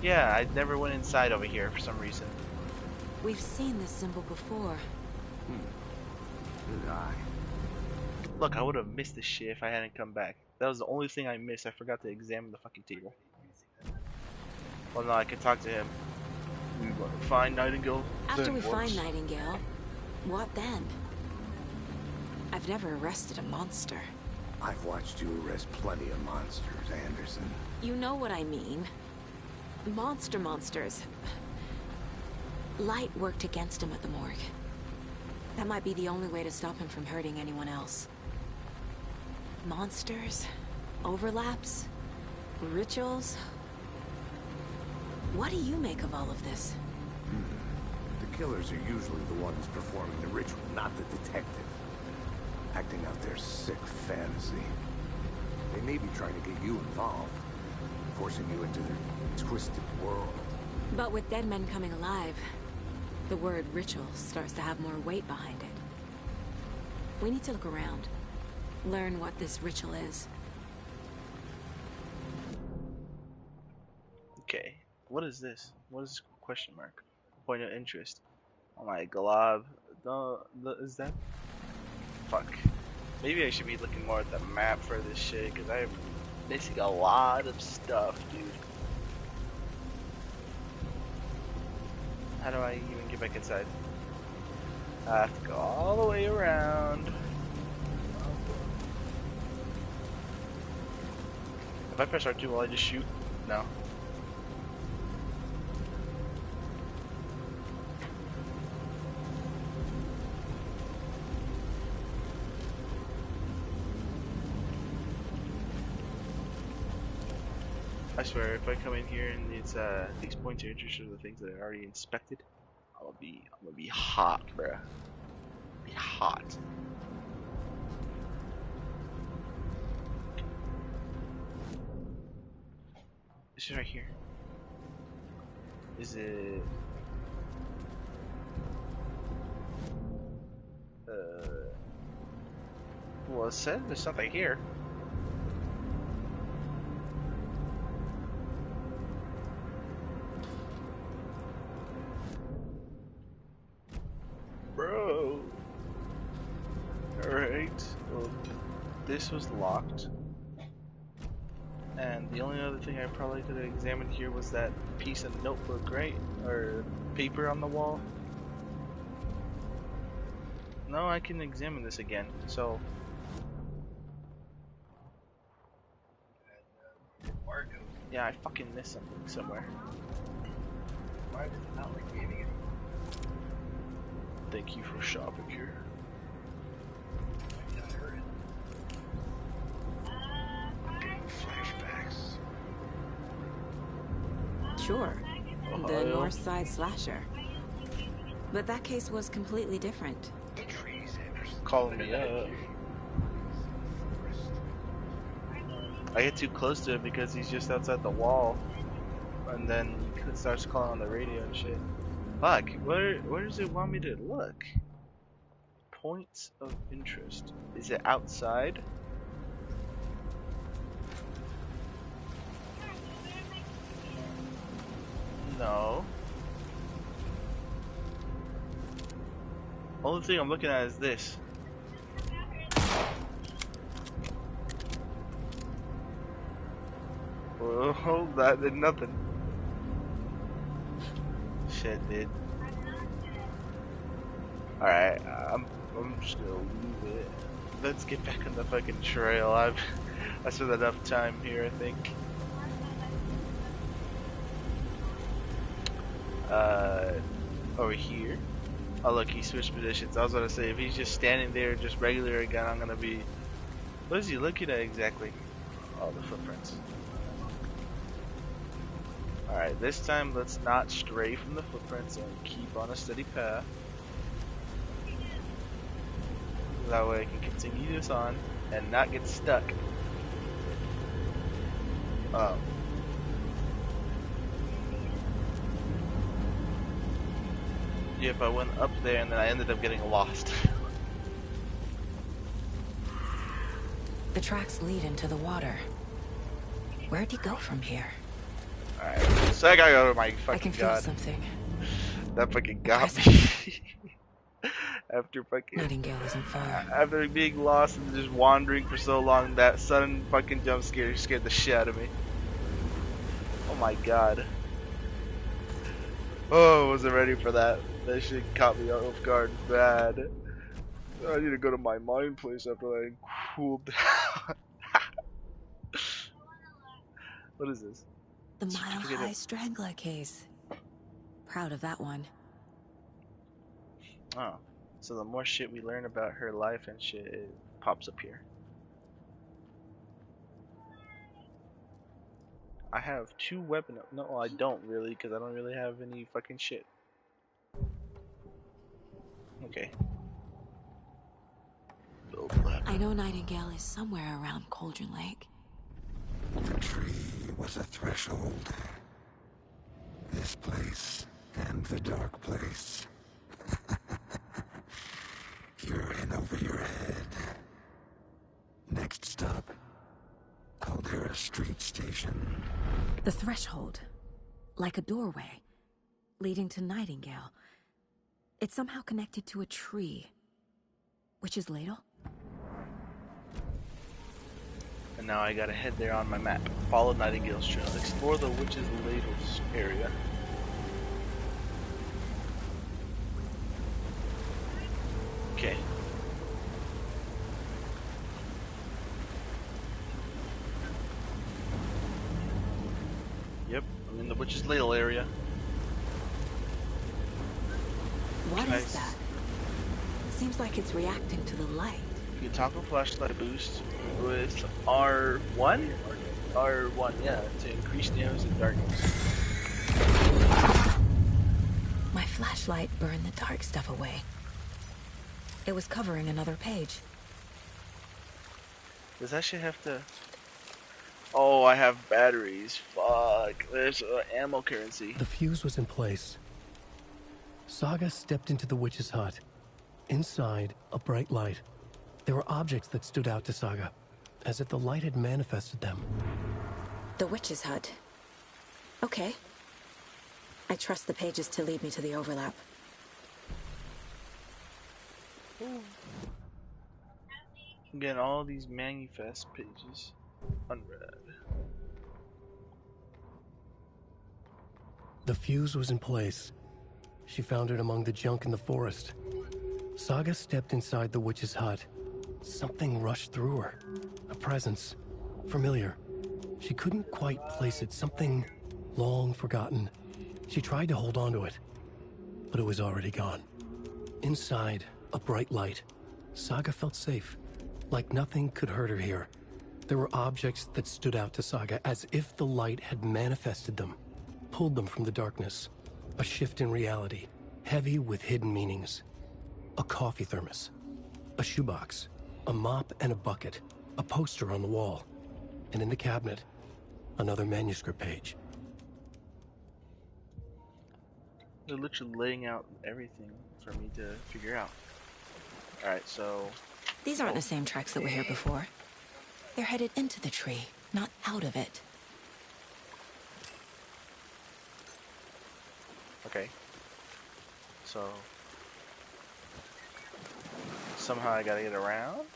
Yeah, I never went inside over here for some reason. We've seen this symbol before. Good eye. Look, I would have missed this shit if I hadn't come back. That was the only thing I missed. I forgot to examine the fucking table. Well, no, I can talk to him. We want to find Nightingale. After we find Nightingale, what then? I've never arrested a monster. I've watched you arrest plenty of monsters, Anderson. You know what I mean. Monsters. Light worked against him at the morgue. That might be the only way to stop him from hurting anyone else. Monsters, overlaps, rituals. What do you make of all of this? The killers are usually the ones performing the ritual, not the detective. Acting out their sick fantasy. They may be trying to get you involved, forcing you into their twisted world. But with dead men coming alive, the word ritual starts to have more weight behind it. We need to look around. Learn what this ritual is. Okay, what is this? What is this question mark? Point of interest. Oh my god. Is that? Fuck. Maybe I should be looking more at the map for this shit, because I'm missing a lot of stuff, dude. How do I even get back inside? I have to go all the way around. If I press R2, will I just shoot? No. I swear, if I come in here and it's these points of interest are the things that I already inspected, I'm gonna be hot, bruh. Be hot. This is right here. Is it? Well, it said there's something here. Bro. Alright. Well, this was locked. And the only other thing I probably could have examined here was that piece of notebook, right? Or paper on the wall. No, I can examine this again. So. Yeah, I fucking missed something somewhere. Why did it not like reading it? Thank you for shopping here. Flashbacks. Sure. Ohio. The North Side Slasher. But that case was completely different. Calling me up. I get too close to it because he's just outside the wall. And then he starts calling on the radio and shit. Fuck, where does it want me to look? Points of interest. Is it outside? No. Only thing I'm looking at is this. Oh, that did nothing. shit, dude. Alright, I'm just gonna leave it. Let's get back on the fucking trail. I spent enough time here, I think. Over here. Oh look, he switched positions. I was gonna say, if he's just standing there, just regular again, I'm gonna be... What is he looking at exactly? Oh, the footprints. Alright, this time let's not stray from the footprints and keep on a steady path. That way I can continue this on and not get stuck. Oh. Yep, I went up there and then I ended up getting lost. The tracks lead into the water. Where'd he go from here? Alright, so I gotta go to my fucking I can feel god. something. That fucking got me. After fucking... Nightingale isn't far. After being lost and just wandering for so long, that sudden fucking jump scare scared the shit out of me. Oh my god. Oh, I wasn't ready for that. That shit caught me off guard bad. I need to go to my mine place after I cooled down. What is this? The Mile High Strangler case. Proud of that one. Oh. So the more shit we learn about her life and shit, it pops up here. I have 2 weapons. No, I don't really, because I don't really have any fucking shit. Okay. I know Nightingale is somewhere around Cauldron Lake. The tree was a threshold. This place and the dark place. You're in over your head. Next stop, Caldera Street Station. The threshold. Like a doorway. Leading to Nightingale. It's somehow connected to a tree. Witch's Ladle? And now I gotta head there on my map. Follow Nightingale's trail. Explore the Witch's Ladles area. Okay. Yep, I'm in the Witch's Ladle area. What is that? Seems like it's reacting to the light. You can toggle flashlight boost with R1? R1, yeah, to increase damage in darkness. My flashlight burned the dark stuff away. It was covering another page. Does that shit have to... Oh, I have batteries. Fuck. There's ammo currency. The fuse was in place. Saga stepped into the witch's hut. Inside, a bright light. There were objects that stood out to Saga, as if the light had manifested them. The witch's hut. Okay. I trust the pages to lead me to the overlap. Again, all these manifest pages unread. The fuse was in place. She found it among the junk in the forest. Saga stepped inside the witch's hut. Something rushed through her. A presence. Familiar. She couldn't quite place it. Something long forgotten. She tried to hold on to it, but it was already gone. Inside, a bright light. Saga felt safe. Like nothing could hurt her here. There were objects that stood out to Saga as if the light had manifested them, pulled them from the darkness. A shift in reality, heavy with hidden meanings. A coffee thermos, a shoebox, a mop and a bucket, a poster on the wall, and in the cabinet, another manuscript page. They're literally laying out everything for me to figure out. Alright, so... These aren't the same tracks that were here before. They're headed into the tree, not out of it. Okay. So... somehow I gotta get around?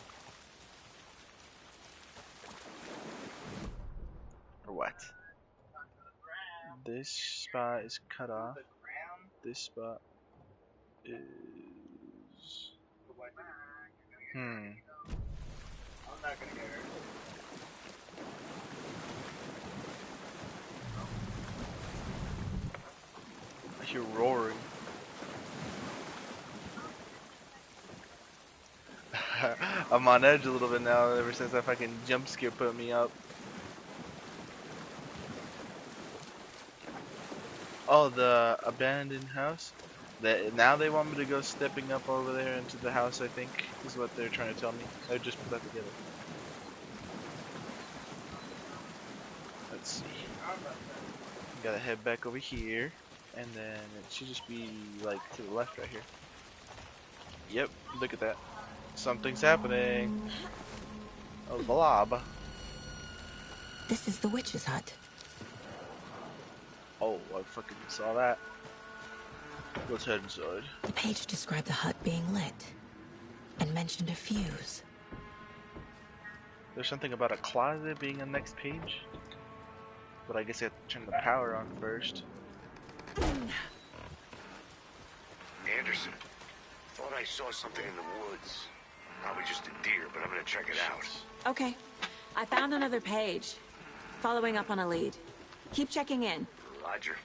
Or what? This spot is cut off. this spot is. I'm not gonna get hurt. I hear roaring. I'm on edge a little bit now ever since that fucking jump scare put me up. Oh, the abandoned house? Now they want me to go stepping up over there into the house, I think, is what they're trying to tell me. I just put that together. Let's see. Gotta head back over here, and then it should just be, like, to the left right here. Yep, look at that. Something's happening. A blob. This is the witch's hut. Oh, I fucking saw that. Let's head inside. The page described the hut being lit and mentioned a fuse. There's something about a closet being on the next page. But I guess I have to turn the power on first. Anderson, thought I saw something in the woods. Probably just a deer, but I'm gonna check it out. Okay. I found another page. Following up on a lead. Keep checking in. Roger.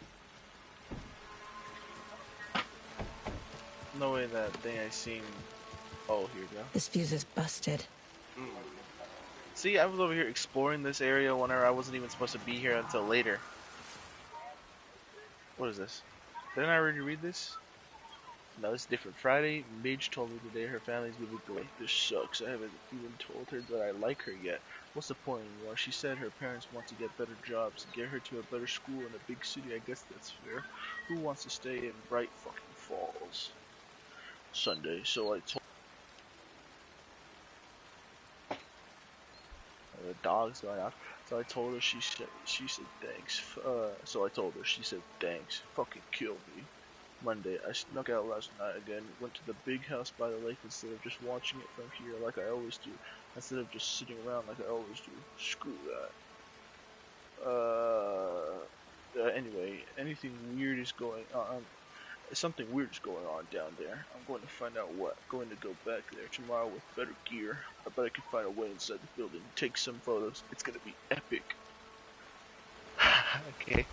No way that thing I seen. Oh, here we go. This fuse is busted. See, I was over here exploring this area whenever I wasn't even supposed to be here until later. What is this? Didn't I already read this? No, it's different. Friday, Midge told me today her family's moving away. This sucks. I haven't even told her that I like her yet. What's the point anymore? She said her parents want to get better jobs, get her to a better school in a big city. I guess that's fair. Who wants to stay in Bright fucking Falls? Sunday, so I told the dog's going off. So I told her, she said thanks. So I told her, she said thanks. Fucking kill me. Monday, I snuck out last night again, went to the big house by the lake instead of just watching it from here like I always do, instead of just sitting around like I always do. Screw that. Anyway, anything weird is going on. Something weird is going on down there. I'm going to find out what. Going to go back there tomorrow with better gear. I bet I can find a way inside the building. Take some photos. It's gonna be epic. Okay.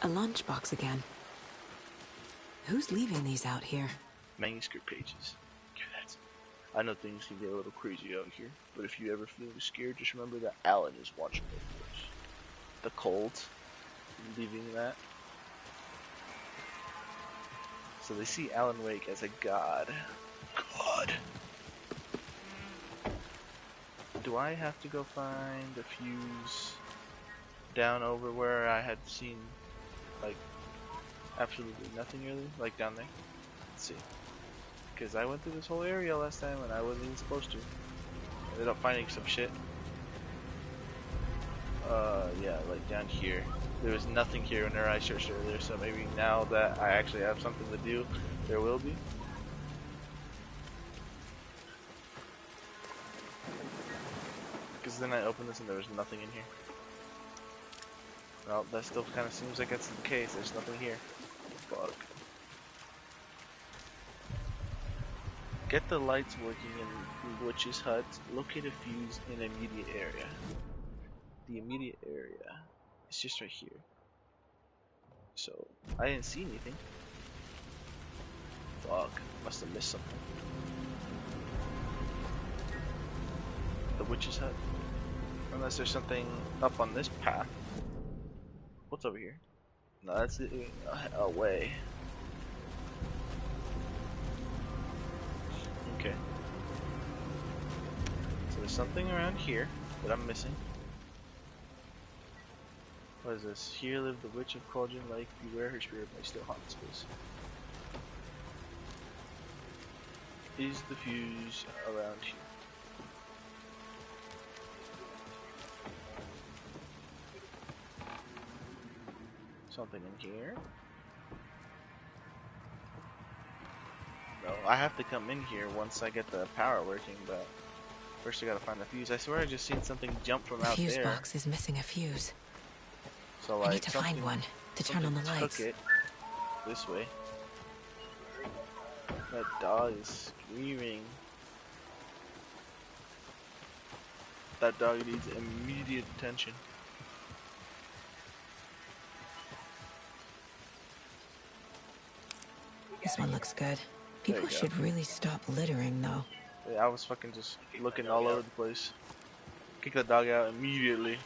A lunchbox again. Who's leaving these out here? Manuscript pages. I know things can get a little crazy out here, but if you ever feel scared, just remember that Alan is watching over us. The cold. Leaving that. So they see Alan Wake as a god. God. Do I have to go find a fuse down over where I had seen, like, absolutely nothing really? Like down there? Let's see. Because I went through this whole area last time and I wasn't even supposed to. I ended up finding some shit. Yeah, like down here. There was nothing here when I searched earlier, so maybe now that I actually have something to do, there will be. Because then I opened this and there was nothing in here. Well, that still kind of seems like that's the case. There's nothing here. Fuck. Get the lights working in Witch's hut. Locate a fuse in an immediate area. The immediate area is just right here. So, I didn't see anything. Fuck. Must have missed something. The Witch's hut. Unless there's something up on this path. What's over here? No, that's it. Away. Okay. So there's something around here that I'm missing. What is this? Here lived the Witch of Cauldron Lake. Beware, her spirit may still haunt this place. Is the fuse around here? Something in here? No, I have to come in here once I get the power working, but first I gotta find the fuse. I swear I just seen something jump from out there. The fuse box is missing a fuse. So like, I need to find one to turn on the lights. Took it, this way. That dog is screaming. That dog needs immediate attention. This one looks good. People should really stop littering, though. Yeah, I was fucking just looking all over the place. Kick that dog out immediately.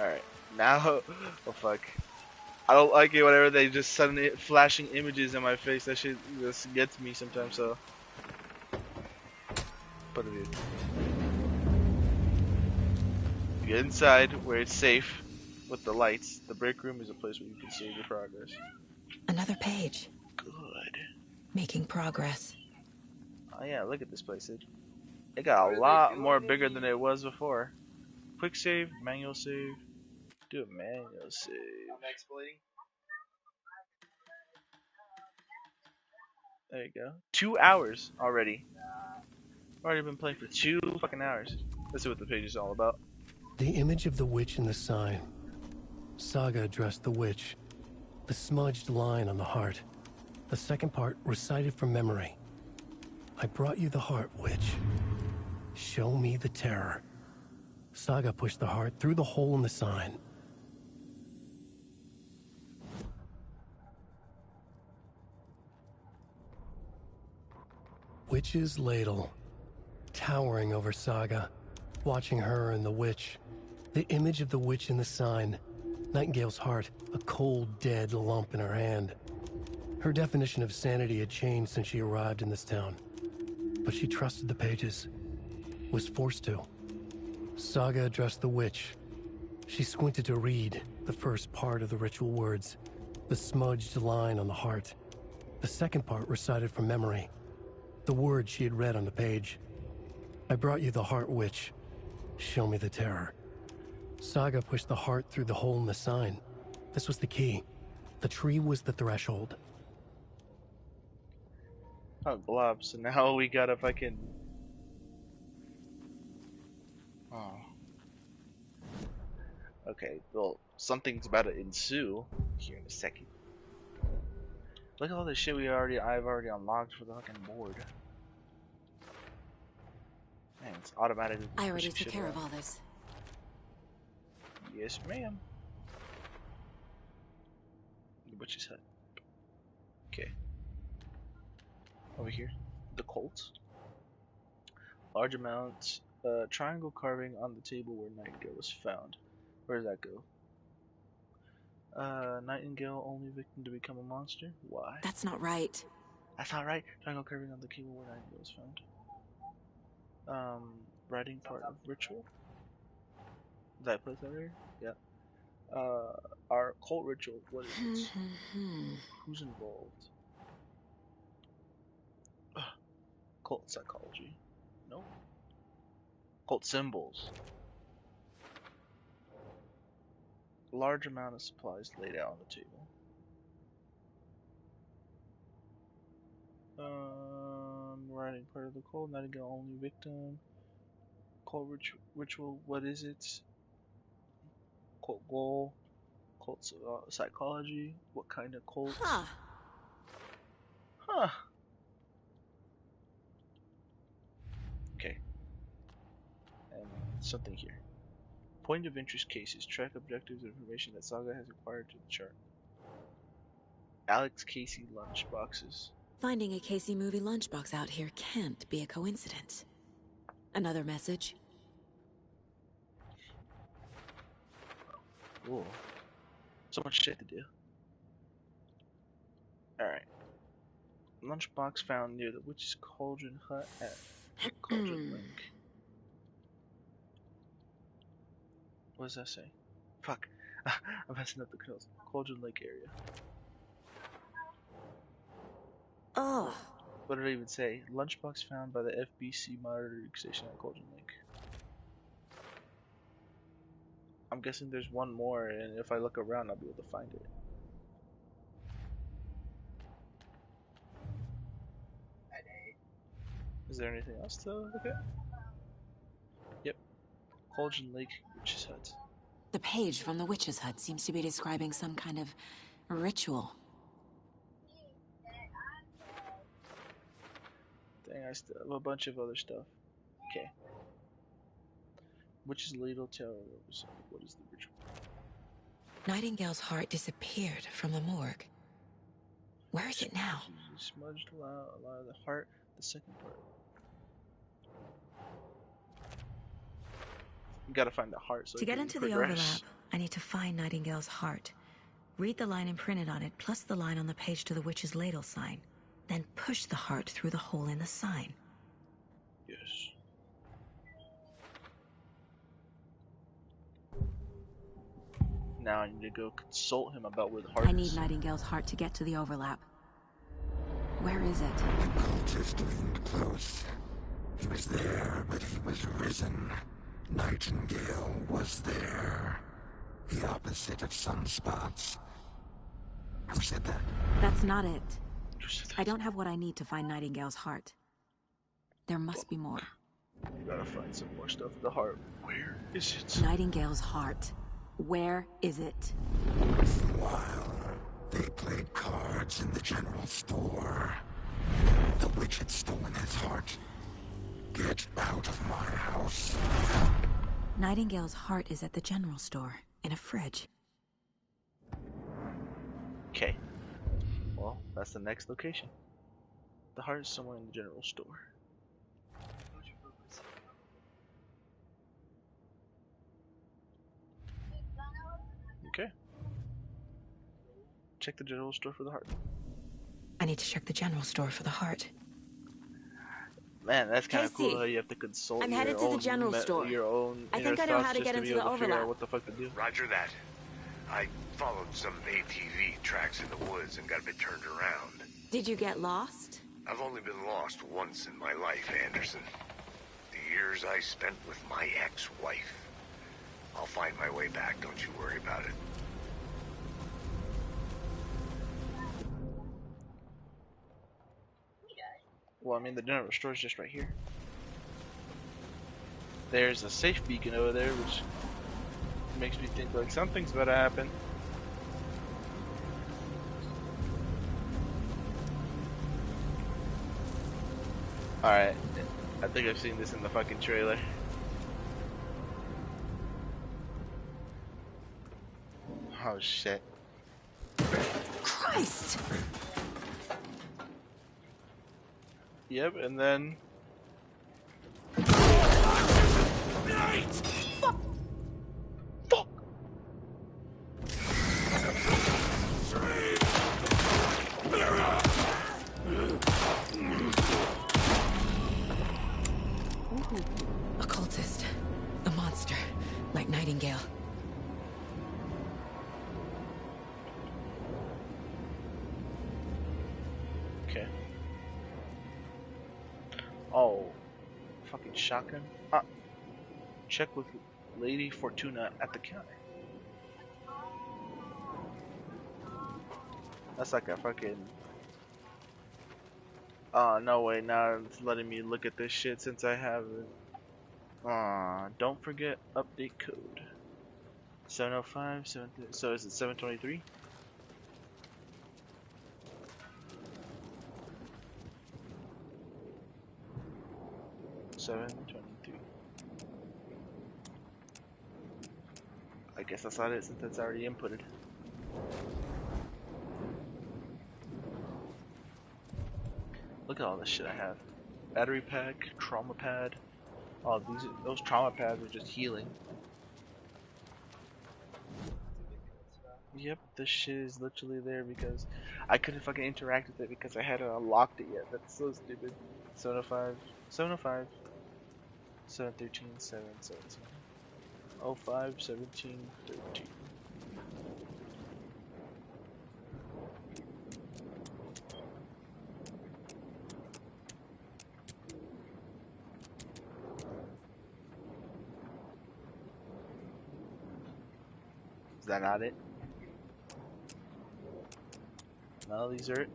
Alright, now, oh fuck. I don't like it whenever they just suddenly flashing images in my face. That shit just gets me sometimes, so. Put it in. Get inside where it's safe with the lights. The break room is a place where you can save your progress. Another page. Good. Making progress. Oh yeah, look at this place. It got a lot more bigger than it was before. Quick save, manual save. Do a manual save. I'm exploiting. There you go. 2 hours already. Already been playing for 2 fucking hours. Let's see what the page is all about. The image of the witch in the sign. Saga addressed the witch. The smudged line on the heart. The second part recited from memory. I brought you the heart, witch. Show me the terror. Saga pushed the heart through the hole in the sign. Witch's ladle. Towering over Saga. Watching her and the witch. The image of the witch in the sign. Nightingale's heart, a cold, dead lump in her hand. Her definition of sanity had changed since she arrived in this town. But she trusted the pages. Was forced to. Saga addressed the witch. She squinted to read the first part of the ritual words. The smudged line on the heart. The second part recited from memory. The words she had read on the page. I brought you the heart, witch. Show me the terror. Saga pushed the heart through the hole in the sign. This was the key. The tree was the threshold. Oh, glob. So now we gotta fucking. Oh. Okay, well, something's about to ensue here in a second. Look at all this shit I've already unlocked for the fucking board. Man, it's automatically. I already took care of all this. Yes, ma'am. The butcher's hut. Okay. Over here, the Colt. Large amounts. Triangle carving on the table where Nightingale was found. Where does that go? Nightingale, only victim to become a monster? Why? That's not right. That's not right. Triangle carving on the table where Nightingale was found. Writing part of ritual? Did I place that here? Yeah. Our cult ritual, what is it? Who's involved? Cult psychology. No. Cult symbols. Large amount of supplies laid out on the table. Writing part of the cult, Nightingale only victim. Cult ritual, what is it? Cult goal. Cult psychology. What kind of cult? Huh. Okay. And something here. Point of interest cases. Track objectives and information that Saga has acquired to the chart. Alex Casey lunchboxes. Finding a Casey movie lunchbox out here can't be a coincidence. Another message. Cool. So much shit to do. Alright. Lunchbox found near the Witch's Cauldron hut at Cauldron Lake. What does that say? Fuck. I'm messing up the controls. Cauldron Lake area. Oh. What did it even say? Lunchbox found by the FBC monitoring station at Cauldron Lake. I'm guessing there's one more, and if I look around, I'll be able to find it. Is there anything else to look at? Yep. Cauldron Lake Witch's Hut. The page from the witch's hut seems to be describing some kind of ritual. Dang, I still have a bunch of other stuff. Okay. Witch's ladle tell. What is the ritual? Nightingale's heart disappeared from the morgue. Where is it now? Smudged a lot of the heart. The second part. You gotta find the heart. So To get into the progress. overlap, I need to find Nightingale's heart. Read the line imprinted on it, plus the line on the page to the witch's ladle sign. Then push the heart through the hole in the sign. Yes. Now I need to go consult him about where the heart is. I need Nightingale's heart to get to the overlap. Where is it? The cultist leaned close. He was there, but he was risen. Nightingale was there. The opposite of sunspots. Who said that? That's not it. I don't have what I need to find Nightingale's heart. There must be more. You gotta find some more stuff. The heart. Where is it? Nightingale's heart. Where is it? While they played cards in the general store, the witch had stolen his heart. Get out of my house. Nightingale's heart is at the general store, in a fridge. Okay. Well, that's the next location. The heart is somewhere in the general store. Okay. Check the general store for the heart. I need to check the general store for the heart. Man, that's kind of Casey, cool how you have to consult I'm your headed to the own general store. Your own I inner think I know thoughts how to just get be into able the to figure out overlap. what the fuck to do. Roger that. I followed some ATV tracks in the woods and got a bit turned around. Did you get lost? I've only been lost once in my life, Anderson. The years I spent with my ex-wife. I'll find my way back, don't you worry about it. Well, I mean, the general store is just right here. There's a safe beacon over there, which makes me think like something's about to happen. Alright, I think I've seen this in the fucking trailer. Oh shit. Christ! Yep, and then... Fuck! Fuck! A cultist. A monster. Like Nightingale. Okay. Oh. Fucking shotgun. Ah. Check with Lady Fortuna at the counter. That's like a fucking... Oh, no way, now it's letting me look at this shit since I have it. Don't forget update code. 705, 7, so is it 723? I guess that's not it since it's already inputted. Look at all this shit I have. Battery pack, trauma pad. Oh, those trauma pads are just healing. Yep, this shit is literally there because I couldn't fucking interact with it because I hadn't unlocked it yet. That's so stupid. 705, 705, 713, 717, 05, 17, 13. Is that not it? No, these are it.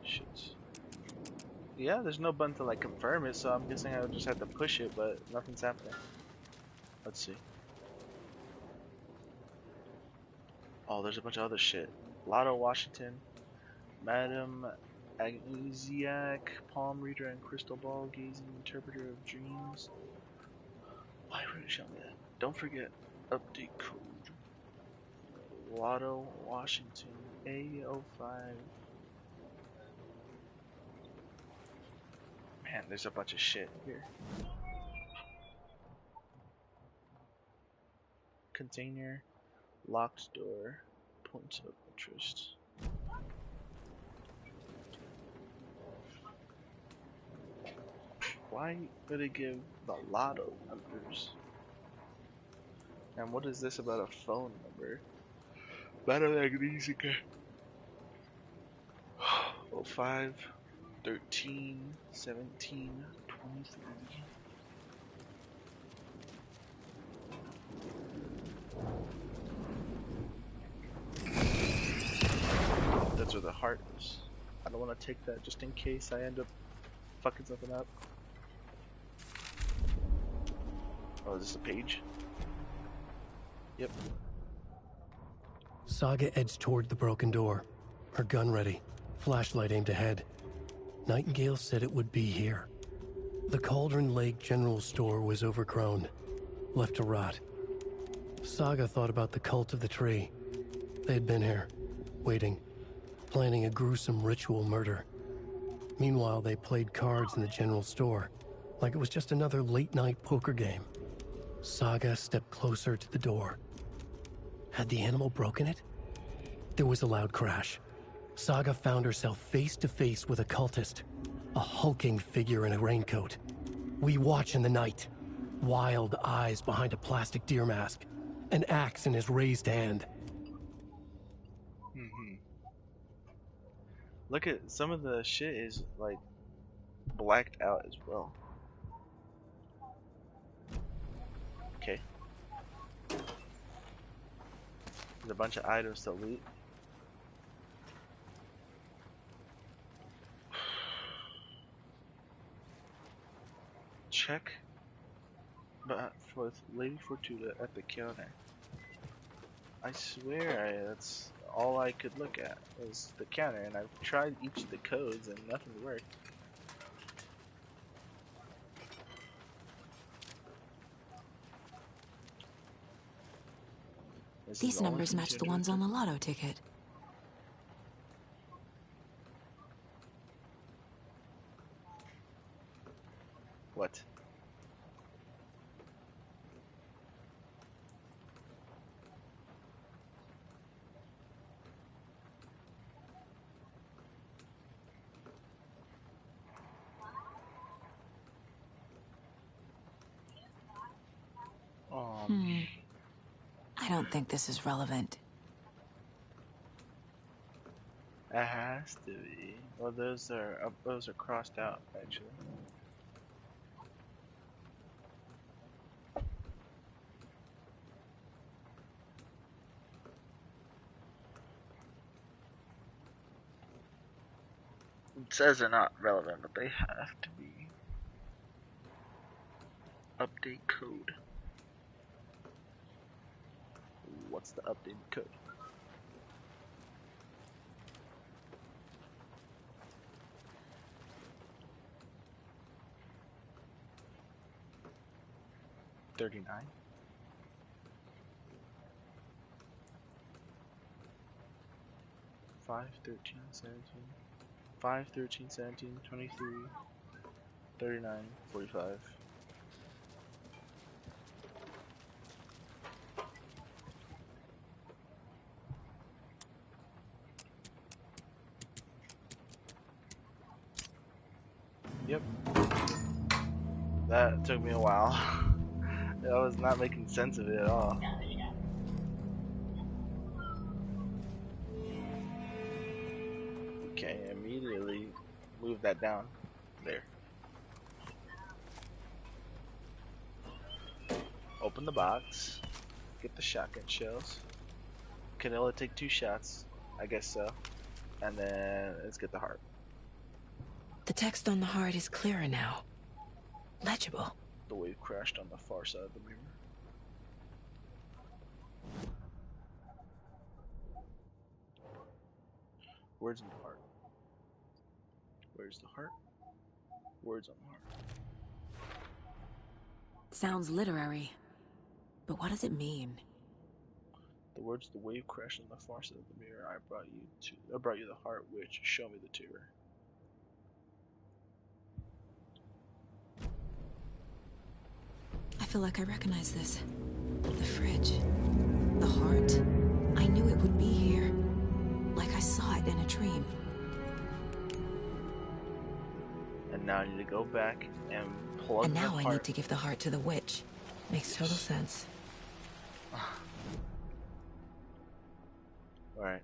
Shit. Yeah, there's no button to like confirm it, so I'm guessing I would just have to push it, but nothing's happening. Let's see. Oh, there's a bunch of other shit. Lotto Washington, Madam Agnesiac, Palm Reader and Crystal Ball Gazing Interpreter of Dreams. Why would you show me that? Don't forget, update code. Lotto Washington A05. Man, there's a bunch of shit here. Container, locked door, points of interest. Why would it give the lotto numbers? And what is this about a phone number? Battle Agnesica. 05 13 17 23. That's where the heart is. I don't want to take that just in case I end up fucking something up. Oh, is this a page? Yep. Saga edged toward the broken door, her gun ready, flashlight aimed ahead. Nightingale said it would be here. The Cauldron Lake General Store was overgrown, left to rot. Saga thought about the cult of the tree. They had been here, waiting, planning a gruesome ritual murder. Meanwhile, they played cards in the general store, like it was just another late-night poker game. Saga stepped closer to the door. Had the animal broken it? There was a loud crash. Saga found herself face to face with a cultist, a hulking figure in a raincoat. We watch in the night. Wild eyes behind a plastic deer mask, an axe in his raised hand. Look at some of the shit is like blacked out as well. Okay. There's a bunch of items to loot. Check but with Lady Fortuna at the counter. I swear that's all I could look at was the counter, and I've tried each of the codes and nothing worked. These numbers match the ones on the lotto ticket. What? I don't think this is relevant. It has to be. Well, those are crossed out actually. It says they're not relevant, but they have to be. Update code. What's the updated code? $39. 5, 13, 17. 5, 13, 17, 23, 39, 45. Yep. That took me a while. I was not making sense of it at all. Okay, immediately move that down. There. Open the box. Get the shotgun shells. Can only take 2 shots. I guess so. And then let's get the heart. The text on the heart is clearer now. Legible. The wave crashed on the far side of the mirror. Words in the heart. Where's the heart? Words on the heart. Sounds literary. But what does it mean? The words, the wave crashed on the far side of the mirror. I brought you the heart, which show me the terror. I feel like I recognize this. The fridge. The heart. I knew it would be here. Like I saw it in a dream. And now I need to go back and plug And the now heart. I need to give the heart to the witch. Makes total sense. Alright,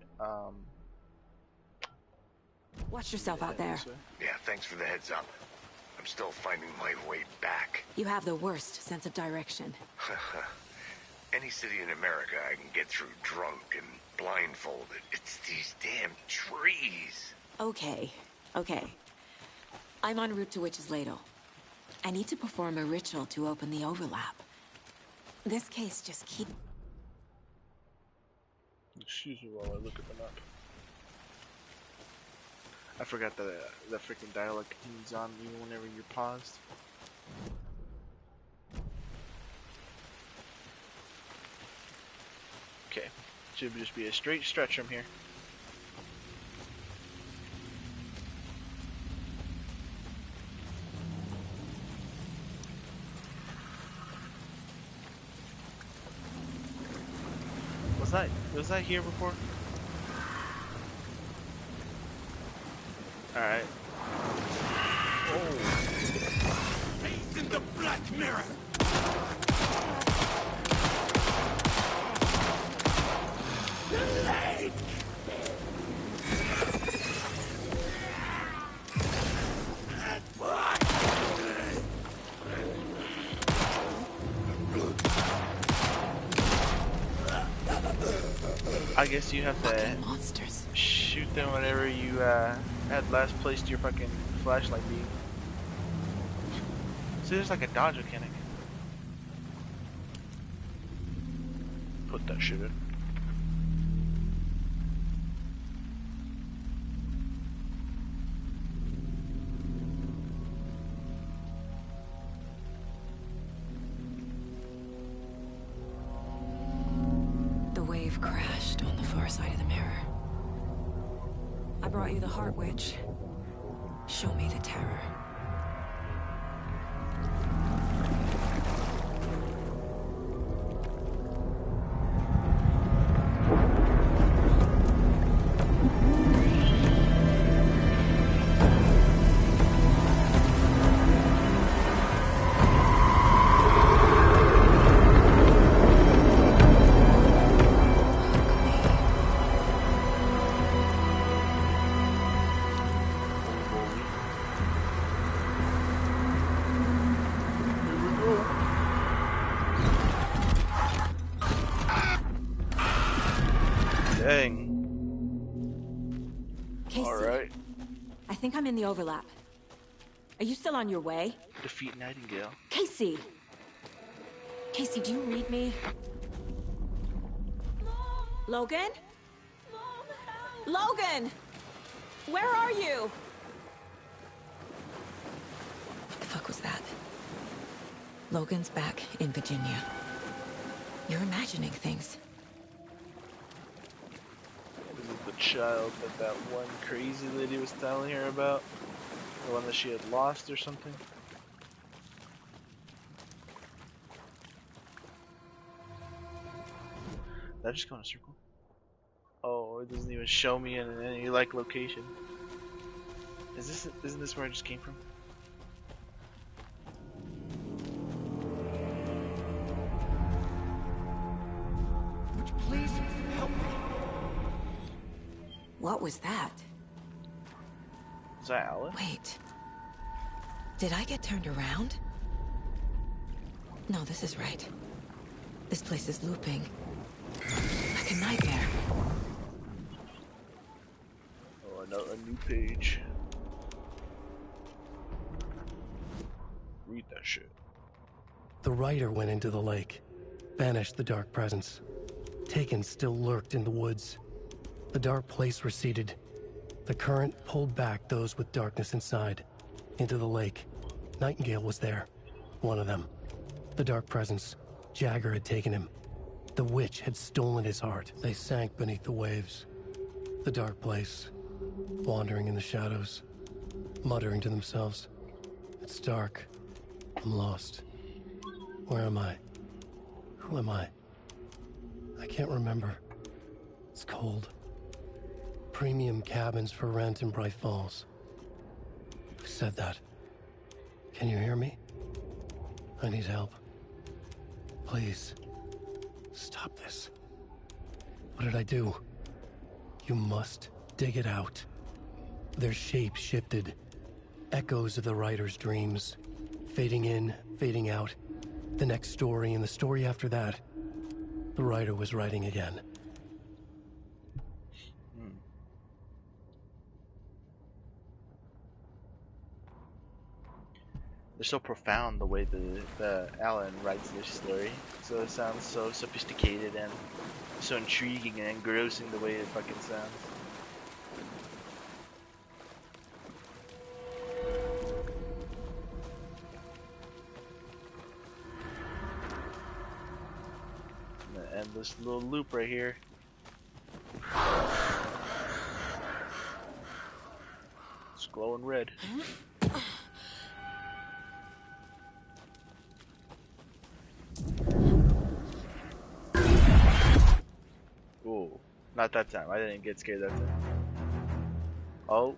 Watch yourself out there. Yeah, thanks for the heads up. I'm still finding my way back. You have the worst sense of direction. Any city in America I can get through drunk and blindfolded. It's these damn trees. Okay. I'm en route to Witch's Ladle. I need to perform a ritual to open the overlap. This case just keeps... Excuse me while I look at the map. I forgot that the freaking dialogue continues on even whenever you're paused. Okay, should just be a straight stretch from here. Was that here before? Alright. Oh. Face in the black mirror. Delayed. I guess you have to monsters. Shoot them whenever you had last placed your fucking flashlight beam. See, there's like a dodge mechanic. Put that shit in. The wave crashed on the far side of the mirror. I brought you the heart, witch. Show me the terror. Alright. I think I'm in the overlap. Are you still on your way? Defeat Nightingale. Casey! Casey, do you read me? Logan? Logan! Where are you? What the fuck was that? Logan's back in Virginia. You're imagining things. This is the child that one crazy lady was telling her about. The one that she had lost or something. Did I just go in a circle? Oh, it doesn't even show me in any like location. Isn't this where I just came from? Would you please help me? What was that? Is that Alice? Wait. Did I get turned around? No, this is right. This place is looping. Like a nightmare. Oh, a new page. Read that shit. The rider went into the lake, banished the dark presence. Taken still lurked in the woods. The dark place receded. The current pulled back those with darkness inside, into the lake. Nightingale was there, one of them. The dark presence, Jagger had taken him. The witch had stolen his heart. They sank beneath the waves. The dark place, wandering in the shadows, muttering to themselves. It's dark. I'm lost. Where am I? Who am I? I can't remember. It's cold. Premium cabins for rent in Bright Falls. Who said that? Can you hear me? I need help. Please. Stop this. What did I do? You must dig it out. Their shape shifted. Echoes of the writer's dreams. Fading in, fading out. The next story and the story after that. The writer was writing again. They're so profound the way the Alan writes this story. So it sounds so sophisticated and so intriguing and engrossing the way it fucking sounds. I'm gonna end this little loop right here. It's glowing red. Ooh, not that time. I didn't get scared that time. Oh.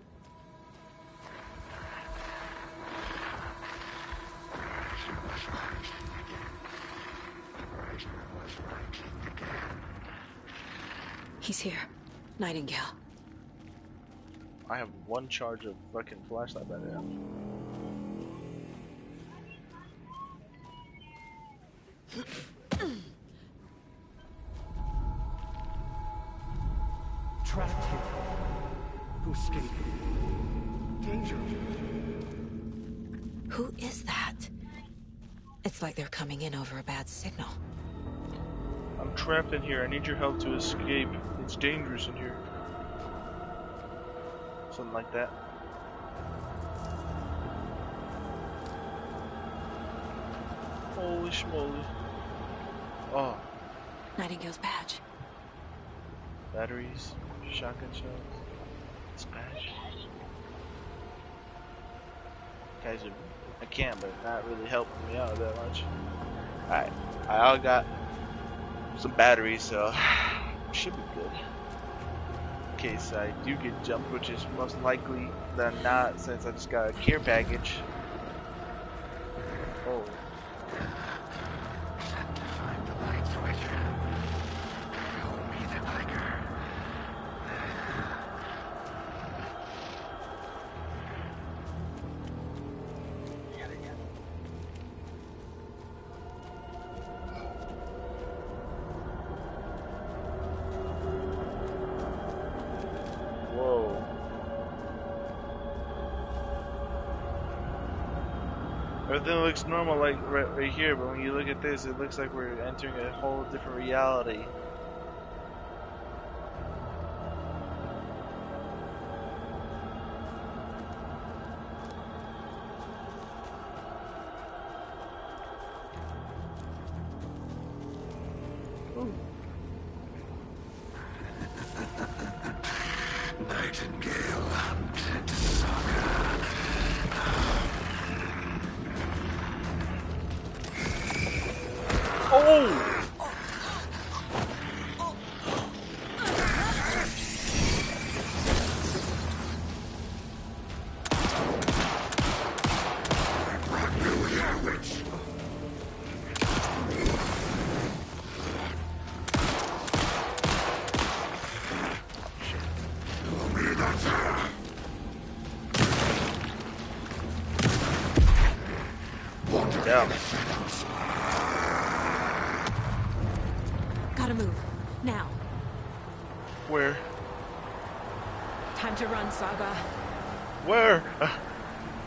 He's here. Nightingale. I have one charge of fucking flashlight by now. Trapped here. To escape. Danger. Who is that? It's like they're coming in over a bad signal. I'm trapped in here. I need your help to escape. It's dangerous in here. Something like that. Holy schmoly. Oh. Nightingale's badge. Batteries, shotgun shells, smash. Guys, I can, but not really helping me out that much. Alright, I all got some batteries, so should be good. In case I do get jumped, which is most likely than not, since I just got a care package. Oh. Find the light switch. Show me the clicker. Whoa. Everything looks normal like right here, but when you look at this, it looks like we're entering a whole different reality. Nightingale hunted Saga. Oh! Yeah. Gotta move. Now. Where? Time to run, Saga. Where?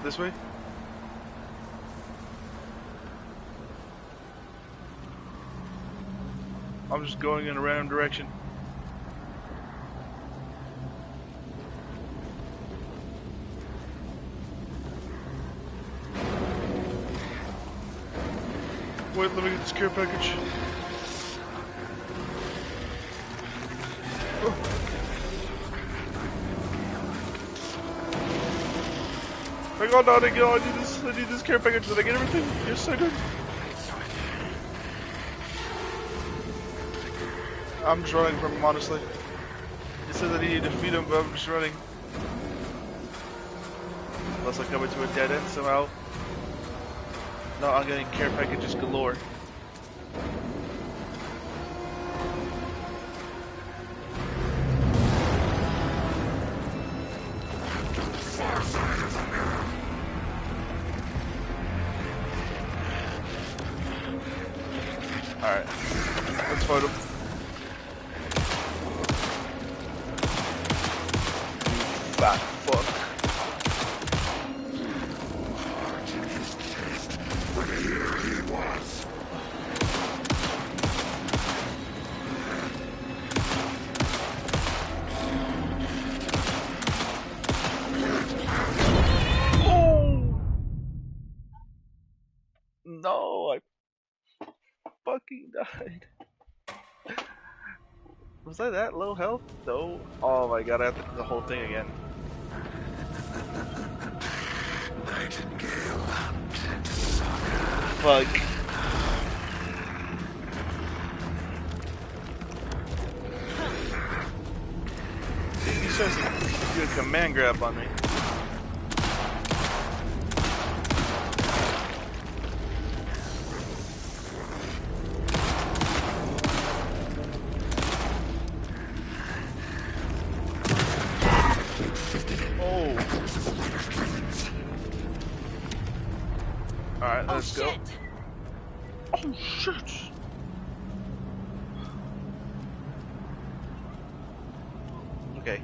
This way? I'm just going in a random direction. Wait, let me get this care package. Oh. Hang on, Nightingale, I need this care package. Did I get everything? Yes, I did. I'm just running from him, honestly. It says I need to defeat him, but I'm just running. Unless I come into a dead end somehow. No, I'm getting care packages galore. Alright, let's fight him. Fat fuck. Here he was. Oh no, I fucking died. Was I that low health? No. Oh my god, I have to do the whole thing again. Nightingale. Fuck. He starts to do a command grab on me. Alright, let's go. Oh shit! Okay.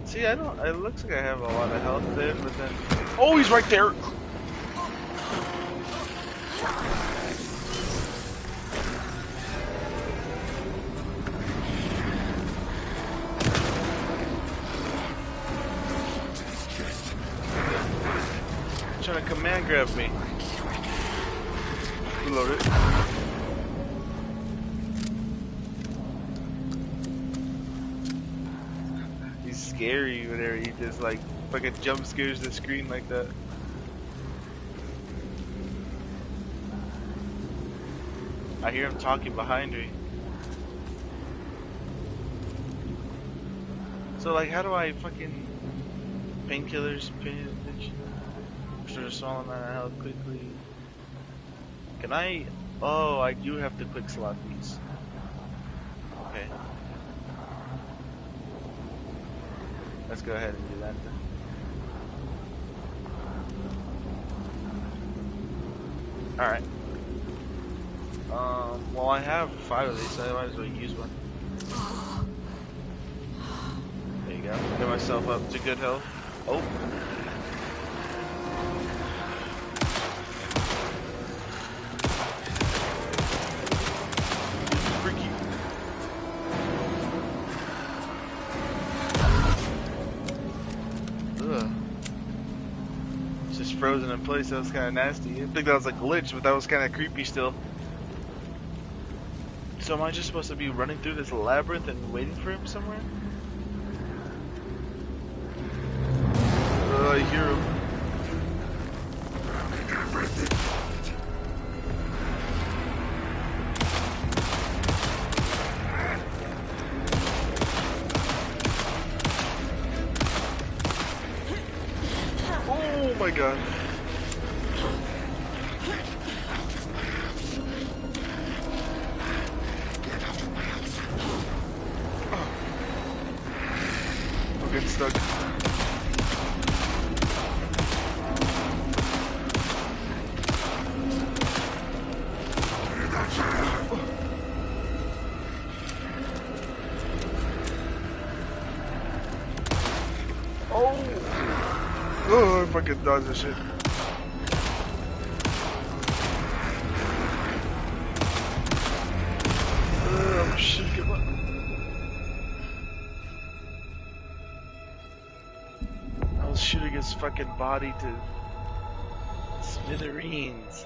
See, I don't. It looks like I have a lot of health there, but then. Oh, he's right there! Trying to command grab me. Reload it. He's scary whenever he just like fucking jump scares the screen like that. I hear him talking behind me. So like, how do I fucking painkillers, restore a small amount of health quickly? Can I? Oh, I do have to quick slot these. Okay. Let's go ahead and do that then. Alright. Well, I have 5 of these, so I might as well use one. There you go. Get myself up to good health. Oh. Freaky. Ugh. It's just frozen in place. That was kind of nasty. I think that was a glitch, but that was kind of creepy still. So am I just supposed to be running through this labyrinth and waiting for him somewhere? I hear him. Oh my god. I'm getting stuck. Oh, I fucking dodged this shit. fucking body to smithereens.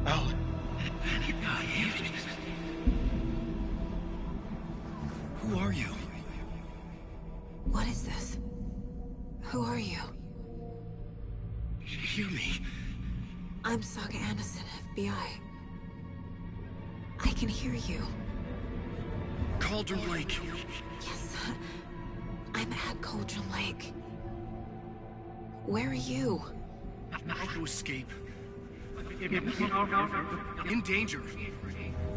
Oh. Who are you? What is this? Who are you? Hear me. I'm Saga Anderson, FBI. I can hear you. Cauldron Lake. Yes, I'm at Cauldron Lake. Where are you? Not to escape. In danger.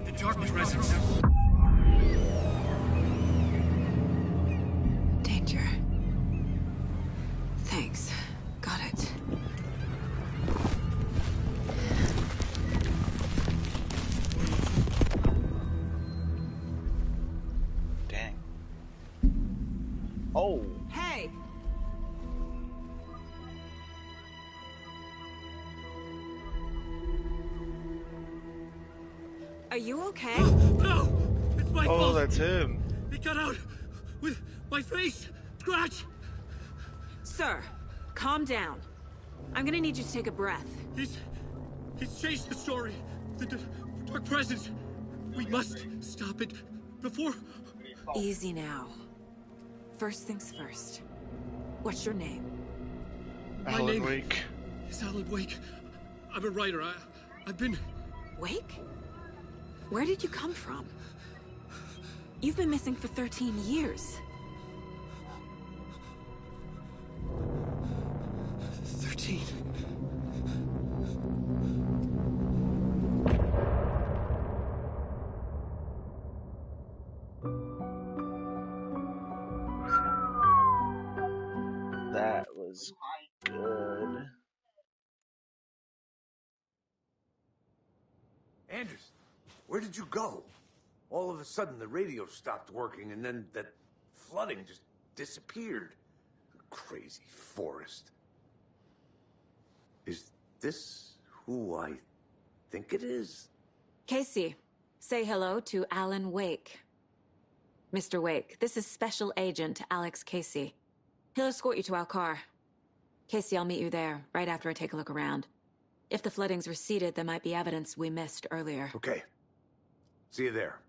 The Dark Presence. Danger. Thanks. Got it. Dang. Oh. Hey! Are you okay? No! It's my fault! Oh, that's him. It got out with my face! Scratch! Sir, calm down. I'm gonna need you to take a breath. He's changed the story. The Dark Presence. We must stop it before... Easy now. First things first. What's your name? My name Wake. Is Alan Wake. I'm a writer. I've been... Wake? Where did you come from? You've been missing for 13 years. 13. That was good. Anders, where did you go? All of a sudden the radio stopped working and then that flooding just disappeared. Crazy forest. Is this who I think it is? Casey, say hello to Alan Wake. Mr. Wake, this is Special Agent Alex Casey. He'll escort you to our car. Casey, I'll meet you there, right after I take a look around. If the flooding's receded, there might be evidence we missed earlier. Okay. See you there.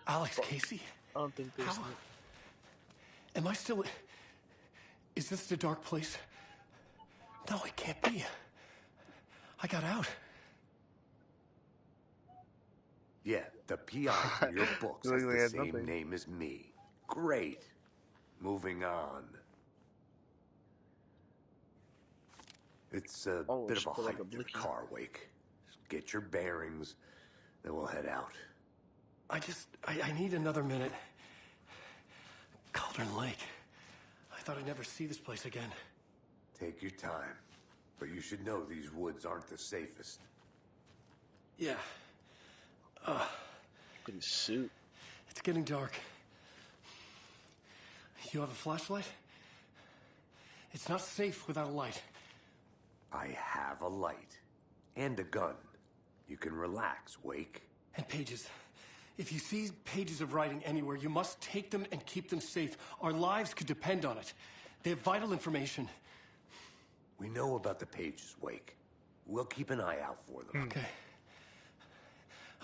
Alex Casey? I don't think there's... How? Am I still... Is this the dark place? No, it can't be. I got out. Yeah, the PI from your books has the same name as me. Great. Moving on. It's a bit of a hike to the car, Wake. Just get your bearings, then we'll head out. I need another minute. Cauldron Lake. I thought I'd never see this place again. Take your time. But you should know these woods aren't the safest. Yeah. Good suit. It's getting dark. You have a flashlight? It's not safe without a light. I have a light. And a gun. You can relax, Wake. And pages. If you see pages of writing anywhere, you must take them and keep them safe. Our lives could depend on it. They have vital information. We know about the pages, Wake. We'll keep an eye out for them. Okay.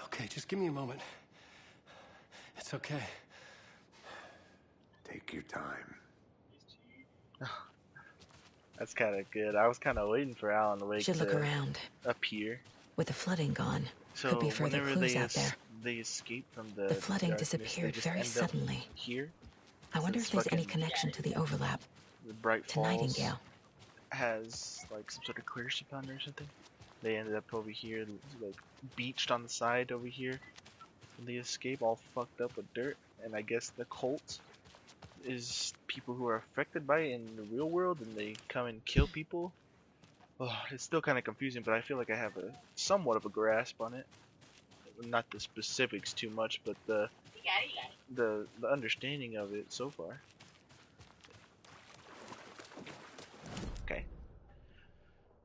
Okay, just give me a moment. It's okay. Take your time. That's kind of good. I was kind of waiting for Alan Wake Should look to around. appear. With the flooding gone, So could be further whenever clues out there. they escape from the flooding darkness, they disappeared just very end up suddenly. Here. I wonder if Since there's any fucking connection to the overlap. The Bright To Falls Nightingale. has like some sort of clear ship on there or something. They ended up over here, like beached on the side over here. And they escape all fucked up with dirt. And I guess the cult is people who are affected by it in the real world, and they come and kill people. Oh, it's still kind of confusing, but I feel like I have a somewhat of a grasp on it. Not the specifics too much, but the understanding of it so far. Okay.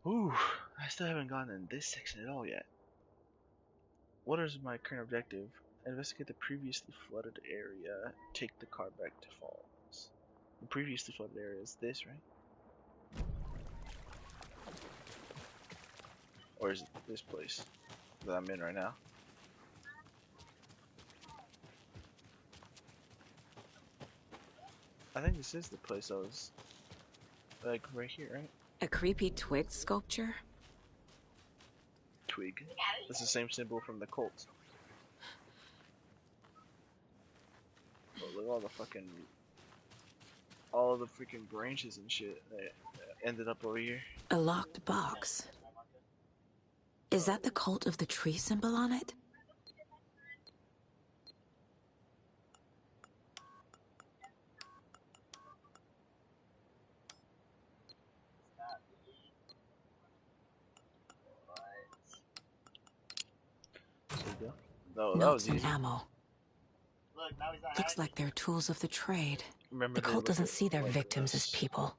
Ooh, still haven't gotten in this section at all yet. What is my current objective? Investigate the previously flooded area. Take the car back to Falls. The previously flooded area is this, right? Or is it this place that I'm in right now? I think this is the place I was, like, right here, right? A creepy twig sculpture? Twig. That's the same symbol from the cult. Oh, look at all the freaking branches and shit that ended up over here. A locked box. Is that the cult of the tree symbol on it? No, that Notes was and easy. ammo. Looks like they're tools of the trade. Remember The they cult look doesn't see their like victims as us. people.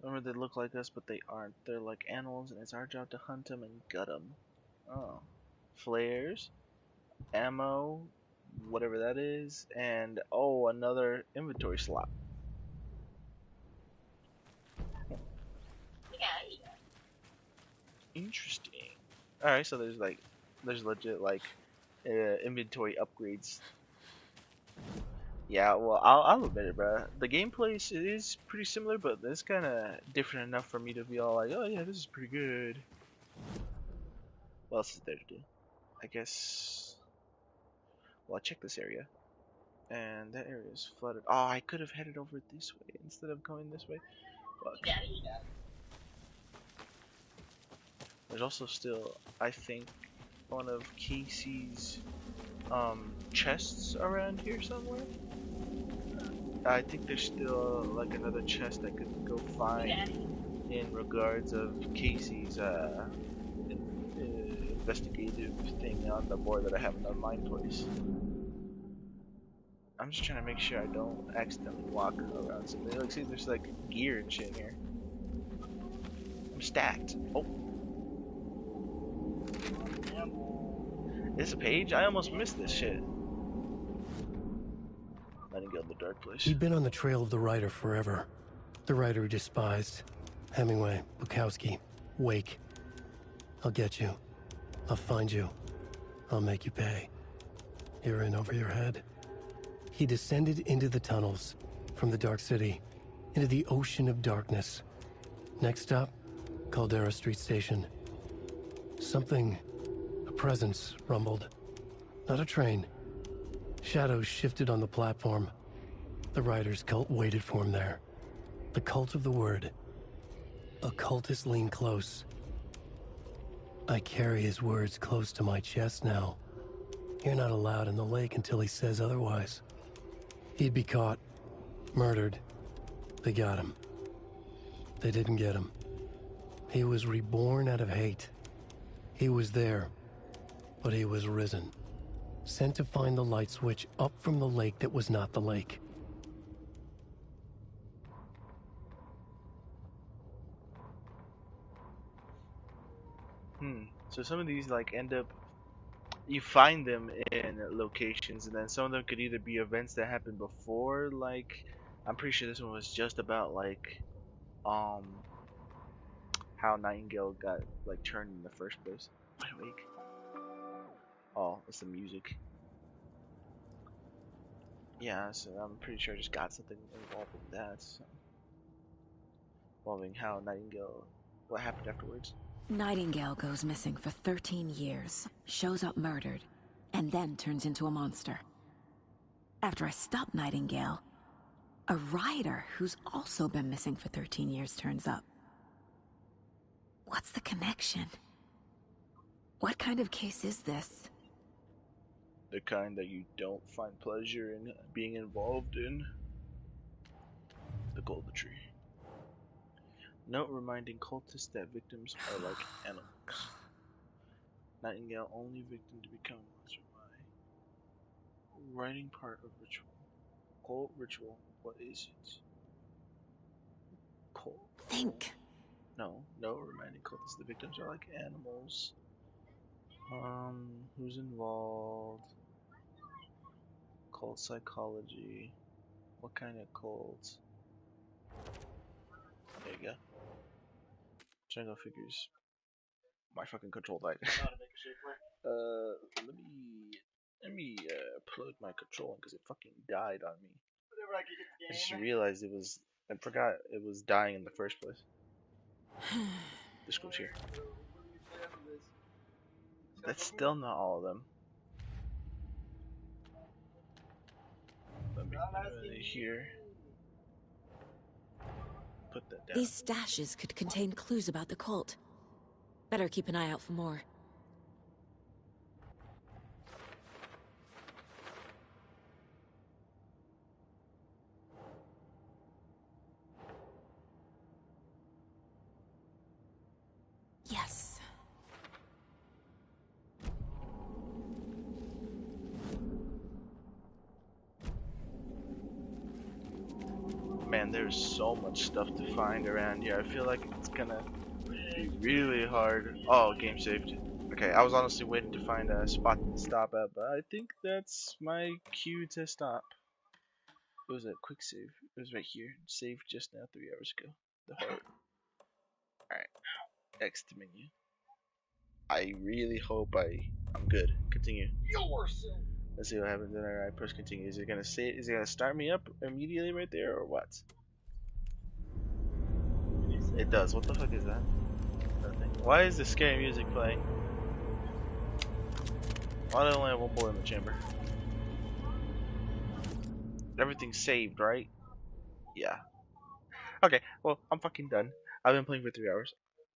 Remember they look like us, but they aren't. They're like animals, and it's our job to hunt them and gut them. Oh. Flares, ammo, whatever that is, and oh, another inventory slot. Interesting. Alright, so there's legit like inventory upgrades. Yeah, well, I'll admit it, bro. The gameplay is pretty similar, but it's kind of different enough for me to be all like, oh yeah, this is pretty good. What else is there to do? I guess. Well, I checked this area, and that area is flooded. Oh, I could have headed over this way instead of going this way. Fuck. There's also still, I think, one of Casey's chests around here somewhere. I think there's still like another chest I could go find in regards of Casey's investigative thing on the board that I haven't done mine twice. I'm just trying to make sure I don't accidentally walk around something. Like, see, there's like gear and shit here. I'm stacked. Oh. This a page? I almost missed this shit. Nightingale in the Dark Place. He'd been on the trail of the writer forever. The writer he despised. Hemingway, Bukowski, Wake. I'll get you. I'll find you. I'll make you pay. You're in over your head. He descended into the tunnels, from the Dark City, into the ocean of darkness. Next stop, Caldera Street Station. Something, a presence, rumbled. Not a train. Shadows shifted on the platform. The writer's cult waited for him there. The cult of the word. Occultists lean close. I carry his words close to my chest now. You're not allowed in the lake until he says otherwise. He'd be caught, murdered. They got him. They didn't get him. He was reborn out of hate. He was there, but he was risen. Sent to find the light switch up from the lake that was not the lake. So some of these like end up, you find them in locations, and then some of them could either be events that happened before, like I'm pretty sure this one was just about like how Nightingale got like turned in the first place. Wide awake. Oh, it's the music. Yeah, so I'm pretty sure I just got something involved with that. So. Involving how Nightingale, what happened afterwards. Nightingale goes missing for 13 years, shows up murdered, and then turns into a monster. After I stop Nightingale, a writer who's also been missing for 13 years turns up. What's the connection? What kind of case is this? The kind that you don't find pleasure in being involved in. The Golden Tree. Note reminding cultists that victims are like animals. Nightingale, only victim to become a monster by writing part of ritual. Cult ritual, what is it? Cult. Think. No romantic cultists. The victims are like animals. Who's involved? Cult psychology. What kind of cult? There you go. Django figures. My fucking control died. Let me plug my control in because it fucking died on me. I just realized I forgot it was dying in the first place. This goes here. That's still not all of them. Let me here. Put that down. These stashes could contain clues about the cult. Better keep an eye out for more. Yes. Man, there's so much stuff to find around here. I feel like it's gonna be really hard. Oh, game saved. Okay, I was honestly waiting to find a spot to stop at, but I think that's my cue to stop. It was a quick save. It was right here. Saved just now 3 hours ago. The heart. Alright. Next menu. I really hope I'm good. Continue. Let's see what happens. Alright, press continue. Is it gonna start me up immediately right there or what? It does. What the fuck is that? Nothing. Why is the scary music playing? Why do I only have one bullet in the chamber? Everything's saved, right? Yeah. Okay, well, I'm fucking done. I've been playing for 3 hours.